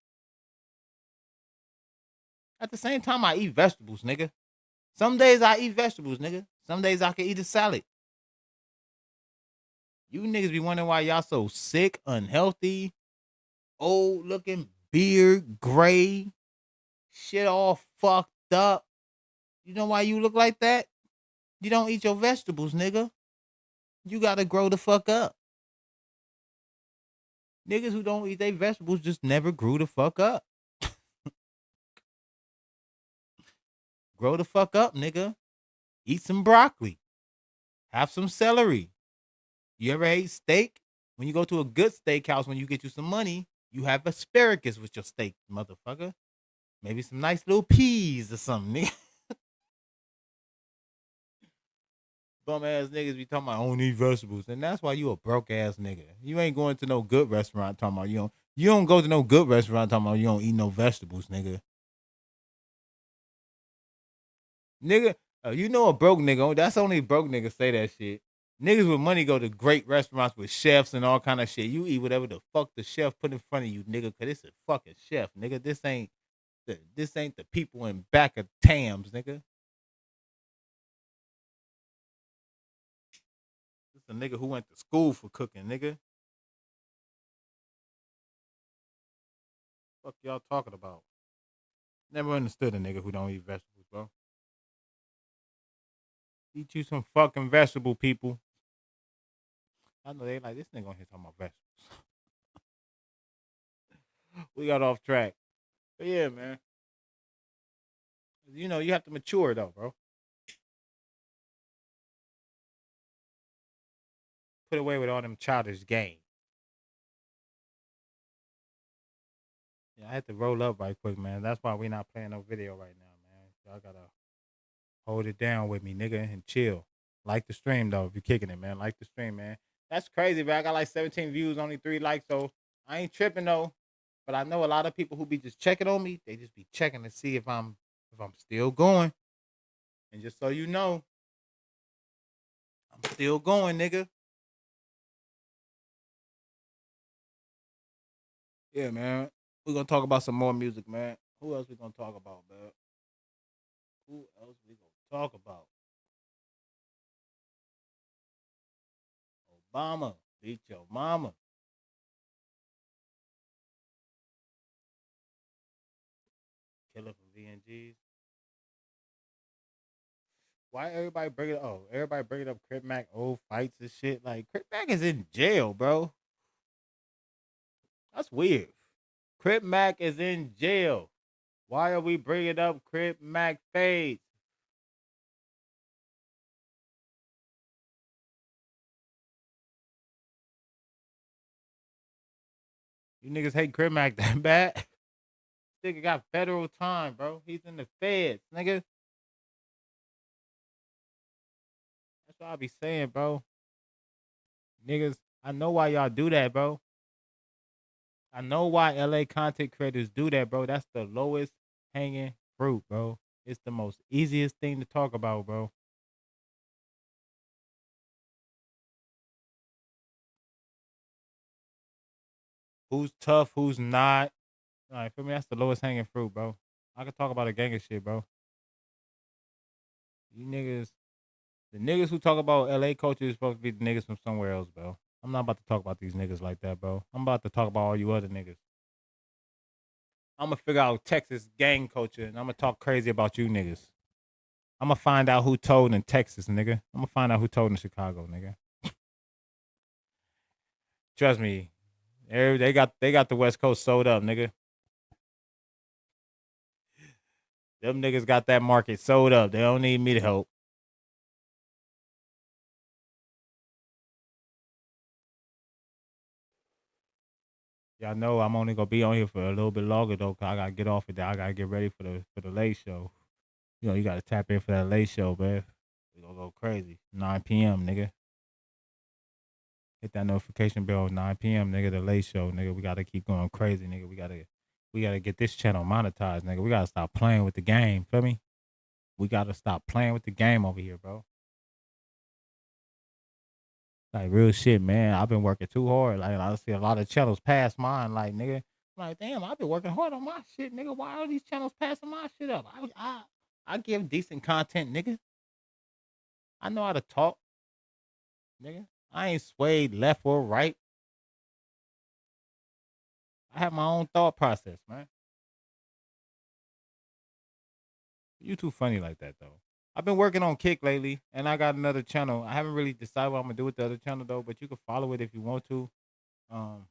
at the same time, I eat vegetables, nigga. Some days I eat vegetables, nigga. Some days I can eat a salad. You niggas be wondering why y'all so sick, unhealthy, old looking, beard, gray, shit all fucked up. You know why you look like that? You don't eat your vegetables, nigga. You gotta grow the fuck up. Niggas who don't eat their vegetables just never grew the fuck up. Grow the fuck up, nigga. Eat some broccoli. Have some celery. You ever ate steak? When you go to a good steakhouse, when you get you some money, you have asparagus with your steak, motherfucker. Maybe some nice little peas or something, nigga. Bum ass niggas be talking about I don't eat vegetables. And that's why you a broke ass nigga. You ain't going to no good restaurant talking about you don't go to no good restaurant talking about you don't eat no vegetables, nigga. Nigga, you know a broke nigga. That's only broke niggas say that shit. Niggas with money go to great restaurants with chefs and all kind of shit. You eat whatever the fuck the chef put in front of you, nigga, cause it's a fucking chef, nigga. This ain't the people in back of Tams, nigga. This a nigga who went to school for cooking, nigga. Fuck y'all talking about? Never understood a nigga who don't eat vegetables, bro. Eat you some fucking vegetable, people. I know they like this nigga on here talking about vegetables. We got off track. But yeah, man. You know, you have to mature though, bro. Put away with all them childish games. Yeah, I had to roll up right quick, man. That's why we not playing no video right now, man. Y'all gotta hold it down with me, nigga, and chill. Like the stream though, if you're kicking it, man. Like the stream, man. That's crazy, bro. I got like 17 views, only 3 likes, so I ain't tripping though. But I know a lot of people who be just checking on me. They just be checking to see if I'm still going. And just so you know, I'm still going, nigga. Yeah, man. We're gonna talk about some more music, man. Who else we gonna talk about, man? Who else we gonna talk about? Obama, beat your mama. Killer from VNGs. Why everybody bring it? Oh, everybody bringing up Crip Mac old fights and shit. Like Crip Mac is in jail, bro. That's weird. Crip Mac is in jail. Why are we bringing up Crip Mac fades? You niggas hate Crip Mac that bad? Nigga got federal time, bro. He's in the feds, nigga. That's what I be saying, bro. Niggas, I know why y'all do that, bro. I know why LA content creators do that, bro. That's the lowest hanging fruit, bro. It's the most easiest thing to talk about, bro. Who's tough, who's not. All right, for me, that's the lowest hanging fruit, bro. I can talk about a gang of shit, bro. You niggas, the niggas who talk about LA culture is supposed to be the niggas from somewhere else, bro. I'm not about to talk about these niggas like that, bro. I'm about to talk about all you other niggas. I'm gonna figure out Texas gang culture, and I'm gonna talk crazy about you niggas. I'm gonna find out who told in Texas, nigga. I'm gonna find out who told in Chicago, nigga. Trust me, they got the West Coast sold up, nigga. Them niggas got that market sold up. They don't need me to help. Y'all know I'm only gonna be on here for a little bit longer though, cause I gotta get off of that. I gotta get ready for the late show. You know, you gotta tap in for that late show, man. We gonna go crazy. 9 p.m., nigga. Hit that notification bell. 9 p.m., nigga. The late show, nigga. We gotta keep going crazy, nigga. We gotta get this channel monetized, nigga. We gotta stop playing with the game. Feel me? We gotta stop playing with the game over here, bro. Like real shit, man. I've been working too hard. Like I see a lot of channels pass mine. Like nigga, I'm like damn, I've been working hard on my shit, nigga. Why are these channels passing my shit up? I give decent content, nigga. I know how to talk, nigga. I ain't swayed left or right. I have my own thought process, man. You too funny like that though. I've been working on Kick lately, and I got another channel. I haven't really decided what I'm gonna do with the other channel though, but you can follow it if you want to. Um,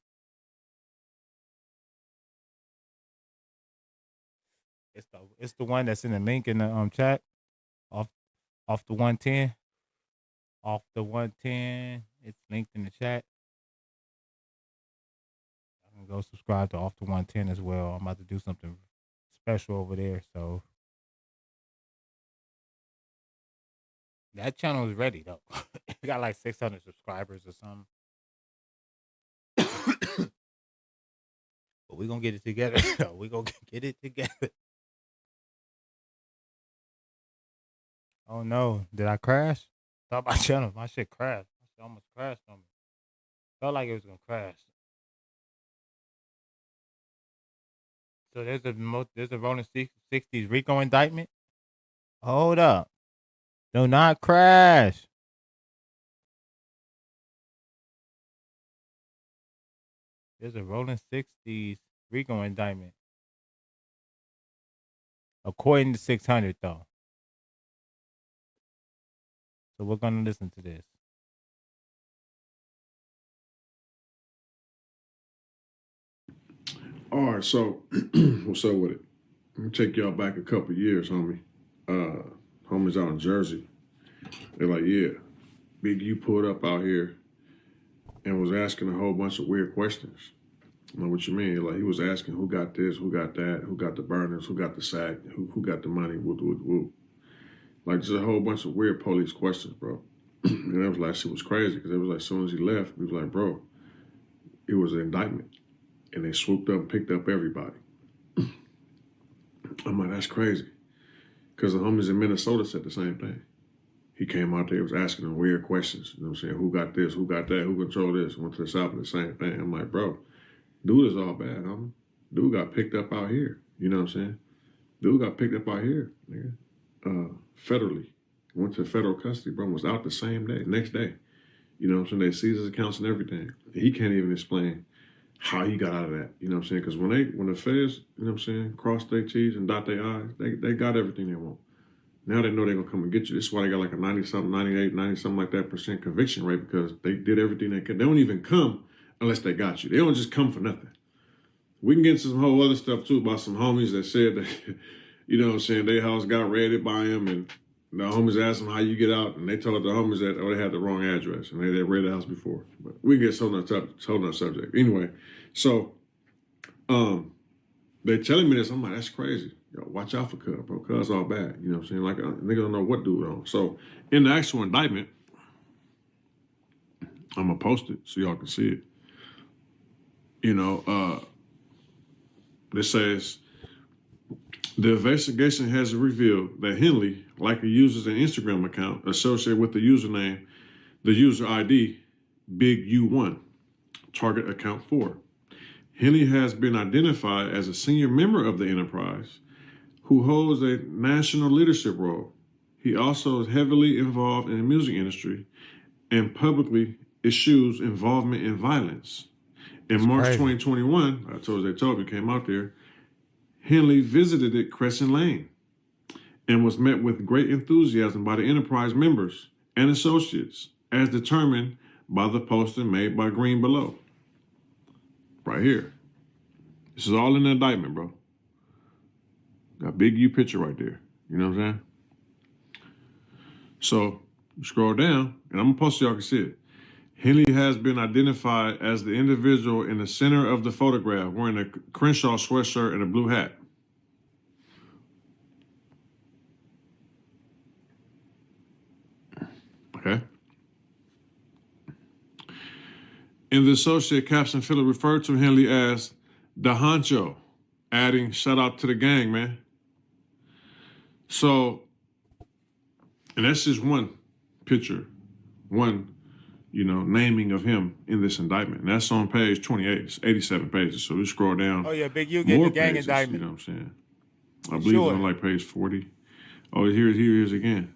it's the one that's in the link in the chat. Off the 110. Off the 110. It's linked in the chat. I can go subscribe to Off the 110 as well. I'm about to do something special over there, so that channel is ready though. It got like 600 subscribers or something. But we're gonna get it together. We're gonna get it together. Oh no, did I crash? Thought my channel, my shit crashed. My shit almost crashed on me. Felt like it was gonna crash. So there's a Rolling 60s RICO indictment. Hold up. Do not crash. There's a Rolling 60s RICO indictment. According to 600 though. So we're gonna listen to this. All right, so what's up with it? Let me take y'all back a couple years, homie. Homies out in Jersey. They're like, yeah, Big U pulled up out here and was asking a whole bunch of weird questions. I know what you mean. Like he was asking who got this, who got that, who got the burners, who got the sack, who got the money, woo. Like just a whole bunch of weird police questions, bro. And it was like shit was crazy because it was like as soon as he left, we was like, bro, it was an indictment. And they swooped up and picked up everybody. I'm like, that's crazy. Because the homies in Minnesota said the same thing. He came out there, was asking them weird questions. You know what I'm saying? Who got this? Who got that? Who controlled this? Went to the South and the same thing. I'm like, bro, dude is all bad, homie. Dude got picked up out here. You know what I'm saying? Dude got picked up out here, nigga. Federally. Went to federal custody, bro. Was out the same day, next day. You know what I'm saying? They seized his accounts and everything. He can't even explain how he got out of that. You know what I'm saying? Because when the feds, you know what I'm saying, cross their T's and dot their I's, they got everything they want. Now they know they're going to come and get you. This is why they got like a 90-something, 98, 90-something like that % conviction rate because they did everything they could. They don't even come unless they got you. They don't just come for nothing. We can get into some whole other stuff too about some homies that said that, you know what I'm saying, their house got raided by him and the homies asked them how you get out and they told the homies that, they had the wrong address and they raided the house before. But we can get so another subject. Anyway, so they telling me this. I'm like, that's crazy. Yo, watch out for Cuz, bro. Cuz all bad. You know what I'm saying? Like, a nigga don't know what dude on. So, in the actual indictment, I'm going to post it so y'all can see it. You know, this says, the investigation has revealed that Henley likely uses an Instagram account associated with the username, the user ID, Big U1, target account 4. Henley has been identified as a senior member of the enterprise who holds a national leadership role. He also is heavily involved in the music industry and publicly eschews involvement in violence. In March 2021, they told me, came out there, Henley visited Crescent Lane and was met with great enthusiasm by the enterprise members and associates, as determined by the poster made by Green below. Right here. This is all in the indictment, bro. Got Big U picture right there. You know what I'm saying? So, you scroll down, and I'm going to post so y'all can see it. Henley has been identified as the individual in the center of the photograph wearing a Crenshaw sweatshirt and a blue hat. Okay. In the associate caption, Phillip referred to Henley as the honcho, adding, shout out to the gang, man. So, and that's just one picture, one, naming of him in this indictment. And that's on page 28. It's 87 pages. So we scroll down. Oh, yeah, Big U getting the gang pages, indictment. You know what I'm saying? I believe it's on like page 40. Oh, here he is again.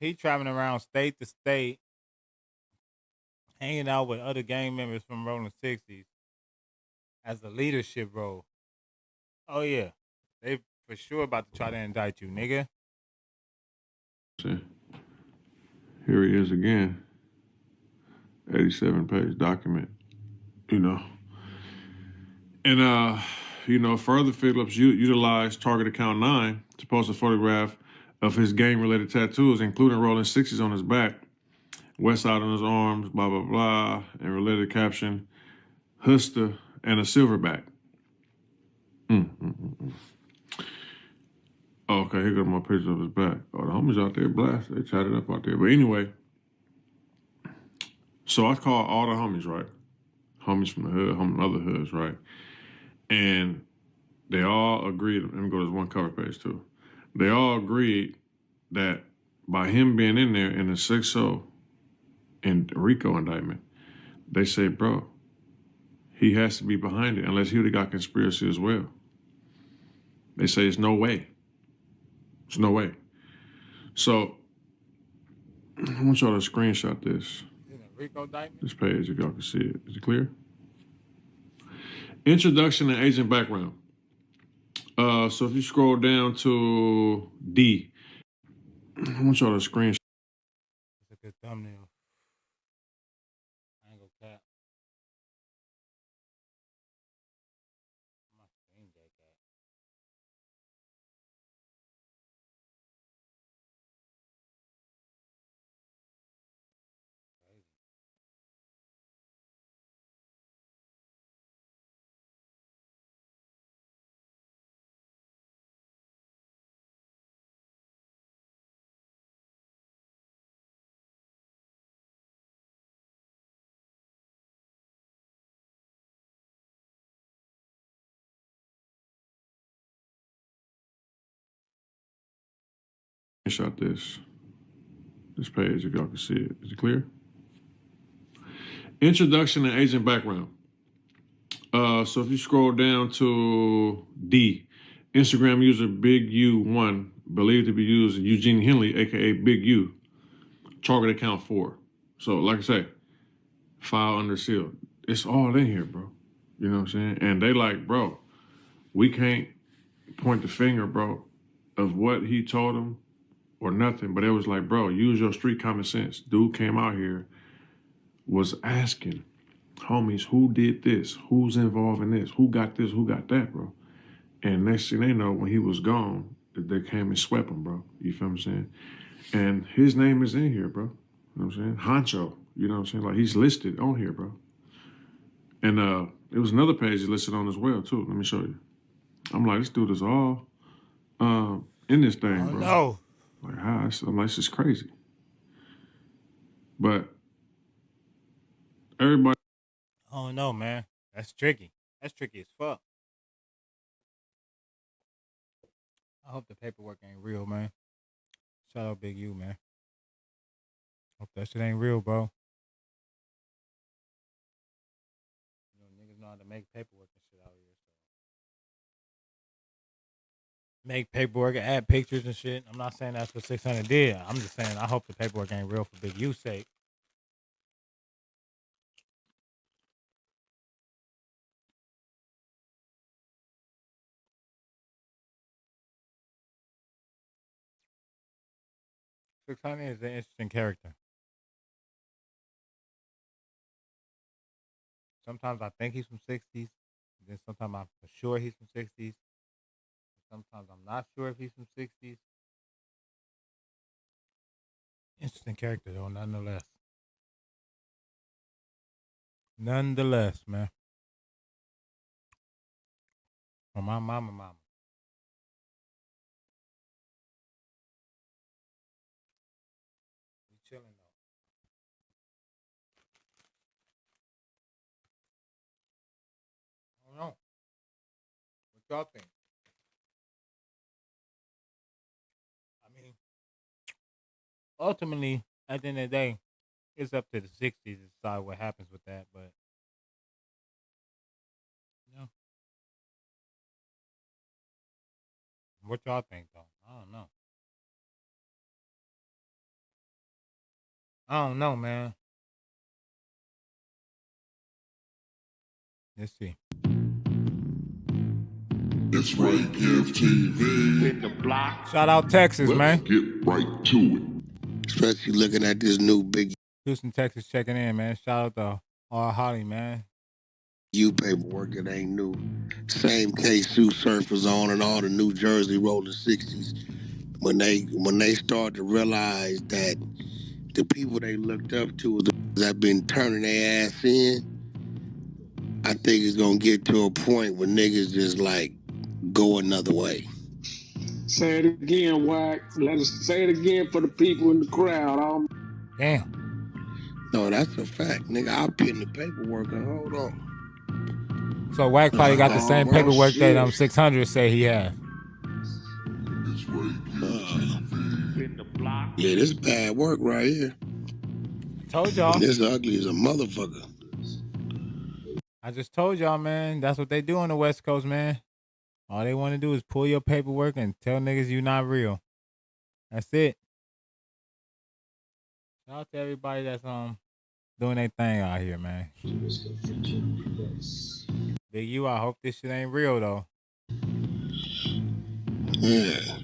He traveling around state to state, hanging out with other gang members from Rolling 60s as a leadership role. Oh, yeah. They for sure about to try to indict you, nigga. See? Here he is again. 87-page document. And, further, Phillips utilized Target Account 9 to post a photograph of his gang-related tattoos, including Rolling 60s on his back, West Side on his arms, blah, blah, blah, and related caption, Huster and a silverback. Oh, okay, here goes my picture of his back. Oh, the homies out there blast. They chatted up out there. But anyway, so I called all the homies, right? Homies from the hood, other hoods, right? And they all agreed. Let me go to this one cover page, too. They all agreed that by him being in there in the 6-0 and RICO indictment, they say, bro, he has to be behind it unless he would have got conspiracy as well. They say it's no way. There's no way. So I want y'all to screenshot this. This page, if y'all can see it. Is it clear? Introduction and agent background. So if you scroll down to D, I want y'all to screenshot. That's a good thumbnail. I ain't gonna cap. My screen deck at. Screenshot this page, if y'all can see it. Is it clear? Introduction and agent background. So if you scroll down to D, Instagram user Big U1, believed to be used Eugene Henley, aka Big U, Target Account 4. So like I say, file under seal. It's all in here, bro. You know what I'm saying? And they like, bro, we can't point the finger, bro, of what he told them or nothing. But it was like, bro, use your street common sense. Dude came out here, was asking homies, who did this? Who's involved in this? Who got this? Who got that, bro? And next thing they know, when he was gone, they came and swept him, bro. You feel what I'm saying? And his name is in here, bro. You know what I'm saying? Honcho. You know what I'm saying? Like, he's listed on here, bro. And it was another page he listed on as well, too. Let me show you. I'm like, this dude is all in this thing, bro. No. Like, how? I'm like, this is crazy. But everybody. Oh, no, man. That's tricky. That's tricky as fuck. I hope the paperwork ain't real, man. Shout out Big U, man. Hope that shit ain't real, bro. Niggas know how to make paperwork and shit out here. So. Make paperwork and add pictures and shit. I'm not saying that's what 600 did. I'm just saying I hope the paperwork ain't real for Big U's sake. Honey is an interesting character. Sometimes I think he's from 60s. Then sometimes I'm for sure he's from 60s. Sometimes I'm not sure if he's from 60s. Interesting character, though, nonetheless. Nonetheless, man. From my mama. We chilling though. I don't know. What y'all think? I mean, ultimately, at the end of the day, it's up to the 60s to decide what happens with that. But, you know, what y'all think, though? I don't know. I don't know, man. Let's see. It's Right Give TV. In the block. Shout out Texas, Let's man. Get right to it. Especially looking at this new Big Houston, Texas checking in, man. Shout out to all Holly, man. U paperwork, it ain't new. Same case Sue Surf was on and all the New Jersey rolling 60s. When they start to realize that the people they looked up to that been turning their ass in, I think it's gonna get to a point where niggas just like go another way. Say it again, Wack. Let us say it again for the people in the crowd. Damn. No, that's a fact, nigga. I'll pin the paperwork and hold on. So Wack probably got the same paperwork that 600 say he has. Yeah, this bad work right here. I told y'all. This ugly as a motherfucker. I just told y'all, man. That's what they do on the West Coast, man. All they want to do is pull your paperwork and tell niggas you not real. That's it. Shout out to everybody that's doing their thing out here, man. Big U, I hope this shit ain't real though. Yeah.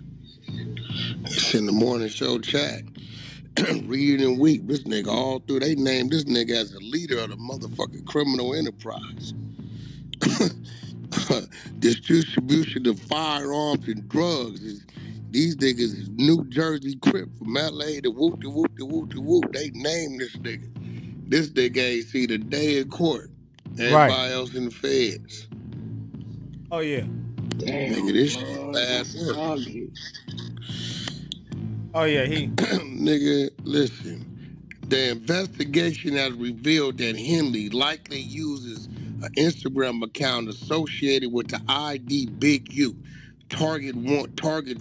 It's in the morning show chat. Read and weep. This nigga all through. They named this nigga as the leader of the motherfucking criminal enterprise. Distribution of firearms and drugs. These niggas is New Jersey Crip from LA to whoop de whoop de whoop de whoop. They named this nigga. This nigga ain't see the day in court. Everybody else in the feds. Oh yeah. Damn, nigga, this shit bad work. Oh yeah, he. Nigga, listen. The investigation has revealed that Henley likely uses an Instagram account associated with the ID Big U, Target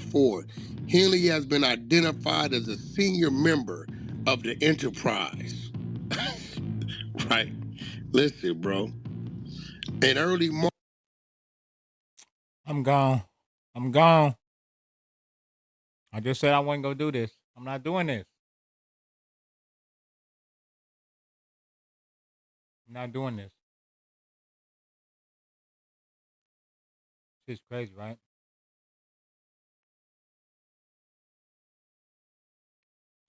4. Henley has been identified as a senior member of the enterprise. Right. Listen, bro. In early March. I'm gone. I just said I wasn't gonna do this. I'm not doing this. I'm not doing this. Shit's crazy, right?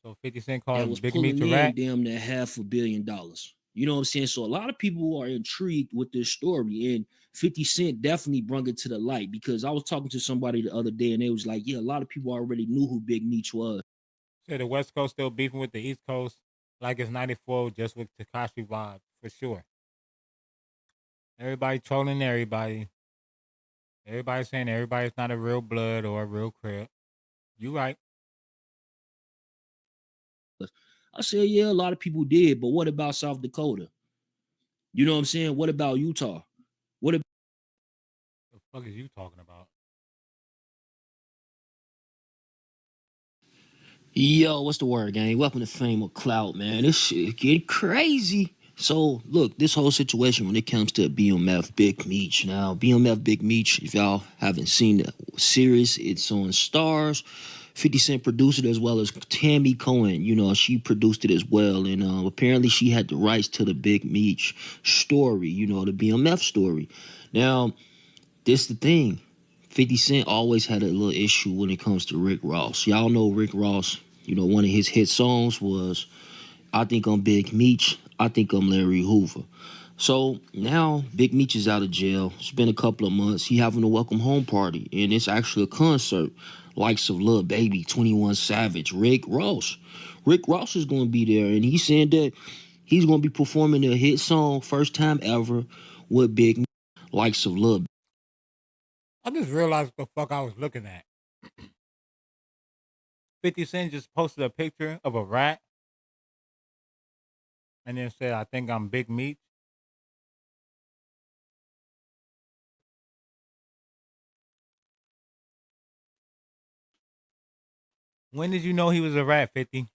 So 50 Cent called Big Meech a rat. Damn near $500 million. You know what I'm saying? So a lot of people are intrigued with this story, and 50 Cent definitely brought it to the light, because I was talking to somebody the other day and they was like, yeah, a lot of people already knew who Big Meech was. Say the West Coast still beefing with the East Coast like it's 94 just with Tekashi vibe, for sure. Everybody trolling everybody. Everybody saying everybody's not a real blood or a real Crip. You right. I said, yeah, a lot of people did, but what about South Dakota? You know what I'm saying? What about Utah? What the fuck is you talking about? Yo, what's the word, gang? Welcome to Fame or Clout, man. This shit get crazy. So, look, this whole situation when it comes to BMF Big Meech. Now, BMF Big Meech, if y'all haven't seen the series, it's on Stars. 50 Cent produced it, as well as Tammy Cohen. You know, she produced it as well. And apparently she had the rights to the Big Meech story, you know, the BMF story. Now, this the thing. 50 Cent always had a little issue when it comes to Rick Ross. Y'all know Rick Ross, you know, one of his hit songs was, I Think I'm Big Meech, I Think I'm Larry Hoover. So now Big Meech is out of jail. It's been a couple of months. He having a welcome home party, and it's actually a concert. Likes of Lil Baby, 21 Savage, Rick Ross. Rick Ross is going to be there, and he's saying that He's gonna be performing a hit song first time ever with Big Meech, likes of Lil. I just realized what the fuck I was looking at. 50 Cent just posted a picture of a rat and then said, I think I'm Big Meech. When did you know he was a rat, 50?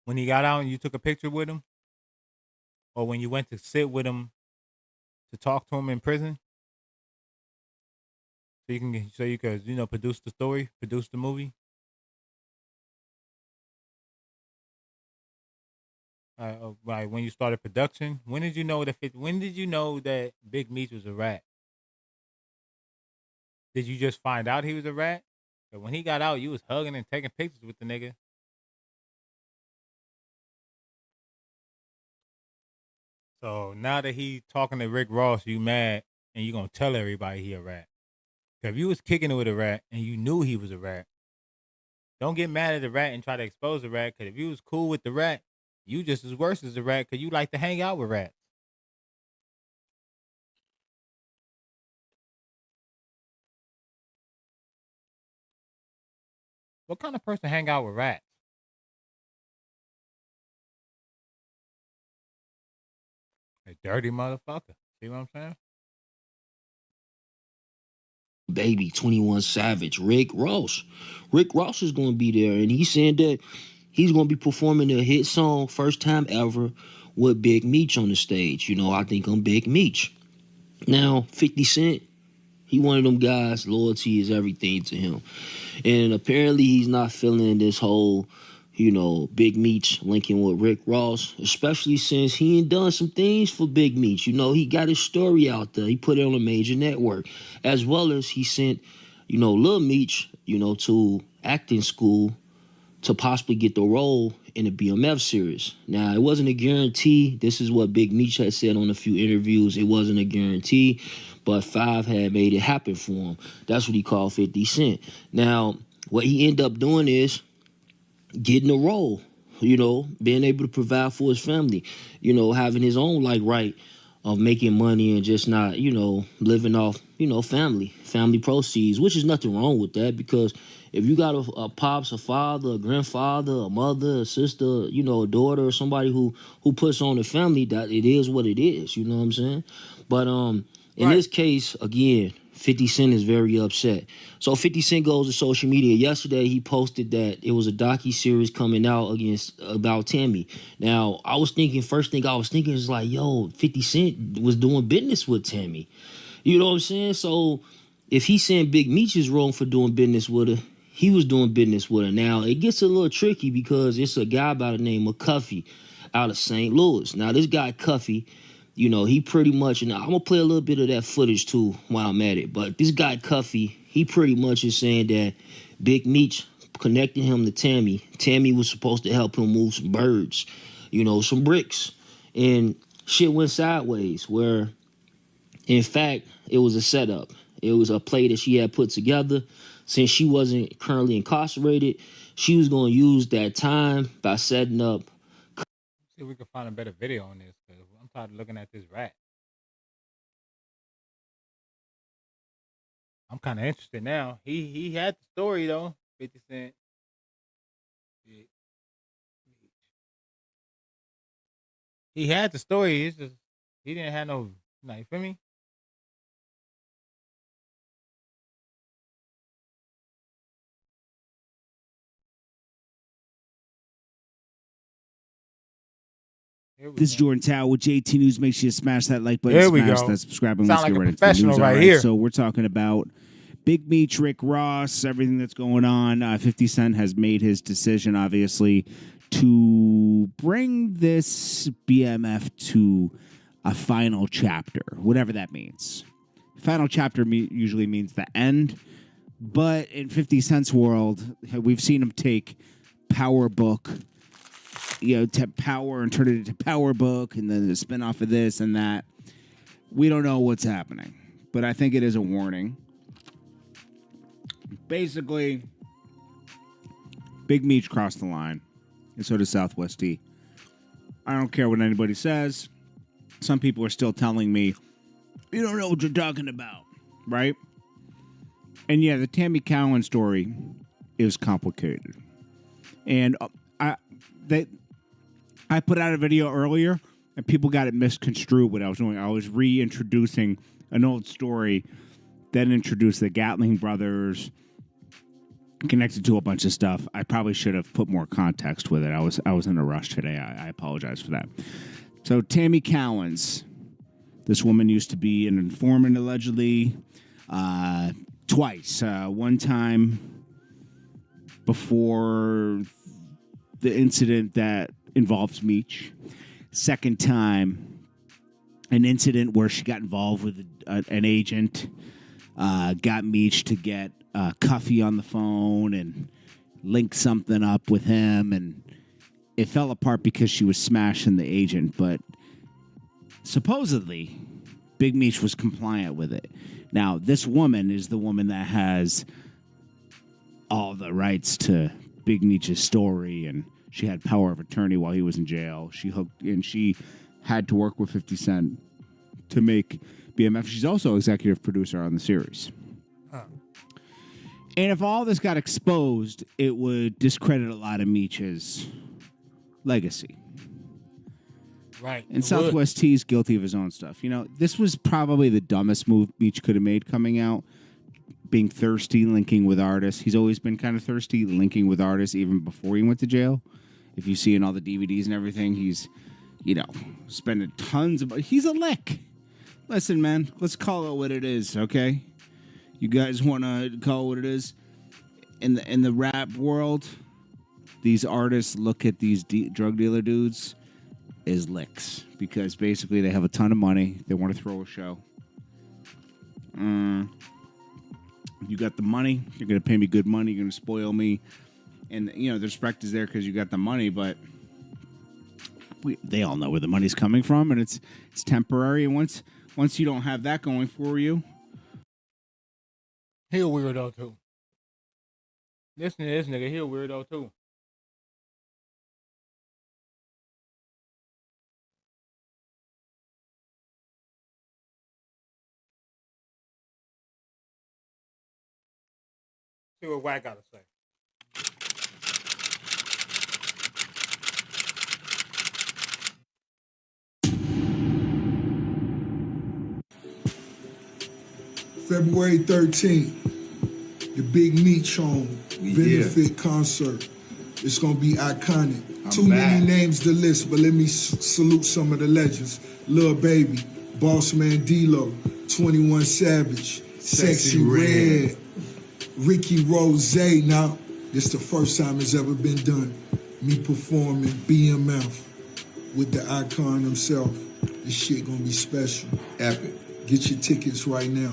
When he got out and you took a picture with him? Or when you went to sit with him to talk to him in prison? So you could, produce the story, produce the movie? Like when you started production, when did you know that Big Meech was a rat? Did you just find out he was a rat? But when he got out, you was hugging and taking pictures with the nigga. So now that he talking to Rick Ross, you mad and you gonna tell everybody he a rat. If you was kicking it with a rat and you knew he was a rat, don't get mad at the rat and try to expose the rat. Cause if you was cool with the rat, you just as worse as the rat. Cause you like to hang out with rats. What kind of person hang out with rats? A dirty motherfucker. See what I'm saying? Baby, 21 Savage, Rick Ross. Rick Ross is going to be there, and he's saying that he's going to be performing a hit song first time ever with Big Meech on the stage. I think I'm Big Meech. Now, 50 Cent, he one of them guys, loyalty is everything to him. And apparently he's not feeling this whole, Big Meech linking with Rick Ross, especially since he ain't done some things for Big Meech. He got his story out there. He put it on a major network. As well as he sent, Lil Meech, to acting school to possibly get the role in the BMF series. Now, it wasn't a guarantee. This is what Big Meech had said on a few interviews. It wasn't a guarantee, but Five had made it happen for him. That's what he called 50 Cent. Now, what he ended up doing is getting a role, being able to provide for his family, having his own right of making money and just not, living off, family proceeds, which is nothing wrong with that, because if you got a pops, a father, a grandfather, a mother, a sister, a daughter, or somebody who puts on the family, that it is what it is, you know what I'm saying? But in this case, again, 50 Cent is very upset. So 50 Cent goes to social media. Yesterday, he posted that it was a docu-series coming out about Tammy. Now, first thing I was thinking is like, yo, 50 Cent was doing business with Tammy. You know what I'm saying? So if he's saying Big Meech is wrong for doing business with her, he was doing business with her. Now, it gets a little tricky because it's a guy by the name of Cuffy out of St. Louis. Now, this guy Cuffy, he pretty much, and I'm going to play a little bit of that footage too while I'm at it, but this guy Cuffy, he pretty much is saying that Big Meech connected him to Tammy. Tammy was supposed to help him move some birds, some bricks, and shit went sideways where, in fact, it was a setup. It was a play that she had put together. Since she wasn't currently incarcerated, she was going to use that time by setting up. See if we can find a better video on this, because I'm tired of looking at this rat. I'm kind of interested now. He had the story though, 50 Cent. He had the story. It's just he didn't have no. You feel me? This is Jordan Tao with JT News. Make sure you smash that like button, smash that subscribe button. Sound Let's like get a right into the professional news. right All right, here. so we're talking about Big Meech, Rick Ross, everything that's going on. 50 Cent has made his decision, obviously, to bring this BMF to a final chapter, whatever that means. Final chapter usually means the end, but in 50 Cent's world, we've seen him take Power Book, to Power and turn it into Power Book, and then the spin-off of this and that. We don't know what's happening, but I think it is a warning. Basically, Big Meech crossed the line, and so does Southwest T. I don't care what anybody says. Some people are still telling me, you don't know what you're talking about, right? And yeah, the Tammy Cowan story is complicated. And I put out a video earlier, and people got it misconstrued what I was doing. I was reintroducing an old story, then introduced the Gatling brothers, connected to a bunch of stuff. I probably should have put more context with it. I was in a rush today. I apologize for that. So Tammy Cowans, this woman used to be an informant allegedly twice. One time before the incident that involves Meech. Second time, an incident where she got involved with an agent, got Meech to get Cuffy on the phone and link something up with him, and it fell apart because she was smashing the agent, but supposedly Big Meech was compliant with it. Now, this woman is the woman that has all the rights to Big Meech's story, and she had power of attorney while he was in jail. She had to work with 50 Cent to make BMF. She's also executive producer on the series. Huh. And if all this got exposed, it would discredit a lot of Meech's legacy. Right. And Southwest T's guilty of his own stuff. You know, this was probably the dumbest move Meech could have made coming out. Being thirsty, linking with artists. He's always been kind of thirsty, linking with artists even before he went to jail. If you see in all the DVDs and everything, he's, you know, spending tons of... He's a lick. Listen, man, let's call it what it is, okay? You guys want to call it what it is? In the rap world, these artists look at these drug dealer dudes as licks because basically they have a ton of money. They want to throw a show. You got the money. You're going to pay me good money. You're going to spoil me. And, you know, the respect is there because you got the money, but they all know where the money's coming from, and it's temporary. And once you don't have that going for you... He a weirdo, too. Listen to this nigga. He a weirdo, too. See what Wack got to say. February 13th, the Big Meech Home benefit concert. It's going to be iconic. Too many names to list, but let me salute some of the legends. Lil Baby, Boss Man D-Lo, 21 Savage, Sexy Red, Ricky Rose. Now, this the first time it's ever been done. Me performing BMF with the icon himself. This shit gonna be special. Epic. Get your tickets right now.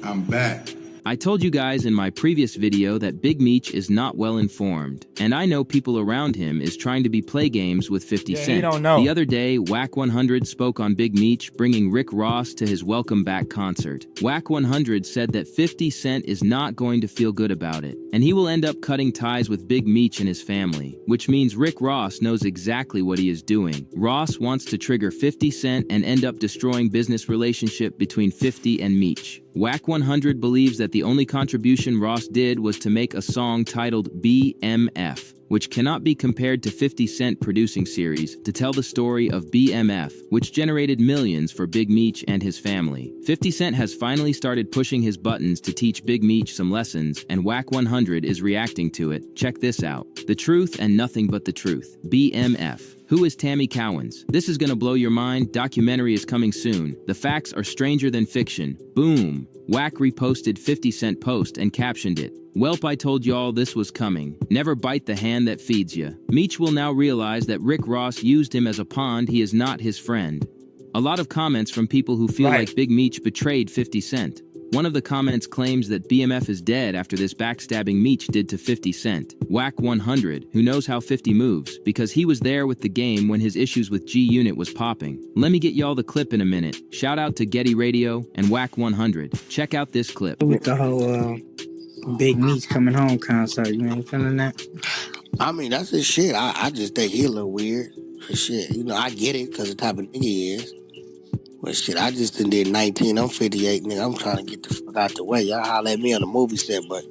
I'm back. I told you guys in my previous video that Big Meech is not well informed, and I know people around him is trying to be play games with 50 Cent. He don't know. The other day, Whack 100 spoke on Big Meech, bringing Rick Ross to his Welcome Back concert. Whack 100 said that 50 Cent is not going to feel good about it, and he will end up cutting ties with Big Meech and his family, which means Rick Ross knows exactly what he is doing. Ross wants to trigger 50 Cent and end up destroying business relationship between 50 and Meech. Whack 100 believes that the only contribution Ross did was to make a song titled BMF, which cannot be compared to 50 Cent producing series to tell the story of BMF, which generated millions for Big Meech and his family. 50 Cent has finally started pushing his buttons to teach Big Meech some lessons, and Whack 100 is reacting to it. Check this out. The truth and nothing but the truth. BMF. Who is Tammy Cowans? This is gonna blow your mind. Documentary is coming soon. The facts are stranger than fiction. Boom. Whack reposted 50 Cent post and captioned it. Welp, I told y'all this was coming. Never bite the hand that feeds ya. Meech will now realize that Rick Ross used him as a pawn. He is not his friend. A lot of comments from people who feel like Big Meech betrayed 50 Cent. One of the comments claims that BMF is dead after this backstabbing Meech did to 50 Cent. Whack 100, who knows how 50 moves, because he was there with the game when his issues with G-Unit was popping. Let me get y'all the clip in a minute. Shout out to Getty Radio and Whack 100. Check out this clip. With the whole Big Meech coming home concert, you ain't feeling that? I mean, that's his shit. I just think he a little weird. Shit, you know, I get it because the type of nigga he is. But shit, I just did 19. I'm 58, nigga. I'm trying to get the fuck out the way. Y'all holler at me on the movie set, but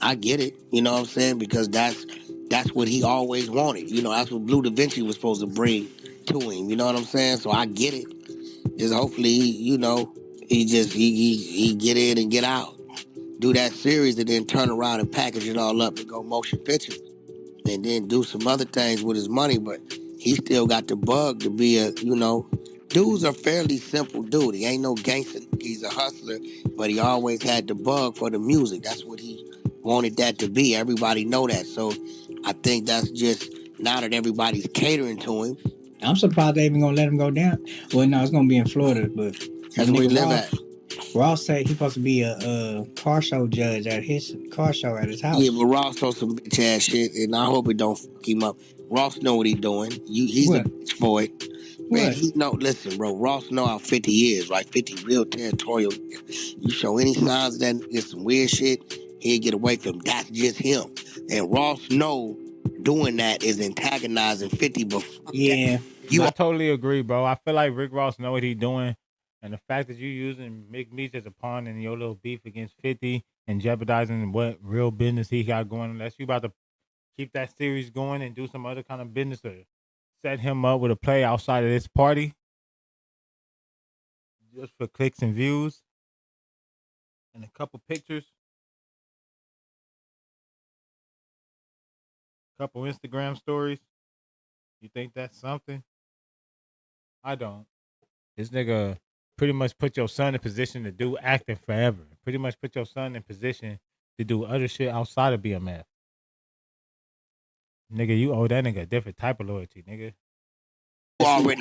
I get it. You know what I'm saying? Because that's what he always wanted. You know, that's what Blue Da Vinci was supposed to bring to him. You know what I'm saying? So I get it. Just hopefully, you know, he get in and get out. Do that series and then turn around and package it all up and go motion picture. And then do some other things with his money, but he still got the bug to be a, you know, dude's a fairly simple dude. He ain't no gangster. He's a hustler, but he always had the bug for the music. That's what he wanted that to be. Everybody know that. So I think that's just, now that everybody's catering to him. I'm surprised they even gonna let him go down. Well, no, it's gonna be in Florida, but that's where he live at. Ross said he's supposed to be a car show judge at his car show at his house. Yeah, but Ross knows some bitch ass shit, and I hope it don't fuck him up. Ross know what he's doing. He's a bitch boy. Man, he know. Listen, bro. Ross know how 50 is, right? 50 real territorial. You show any signs of that nigga some weird shit, he'll get away from him. That's just him. And Ross know doing that is antagonizing 50. But yeah, I totally agree, bro. I feel like Rick Ross know what he's doing. And the fact that you're using Big Meech as a pawn in your little beef against 50 and jeopardizing what real business he got going, unless you about to keep that series going and do some other kind of business or set him up with a play outside of this party just for clicks and views and a couple pictures, couple Instagram stories. You think that's something? I don't. This nigga pretty much put your son in position to do acting forever. Pretty much put your son in position to do other shit outside of BMF. Nigga, you owe that nigga a different type of loyalty, nigga.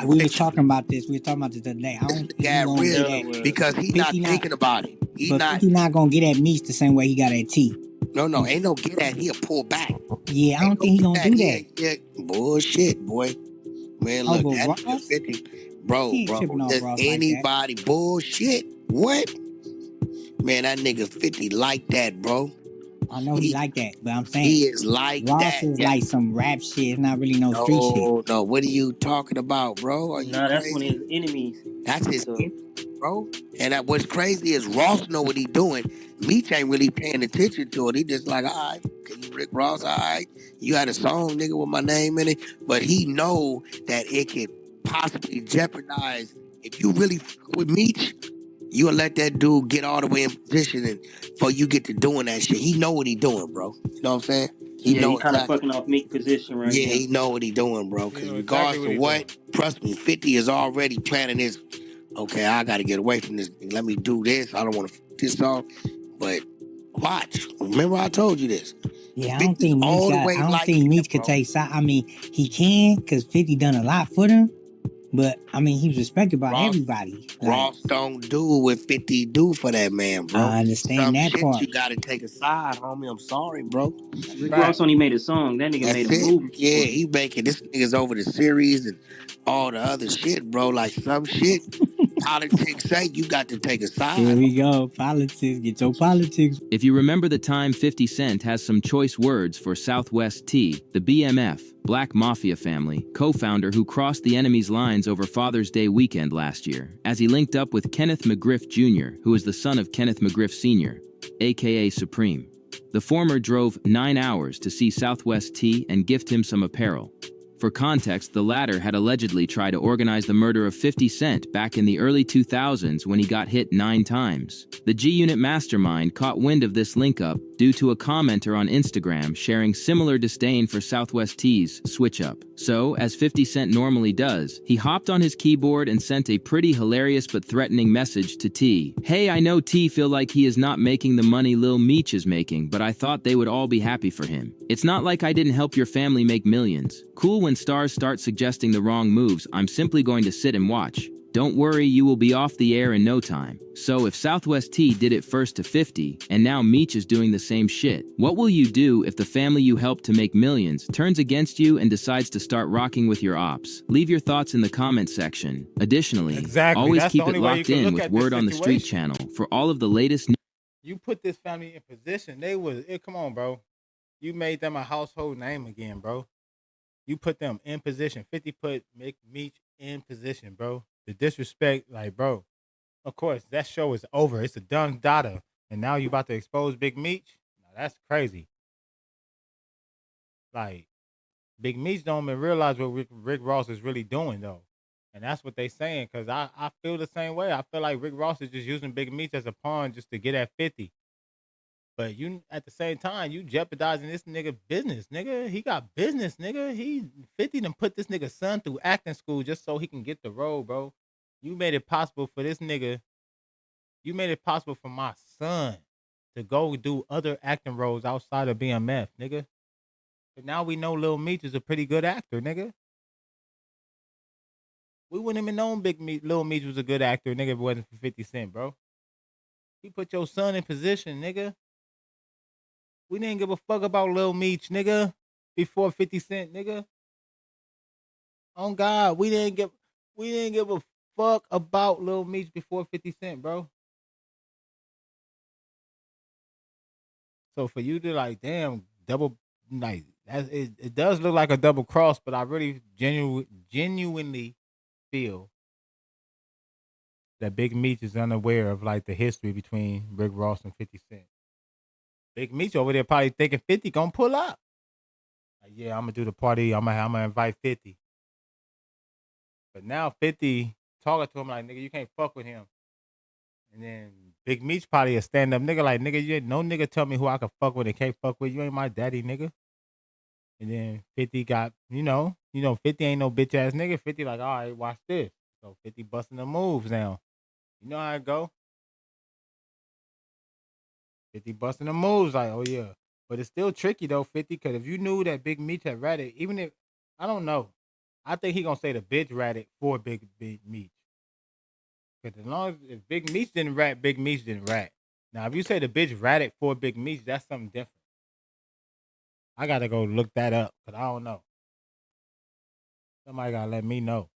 We were talking about this. We were talking about this the other day. I don't think he's gonna get that because he's not thinking about it. He's not 50 not gonna get at Meech the same way he got at T. No, ain't no get at. He'll pull back. Yeah, I don't think he's gonna do that. Yeah, bullshit, boy. Man, look, that nigga 50. Bro, does anybody like bullshit? What? Man, that nigga 50 like that, bro. I know he like that, but I'm saying he is like Ross that. is like some rap shit. It's not really no street shit. No, what are you talking about, bro? That's one of his enemies. That's his enemy, bro. And what's crazy is Ross know what he doing. Meech ain't really paying attention to it. He just like, all right, can you Rick Ross? All right, you had a song, nigga, with my name in it. But he know that it could possibly jeopardize. If you really fuck with Meech, you'll let that dude get all the way in position and before you get to doing that shit. He know what he doing, bro. You know what I'm saying? He kind of fucking off Meech's position right now. Yeah, he know what he doing, bro. Because regardless of what, trust me, 50 is already planning his, okay, I got to get away from this. Let me do this. I don't want to fuck this off. But watch. Remember I told you this. Yeah, I don't think Meech could take side. I mean, he can because 50 done a lot for them. But, I mean, he was respected by everybody. Ross don't do what 50 do for that man, bro. I understand that part. You got to take a side, homie. I'm sorry, bro. Rick Ross only made a song. That nigga made a movie. Yeah, he making this nigga's over the series and all the other shit, bro. Like some shit politics say you got to take a side. Here we go. Politics. Get your politics. If you remember the time 50 Cent has some choice words for Southwest T, the BMF, Black Mafia family, co-founder who crossed the enemy's lines over Father's Day weekend last year, as he linked up with Kenneth McGriff Jr., who is the son of Kenneth McGriff Sr., aka Supreme. The former drove 9 hours to see Southwest T and gift him some apparel. For context, the latter had allegedly tried to organize the murder of 50 Cent back in the early 2000s when he got hit 9 times. The G-Unit mastermind caught wind of this link-up due to a commenter on Instagram sharing similar disdain for Southwest T's Switch Up. So, as 50 Cent normally does, he hopped on his keyboard and sent a pretty hilarious but threatening message to T. Hey, I know T feel like he is not making the money Lil Meech is making, but I thought they would all be happy for him. It's not like I didn't help your family make millions. Cool when stars start suggesting the wrong moves, I'm simply going to sit and watch. Don't worry, you will be off the air in no time. So if Southwest T did it first to 50, and now Meech is doing the same shit, what will you do if the family you helped to make millions turns against you and decides to start rocking with your ops? Leave your thoughts in the comment section. Additionally, always keep it locked in with Word on the Street channel for all of the latest news. You put this family in position. Come on, bro. You made them a household name again, bro. You put them in position. 50 put Big Meech in position, bro. The disrespect, like, bro. Of course, that show is over. It's a done data. And now you about to expose Big Meech? Now, that's crazy. Like, Big Meech don't even realize what Rick Ross is really doing, though. And that's what they saying, because I feel the same way. I feel like Rick Ross is just using Big Meech as a pawn just to get at 50. But you, at the same time, you jeopardizing this nigga business, nigga. He got business, nigga. 50 done put this nigga's son through acting school just so he can get the role, bro. You made it possible for this nigga. You made it possible for my son to go do other acting roles outside of BMF, nigga. But now we know Lil Meech is a pretty good actor, nigga. We wouldn't even known Lil Meech was a good actor, nigga, if it wasn't for 50 Cent, bro. He put your son in position, nigga. We didn't give a fuck about Lil Meech, nigga, before 50 Cent, nigga. On God, we didn't give a fuck about Lil Meech before 50 Cent, bro. So for you to like, damn, double, like, it does look like a double cross, but I really genuinely feel that Big Meech is unaware of like the history between Rick Ross and 50 Cent. Big Meech over there probably thinking 50 gonna pull up. Like, yeah, I'm gonna do the party. I'm gonna invite 50. But now 50 talking to him like, nigga, you can't fuck with him. And then Big Meech probably a stand up nigga like, nigga, you no nigga tell me who I can fuck with and can't fuck with. You ain't my daddy, nigga. And then 50 got, you know, 50 ain't no bitch ass nigga. 50 like, all right, watch this. So 50 busting the moves now. You know how it go. 50 busting the moves like, oh yeah. But it's still tricky though, 50, because if you knew that Big Meech had ratted, even if, I don't know. I think he gonna say the bitch ratted for Big Meech. Because as long as if Big Meech didn't rat, Big Meech didn't rat. Now, if you say the bitch ratted for Big Meech, that's something different. I gotta go look that up, because I don't know. Somebody gotta let me know.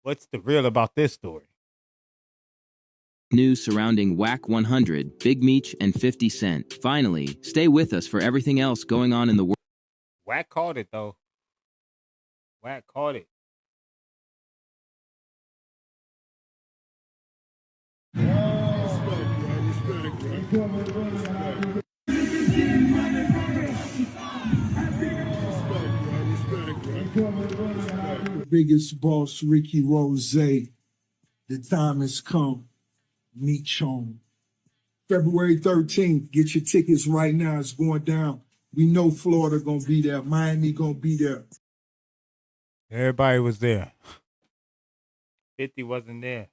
What's the real about this story? News surrounding Whack 100, Big Meech, and 50 Cent. Finally, stay with us for everything else going on in the world. Whack called it, though. Whack called it. Biggest boss, Ricky Rose. The time has come. Meech home. February 13th. Get your tickets right now. It's going down. We know Florida gonna be there. Miami gonna be there. Everybody was there. 50 wasn't there.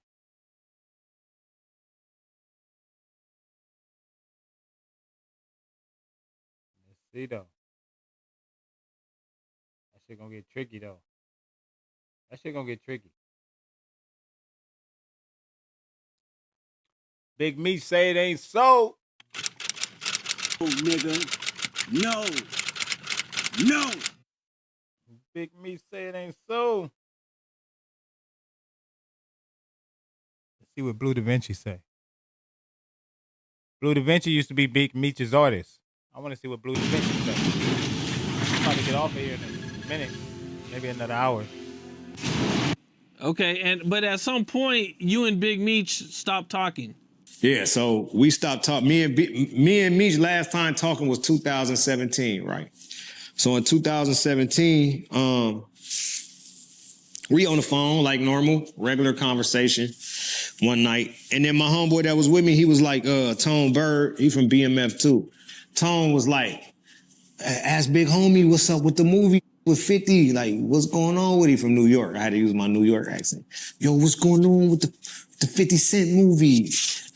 Let's see though. That shit gonna get tricky though. That shit gonna get tricky. Big Meech say it ain't so. Oh, nigga. No. No. Big Meech say it ain't so. Let's see what Blue Da Vinci say. Blue Da Vinci used to be Big Meech's artist. I want to see what Blue Da Vinci say. I'm about to get off of here in a minute. Maybe another hour. Okay, but at some point, you and Big Meech stopped talking. Yeah, so we stopped talking. Me and Meech last time talking was 2017, right? So in 2017, we on the phone like normal, regular conversation one night. And then my homeboy that was with me, he was like, Tone Bird, he from BMF too. Tone was like, ask Big Homie what's up with the movie with 50, like what's going on with him from New York. I had to use my New York accent. Yo, what's going on with the 50 Cent movie?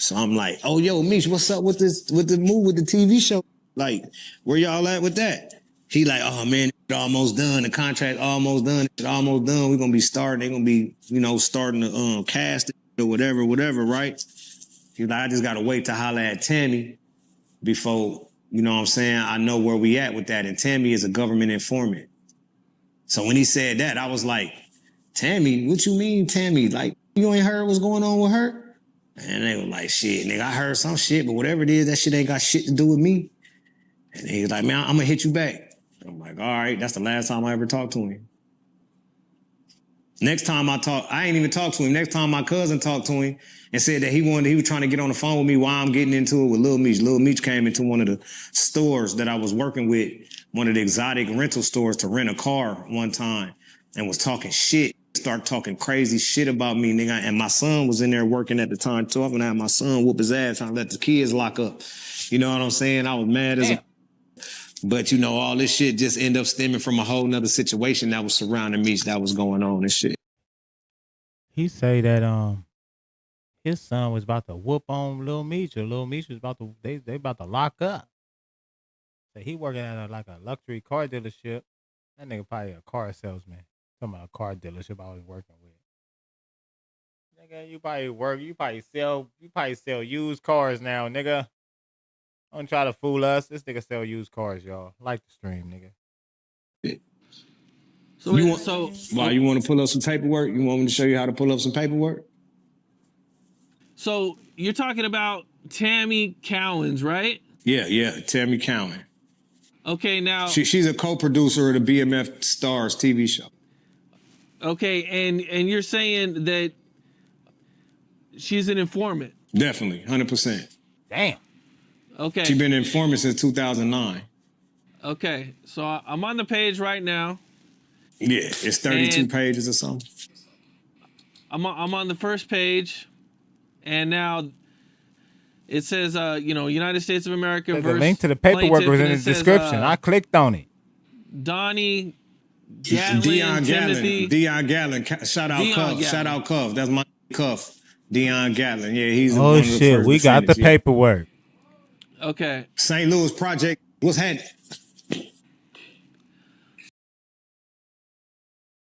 So I'm like, oh, yo, Meech, what's up with the movie, with the TV show? Like, where y'all at with that? He like, oh man, it almost done. The contract almost done. It almost done. We're gonna be starting. They're gonna be, starting to cast it or whatever, right? He's like, I just gotta wait to holler at Tammy before, you know what I'm saying, I know where we at with that. And Tammy is a government informant. So when he said that, I was like, Tammy, what you mean, Tammy? Like, you ain't heard what's going on with her? And they were like, shit, nigga, I heard some shit, but whatever it is, that shit ain't got shit to do with me. And he was like, man, I'm gonna hit you back. I'm like, all right, that's the last time I ever talked to him. Next time I ain't even talked to him. Next time my cousin talked to him and said that he was trying to get on the phone with me while I'm getting into it with Lil Meech. Lil Meech came into one of the stores that I was working with, one of the exotic rental stores, to rent a car one time and was talking shit. Start talking crazy shit about me, nigga. And my son was in there working at the time too. I'm gonna have my son whoop his ass trying to let the kids lock up. You know what I'm saying? I was mad as a... But, you know, all this shit just ended up stemming from a whole nother situation that was surrounding Meech that was going on and shit. He say that his son was about to whoop on Lil Meech, or Lil Meech was about to they about to lock up. So he working at a luxury car dealership. That nigga probably a car salesman. Talking about a car dealership I was working with. Nigga, you probably sell used cars now, nigga. Don't try to fool us. This nigga sell used cars, y'all. Like the stream, nigga. So you want to pull up some paperwork? You want me to show you how to pull up some paperwork? So you're talking about Tammy Cowens, right? Yeah, Tammy Cowan. Okay, now she's a co-producer of the BMF Stars TV show. Okay, and you're saying that she's an informant? Definitely, 100%. Damn. Okay. She's been an informant since 2009. Okay, so I'm on the page right now. Yeah, it's 32 pages or something. I'm on the first page, and now it says, United States of America. The link to the paperwork was in the description. I clicked on it. Donnie Gatlin, Dion Gatlin. Shout out Cuff. Shout out Cuff. That's my Cuff. Dion Gatlin. Yeah, he's one of the shit. We got the paperwork. Okay. St. Louis Project. What's happening?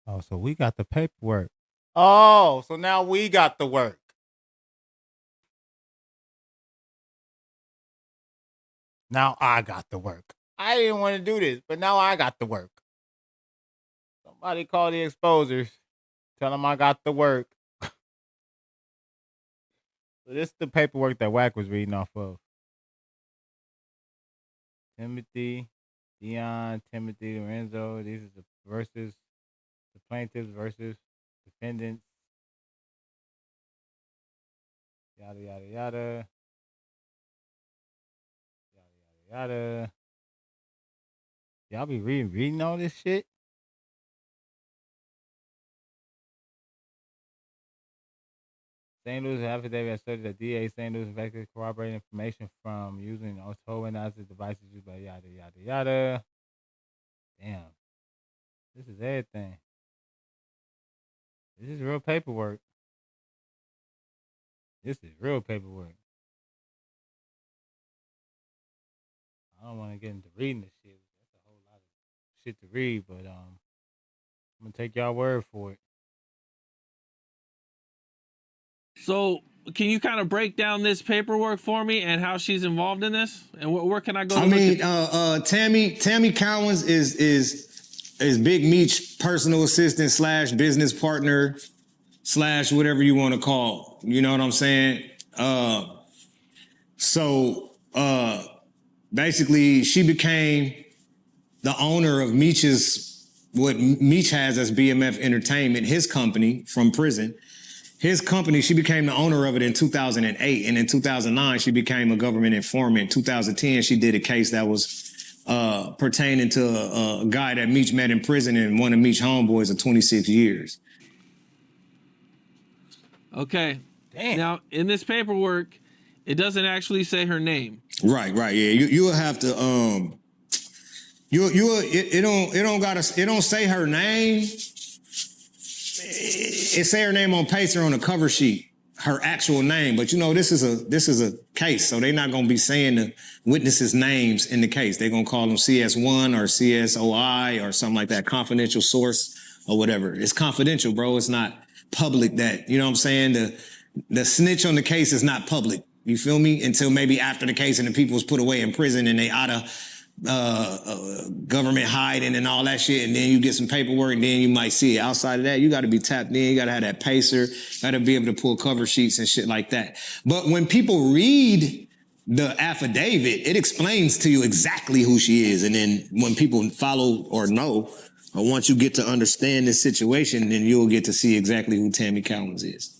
Oh, so we got the paperwork. Oh, so now we got the work. Now I got the work. I didn't want to do this, but now I got the work. Somebody call the exposers. Tell them I got the work. So this is the paperwork that Wack was reading off of. Timothy, Dion, Timothy, Lorenzo. These are the verses. The plaintiffs versus defendants. Yada, yada, yada. Yada, yada, yada. Y'all be reading all this shit? St. Louis affidavit asserted that DA St. Louis investigated corroborating information from using toll analysis devices used by yada, yada, yada. Damn. This is everything. This is real paperwork. This is real paperwork. I don't want to get into reading this shit. That's a whole lot of shit to read, but I'm gonna take y'all word for it. So, can you kind of break down this paperwork for me and how she's involved in this? And where can I go? Tammy Cowens is Big Meech personal assistant / business partner / whatever you want to call. You know what I'm saying? Basically, she became the owner of what Meech has as BMF Entertainment, his company from prison. His company, she became the owner of it in 2008. And in 2009, she became a government informant. In 2010, she did a case that was pertaining to a guy that Meech met in prison and one of Meech's homeboys of 26 years. Okay. Damn. Now, in this paperwork, it doesn't actually say her name. Right, yeah. You will have to it don't say her name. It say her name on paper on the cover sheet, her actual name. But this is a case, so they're not gonna be saying the witnesses' names in the case. They're gonna call them CS1 or CSOI or something like that, confidential source or whatever. It's confidential, bro. It's not public. That, you know what I'm saying? The snitch on the case is not public. You feel me? Until maybe after the case and the people was put away in prison and they out of government hiding and all that shit, and then you get some paperwork and then you might see it. Outside of that, you got to be tapped in. You got to have that pacer. Got to be able to pull cover sheets and shit like that. But when people read the affidavit, it explains to you exactly who she is. And then when people follow or know, or once you get to understand this situation, then you'll get to see exactly who Tammy Collins is.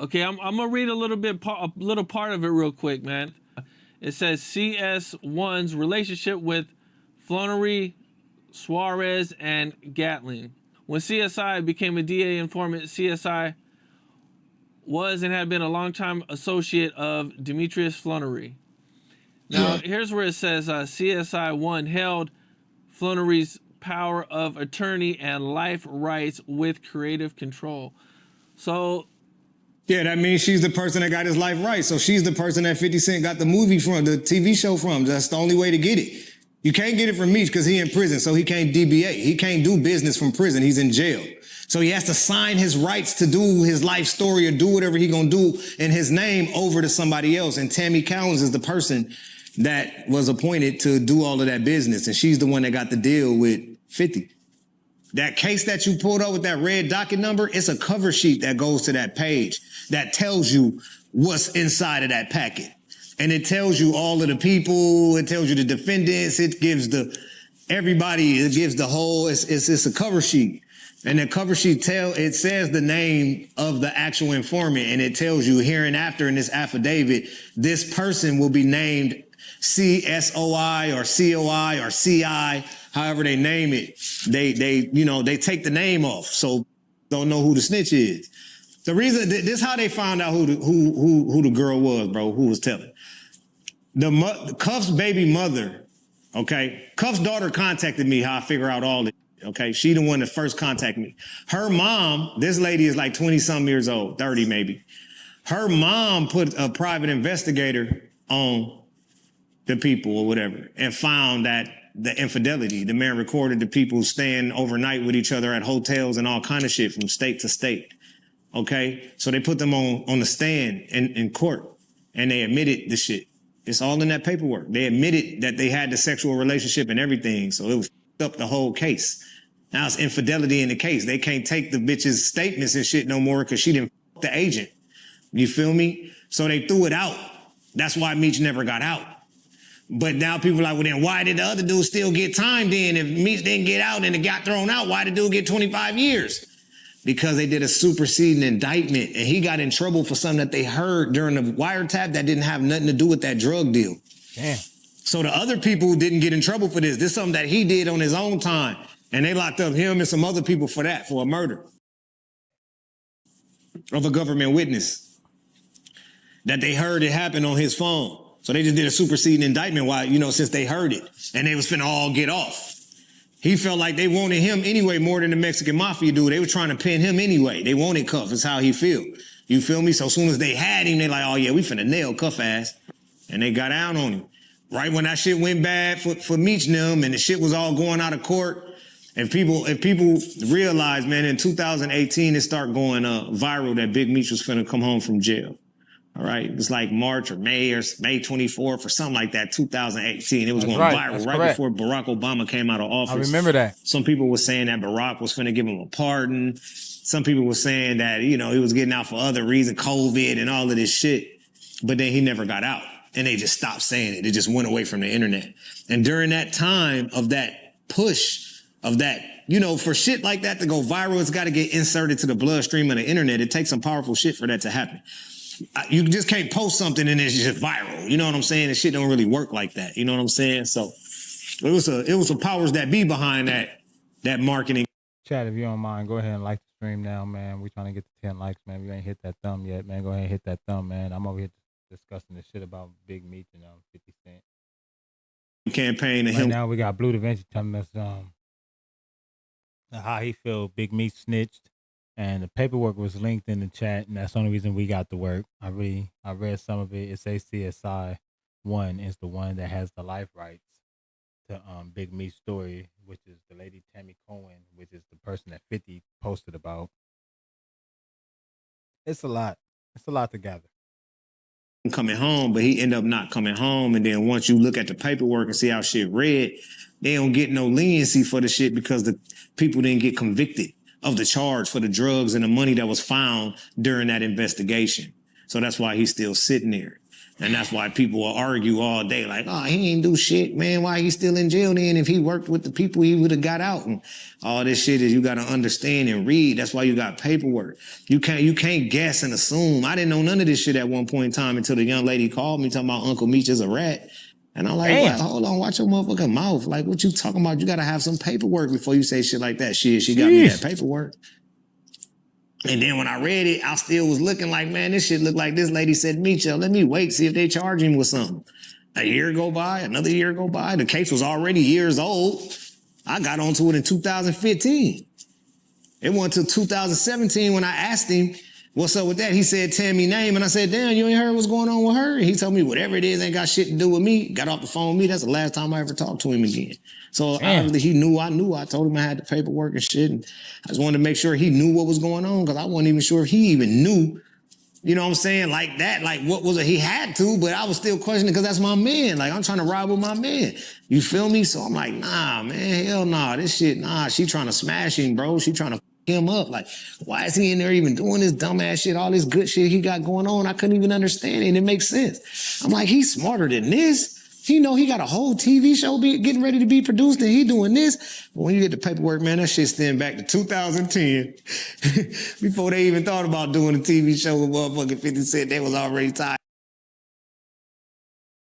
Okay, I'm gonna read a little part of it real quick, man. It says CS1's relationship with Flannery, Suarez, and Gatling. When CSI became a DA informant, CSI was and had been a longtime associate of Demetrius Flannery. Now, here's where it says CSI 1 held Flannery's power of attorney and life rights with creative control. So, yeah, that means she's the person that got his life right. So she's the person that 50 Cent got the movie from, the TV show from. That's the only way to get it. You can't get it from Meech because he in prison, so he can't DBA. He can't do business from prison. He's in jail. So he has to sign his rights to do his life story or do whatever he gonna do in his name over to somebody else. And Tammy Collins is the person that was appointed to do all of that business. And she's the one that got the deal with 50. That case that you pulled up with that red docket number, it's a cover sheet that goes to that page that tells you what's inside of that packet. And it tells you all of the people, it tells you the defendants, it gives everybody, it gives the whole, it's a cover sheet. And the cover sheet it says the name of the actual informant, and it tells you here and after in this affidavit, this person will be named CSOI or COI or CI, however they name it. They take the name off, so don't know who the snitch is. The reason, this is how they found out who the girl was, bro, who was telling. Cuff's baby mother, okay? Cuff's daughter contacted me how I figure out all this, okay? She the one that first contacted me. Her mom, this lady is like 20-some years old, 30 maybe. Her mom put a private investigator on the people or whatever and found that the infidelity, the man recorded the people staying overnight with each other at hotels and all kind of shit from state to state, okay? So they put them on the stand in court and they admitted the shit. It's all in that paperwork. They admitted that they had the sexual relationship and everything. So it was up the whole case. Now it's infidelity in the case. They can't take the bitch's statements and shit no more because she didn't f the agent. You feel me? So they threw it out. That's why Meech never got out. But now people are like, well, then why did the other dude still get time then? If Meech didn't get out and it got thrown out, why did the dude get 25 years? Because they did a superseding indictment and he got in trouble for something that they heard during the wiretap that didn't have nothing to do with that drug deal. Damn. So the other people didn't get in trouble for this. This is something that he did on his own time. And they locked up him and some other people for that, for a murder of a government witness that they heard it happen on his phone. So they just did a superseding indictment since they heard it and they was finna all get off. He felt like they wanted him anyway more than the Mexican mafia do. They were trying to pin him anyway. They wanted Cuff. That's how he feel. You feel me? So as soon as they had him, they like, oh yeah, we finna nail Cuff ass. And they got out on him. Right when that shit went bad for Meech and them and the shit was all going out of court. And if people realize, man, in 2018, it started going viral that Big Meech was finna come home from jail. All right. It was like March or May 24th or something like that, 2018. It was going viral right before Barack Obama came out of office. I remember that. Some people were saying that Barack was finna give him a pardon. Some people were saying that, he was getting out for other reasons, COVID and all of this shit. But then he never got out and they just stopped saying it. It just went away from the internet. And during that time of that push of that, for shit like that to go viral, it's got to get inserted to the bloodstream of the internet. It takes some powerful shit for that to happen. You just can't post something and it's just viral. You know what I'm saying? And shit don't really work like that. You know what I'm saying? So it was some powers that be behind that marketing. Chat, if you don't mind, go ahead and like the stream now, man. We're trying to get to 10 likes, man. You ain't hit that thumb yet, man. Go ahead and hit that thumb, man. I'm over here discussing this shit about Big Meech and 50 Cent. Campaign of right him. Now we got Blue Da Vinci telling us how he feel Big Meech snitched. And the paperwork was linked in the chat, and that's the only reason we got the work. I read some of it. It says CSI 1 is the one that has the life rights to Big Meech's story, which is the lady Tammy Cohen, which is the person that 50 posted about. It's a lot. It's a lot to gather. Coming home, but he ended up not coming home. And then once you look at the paperwork and see how shit read, they don't get no leniency for the shit because the people didn't get convicted of the charge for the drugs and the money that was found during that investigation. So that's why he's still sitting there. And that's why people will argue all day like, oh, he ain't do shit, man. Why he still in jail then? If he worked with the people, he would have got out. And all this shit is you got to understand and read. That's why you got paperwork. You can't guess and assume. I didn't know none of this shit at one point in time until the young lady called me talking about Uncle Meech is a rat. And I'm like, what? Hold on, watch your motherfucking mouth. Like, what you talking about? You got to have some paperwork before you say shit like that. Shit, she got me that paperwork. And then when I read it, I still was looking like, man, this shit look like this lady said, Meech, let me wait, see if they charge him with something. A year go by, another year go by. The case was already years old. I got onto it in 2015. It wasn't until 2017 when I asked him, what's up with that? He said, Tammy name. And I said, damn, you ain't heard what's going on with her? And he told me whatever it is ain't got shit to do with me. Got off the phone with me. That's the last time I ever talked to him again. So obviously he knew I knew. I told him I had the paperwork and shit. And I just wanted to make sure he knew what was going on because I wasn't even sure if he even knew. You know what I'm saying? Like that, like what was it? He had to, but I was still questioning because that's my man. Like I'm trying to ride with my man. You feel me? So I'm like, nah, man, hell nah. This shit, nah. She trying to smash him, bro. She trying to him up. Like, why is he in there even doing this dumbass shit, all this good shit he got going on? I couldn't even understand it, and it makes sense. I'm like, he's smarter than this. He know he got a whole TV show getting ready to be produced, and he doing this. But when you get the paperwork, man, that shit stand back to 2010. Before they even thought about doing a TV show with motherfucking 50 Cent, they was already tied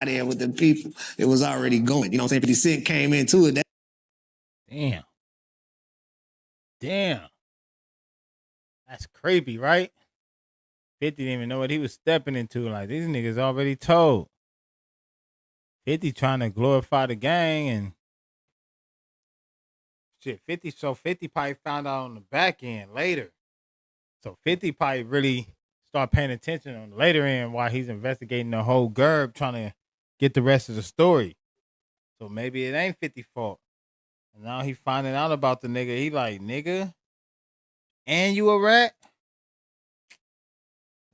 there with the people. It was already going. You know what I'm saying? 50 Cent came into it. Damn. That's creepy, right? 50 didn't even know what he was stepping into. Like, these niggas already told. 50 trying to glorify the gang and shit. 50 probably found out on the back end later. So 50 probably really start paying attention on the later end while he's investigating the whole Gerb, trying to get the rest of the story. So maybe it ain't 50's fault. And now he finding out about the nigga. He like, nigga, and you a rat?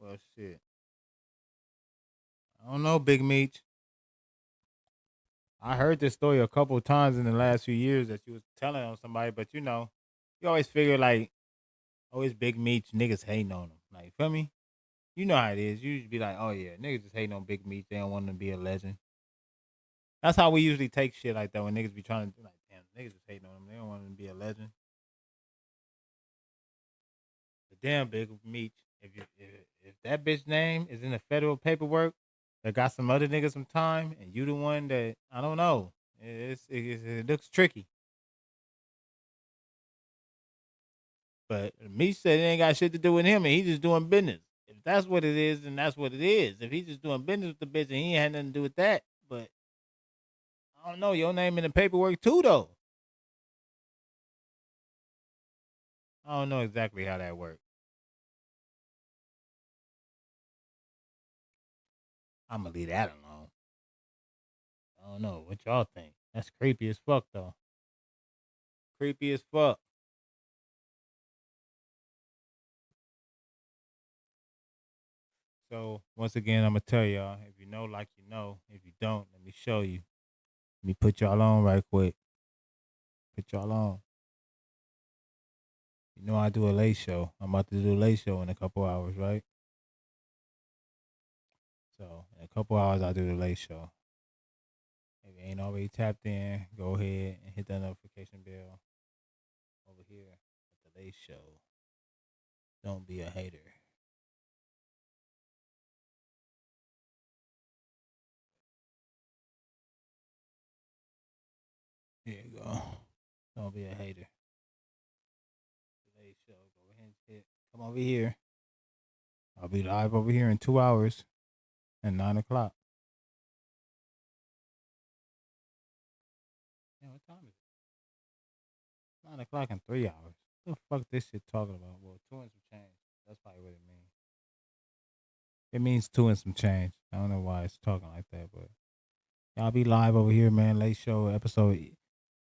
Well, shit. I don't know, Big Meech. I heard this story a couple of times in the last few years that you was telling on somebody, but you know, you always figure like, oh, it's Big Meech, niggas hating on him. Like, feel me? You know how it is. You usually be like, oh yeah, niggas just hating on Big Meech. They don't want him to be a legend. That's how we usually take shit like that when niggas be trying to do like, damn, niggas just hating on him. They don't want him to be a legend. But damn, Big Meech, if that bitch name is in the federal paperwork that got some other niggas some time, and you the one that, I don't know, it looks tricky. But Meech said it ain't got shit to do with him, and he just doing business. If that's what it is, then that's what it is. If he's just doing business with the bitch and he ain't had nothing to do with that, but I don't know, your name in the paperwork too, though. I don't know exactly how that works. I'm gonna leave that alone. I don't know what y'all think. That's creepy as fuck, though. Creepy as fuck. So once again, I'm gonna tell y'all: if you know, like you know. If you don't, let me show you. Let me put y'all on right quick. Put y'all on. You know I do a late show. I'm about to do a late show in a couple hours, right? So in a couple hours, I'll do the late show. If you ain't already tapped in, go ahead and hit that notification bell over here at the late show. Don't be a hater. Here you go. Don't be a hater. The late show. Go ahead and hit. Come over here. I'll be live over here in 2 hours at 9 o'clock. Yeah, what time is it? 9 o'clock in 3 hours. What the fuck this shit talking about? Well, 2 and some change. That's probably what it means. It means 2 and some change. I don't know why it's talking like that, but y'all be live over here, man. Late show episode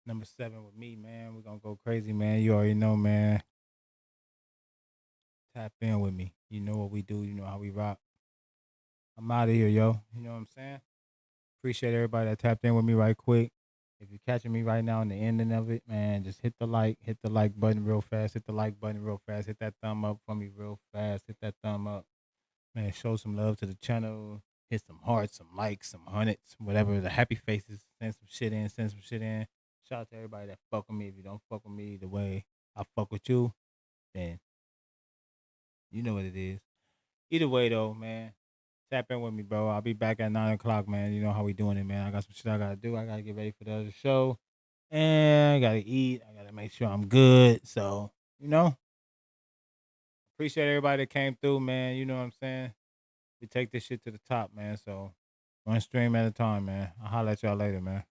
number 7 with me, man. We're gonna go crazy, man. You already know, man. Tap in with me. You know what we do. You know how we rock. I'm out of here, yo. You know what I'm saying? Appreciate everybody that tapped in with me right quick. If you're catching me right now in the ending of it, man, just hit the like button real fast. Hit the like button real fast. Hit that thumb up for me real fast. Hit that thumb up. Man, show some love to the channel. hit some hearts, some likes, some hundreds, whatever, the happy faces, send some shit in, Shout out to everybody that fuck with me. If you don't fuck with me the way I fuck with you, then you know what it is. Either way though, man, tap in with me, bro. I'll be back at 9 o'clock, man. You know how we doing it, man. I got some shit I gotta do. I gotta get ready for the other show. And I gotta eat. I gotta make sure I'm good. So, appreciate everybody that came through, man. You know what I'm saying? We take this shit to the top, man. So one stream at a time, man. I'll holler at y'all later, man.